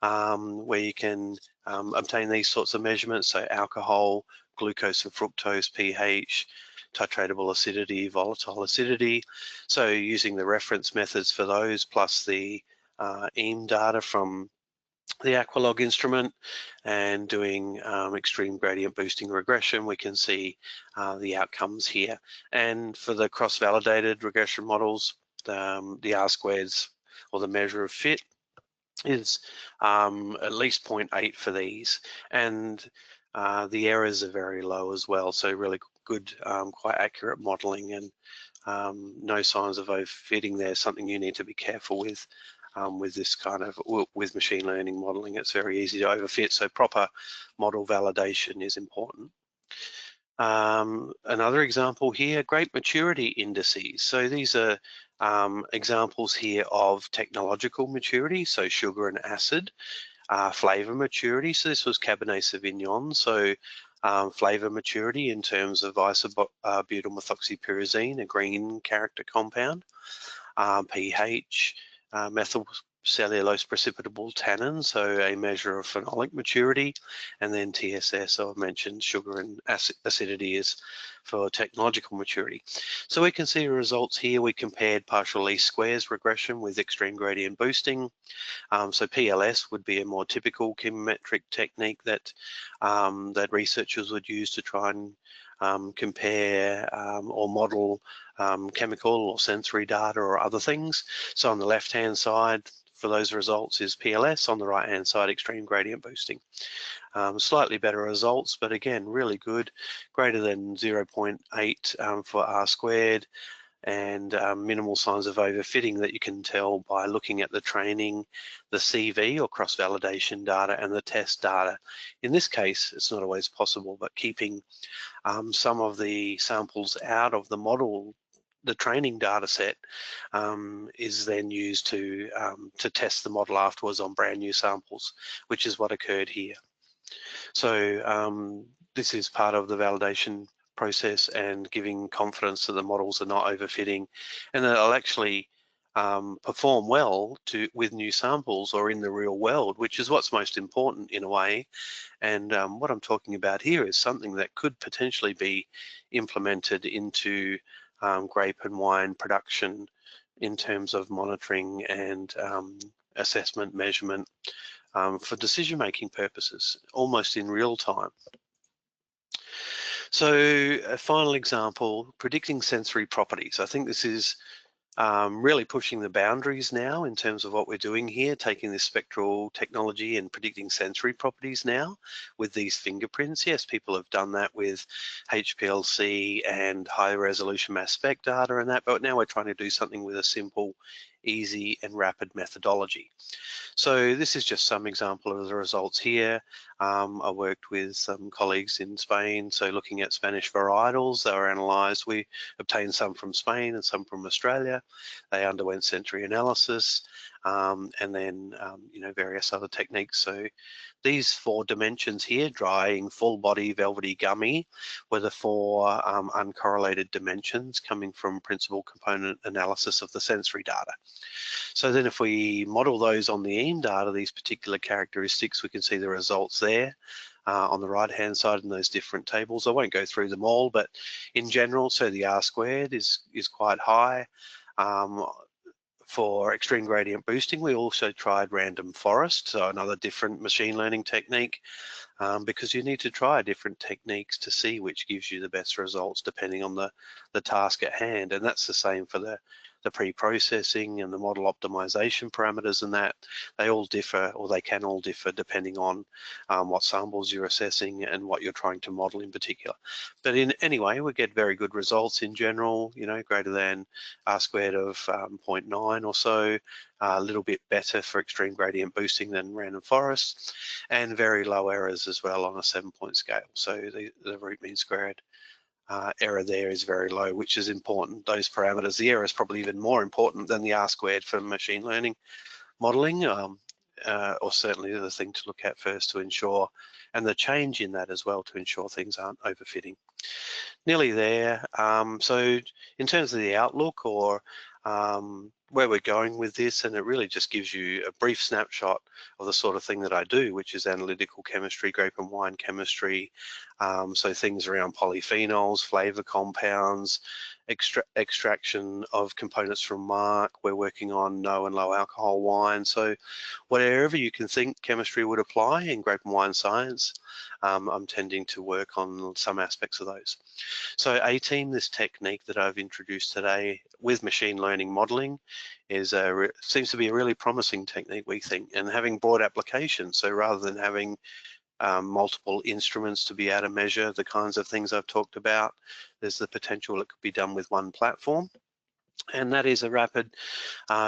where you can obtain these sorts of measurements. So alcohol, glucose and fructose, pH, titratable acidity, volatile acidity. So using the reference methods for those, plus the EAM data from the Aqualog instrument and doing extreme gradient boosting regression, we can see the outcomes here. And for the cross-validated regression models, the R-squareds, or the measure of fit, is at least 0.8 for these. And the errors are very low as well, so really good, quite accurate modeling, and no signs of overfitting there, something you need to be careful with this kind of, with machine learning modeling. It's very easy to overfit, so proper model validation is important. Another example here, grape maturity indices. So these are examples here of technological maturity, so sugar and acid, flavor maturity. So this was Cabernet Sauvignon, so flavor maturity in terms of isobutylmethoxypyrazine, a green character compound, pH, methyl cellulose precipitable tannin, so a measure of phenolic maturity, and then TSS, I mentioned sugar and acidity is for technological maturity. So we can see the results here. We compared partial least squares regression with extreme gradient boosting. So PLS would be a more typical chemometric technique that that researchers would use to try and compare or model chemical or sensory data or other things. So on the left-hand side for those results is PLS, on the right-hand side extreme gradient boosting. Slightly better results, but again, really good, greater than 0.8 for R-squared, and minimal signs of overfitting that you can tell by looking at the training, the CV or cross-validation data, and the test data. In this case, it's not always possible, but keeping some of the samples out of the model, the training data set, is then used to test the model afterwards on brand new samples, which is what occurred here. So this is part of the validation process and giving confidence that the models are not overfitting, and that they'll actually perform well with new samples or in the real world, which is what's most important in a way. And what I'm talking about here is something that could potentially be implemented into grape and wine production in terms of monitoring and assessment, measurement for decision-making purposes, almost in real time. So a final example, predicting sensory properties. I think this is really pushing the boundaries now in terms of what we're doing here, taking this spectral technology and predicting sensory properties now with these fingerprints. Yes, people have done that with HPLC and high resolution mass spec data and that, but now we're trying to do something with a simple, easy and rapid methodology. So this is just some example of the results here. I worked with some colleagues in Spain, so looking at Spanish varietals, they were analysed. We obtained some from Spain and some from Australia. They underwent sensory analysis and then various other techniques. So these 4 dimensions here, drying, full body, velvety, gummy, were the 4 uncorrelated dimensions coming from principal component analysis of the sensory data. So then if we model those on the EAM data, these particular characteristics, we can see the results there on the right-hand side in those different tables. I won't go through them all, but in general, so the R² is quite high. For extreme gradient boosting, we also tried random forest, so another different machine learning technique, because you need to try different techniques to see which gives you the best results depending on the task at hand. And that's the same for the pre-processing and the model optimization parameters, and that they all differ, or they can all differ depending on what samples you're assessing and what you're trying to model in particular. But anyway, we get very good results in general, greater than R² of 0.9 or so, a little bit better for extreme gradient boosting than random forest, and very low errors as well on a 7-point scale. So the root mean squared error there is very low, which is important. Those parameters, the error is probably even more important than the R² for machine learning modeling, or certainly the thing to look at first to ensure, and the change in that as well to ensure things aren't overfitting. Nearly there. So in terms of the outlook or where we're going with this, and it really just gives you a brief snapshot of the sort of thing that I do, which is analytical chemistry, grape and wine chemistry, so things around polyphenols, flavor compounds, extraction of components from marc. We're working on no and low alcohol wine. So wherever you can think chemistry would apply in grape and wine science, I'm tending to work on some aspects of those. So A-team, this technique that I've introduced today with machine learning modeling, seems to be a really promising technique, we think, and having broad applications. So rather than having multiple instruments to be able to measure the kinds of things I've talked about, there's the potential it could be done with one platform. And that is a rapid,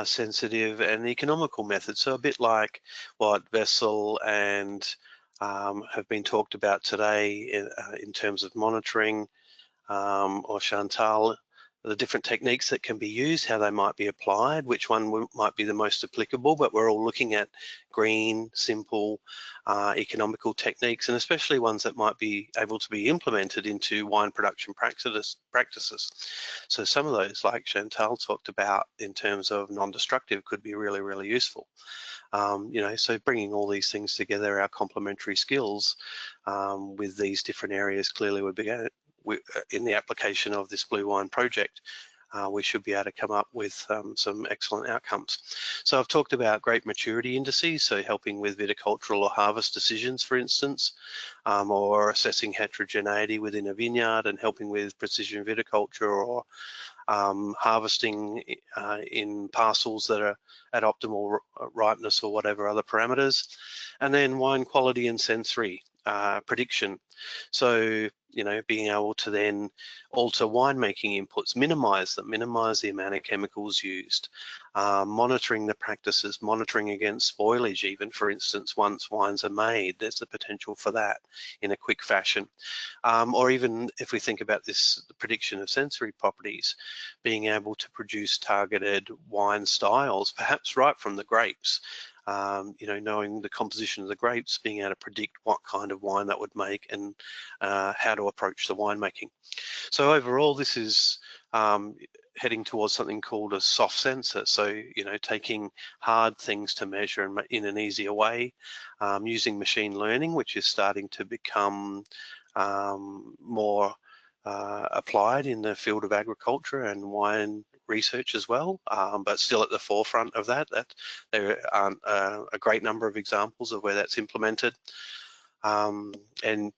sensitive and economical method. So a bit like what Vessel and have been talked about today in terms of monitoring, or Chantal, the different techniques that can be used, how they might be applied, which one might be the most applicable, but we're all looking at green, simple, economical techniques, and especially ones that might be able to be implemented into wine production practices. So some of those, like Chantal talked about in terms of non-destructive, could be really, really useful. So bringing all these things together, our complementary skills with these different areas, clearly would be in the application of this BluWine project, we should be able to come up with some excellent outcomes. So I've talked about grape maturity indices, so helping with viticultural or harvest decisions, for instance, or assessing heterogeneity within a vineyard and helping with precision viticulture, or harvesting in parcels that are at optimal ripeness or whatever other parameters. And then wine quality and sensory prediction. So, being able to then alter winemaking inputs, minimize them, minimize the amount of chemicals used, monitoring the practices, monitoring against spoilage even, for instance, once wines are made, there's the potential for that in a quick fashion. Or even if we think about this, the prediction of sensory properties, being able to produce targeted wine styles, perhaps right from the grapes, knowing the composition of the grapes, being able to predict what kind of wine that would make and how to approach the winemaking. So overall, this is heading towards something called a soft sensor. So, taking hard things to measure in an easier way, using machine learning, which is starting to become more applied in the field of agriculture and wine research as well, but still at the forefront of that. There aren't a great number of examples of where that's implemented. And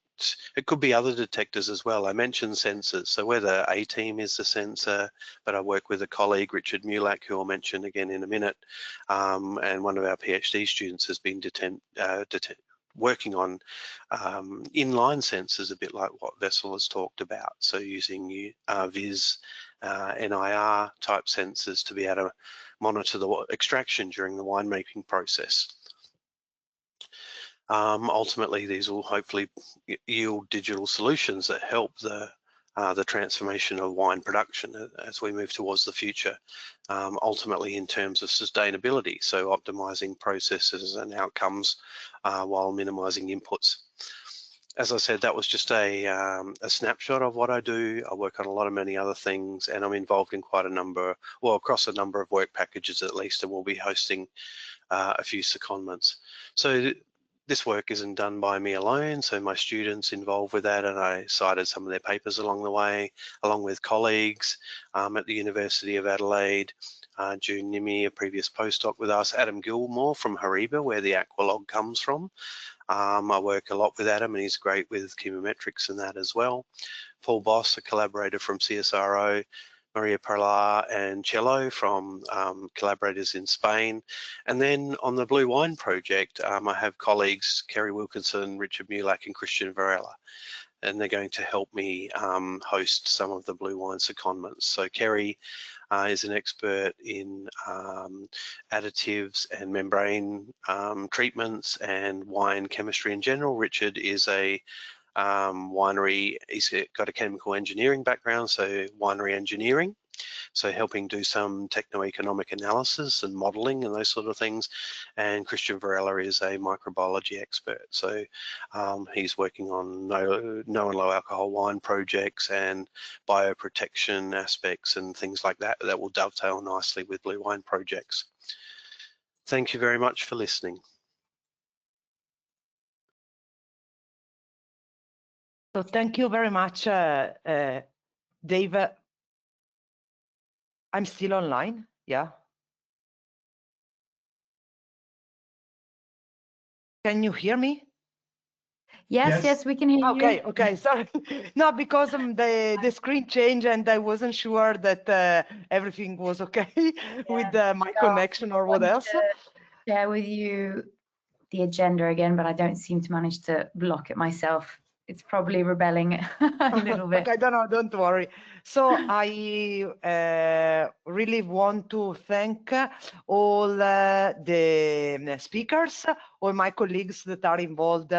it could be other detectors as well. I mentioned sensors, so whether A-team is the sensor, but I work with a colleague, Richard Mulak, who I'll mention again in a minute, and one of our PhD students has been working on inline sensors, a bit like what Vessel has talked about. So using VIS, NIR type sensors to be able to monitor the extraction during the winemaking process. Ultimately, these will hopefully yield digital solutions that help the transformation of wine production as we move towards the future, ultimately in terms of sustainability, so optimizing processes and outcomes while minimizing inputs. As I said, that was just a snapshot of what I do. I work on a lot of many other things, and I'm involved in quite a number, well, across a number of work packages at least, and we'll be hosting a few secondments. So this work isn't done by me alone, so my students involved with that, and I cited some of their papers along the way, along with colleagues at the University of Adelaide, June Nimi, a previous postdoc with us, Adam Gilmore from Hariba, where the Aqualog comes from. I work a lot with Adam, and he's great with chemometrics and that as well. Paul Boss, a collaborator from CSIRO, Maria Pilar and Cello from collaborators in Spain. And then on the BluWine Project, I have colleagues, Kerry Wilkinson, Richard Mulak and Christian Varela, and they're going to help me host some of the BluWine secondments. So Kerry is an expert in additives and membrane treatments and wine chemistry in general. Richard is a winery, he's got a chemical engineering background, so winery engineering, so helping do some techno-economic analysis and modeling and those sort of things. And Christian Varela is a microbiology expert, so he's working on no and low alcohol wine projects and bioprotection aspects and things like that that will dovetail nicely with BluWine projects. Thank you very much for listening. So thank you very much, Dave. I'm still online, yeah. Can you hear me? Yes, we can hear you. Okay, sorry. No, because the screen changed and I wasn't sure that everything was okay with my connection or what else. Share with you the agenda again, but I don't seem to manage to block it myself. It's probably rebelling a little bit. Okay, don't worry. So I really want to thank all the speakers, all my colleagues that are involved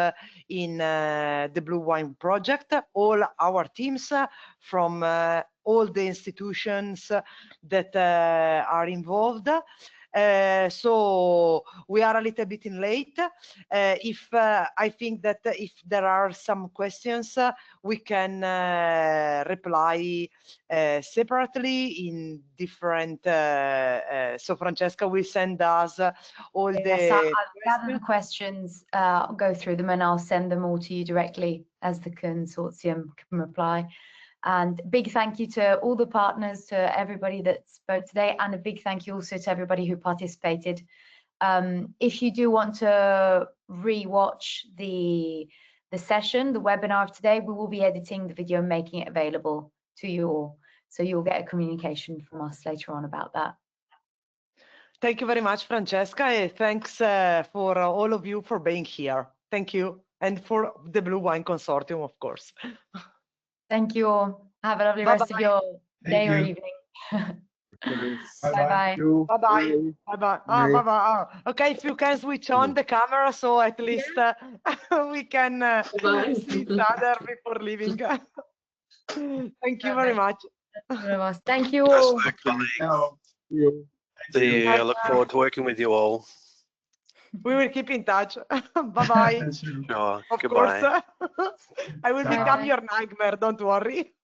in the BluWine Project, all our teams from all the institutions that are involved. So we are a little bit in late. I think that if there are some questions, we can reply separately in different. So Francesca will send us all I'll gather the questions, I'll go through them, and I'll send them all to you directly as the consortium can reply. And big thank you to all the partners, to everybody that spoke today, and a big thank you also to everybody who participated. If you do want to re-watch the session, the webinar of today, we will be editing the video and making it available to you all. So you'll get a communication from us later on about that. Thank you very much, Francesca. Thanks for all of you for being here. Thank you. And for the BluWine Consortium, of course. Thank you all. Have a lovely rest of your day or evening. Bye-bye. Bye-bye. Bye-bye. Bye-bye. Okay, if you can switch on the camera, so at least we can see each other before leaving. Thank you very much. Thank you all. I look forward to working with you all. We will keep in touch. Bye-bye. Sure. Of Goodbye. course. I will become your nightmare, don't worry.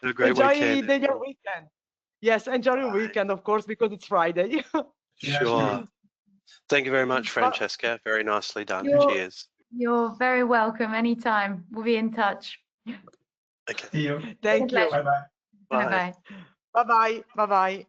Enjoy your weekend. Yes, enjoy your weekend, of course, because it's Friday. Sure. Thank you very much, Francesca. Very nicely done. Cheers. You're very welcome anytime. We'll be in touch. Okay. See you. Thank you. Bye-bye. Bye-bye. Bye-bye. Bye-bye.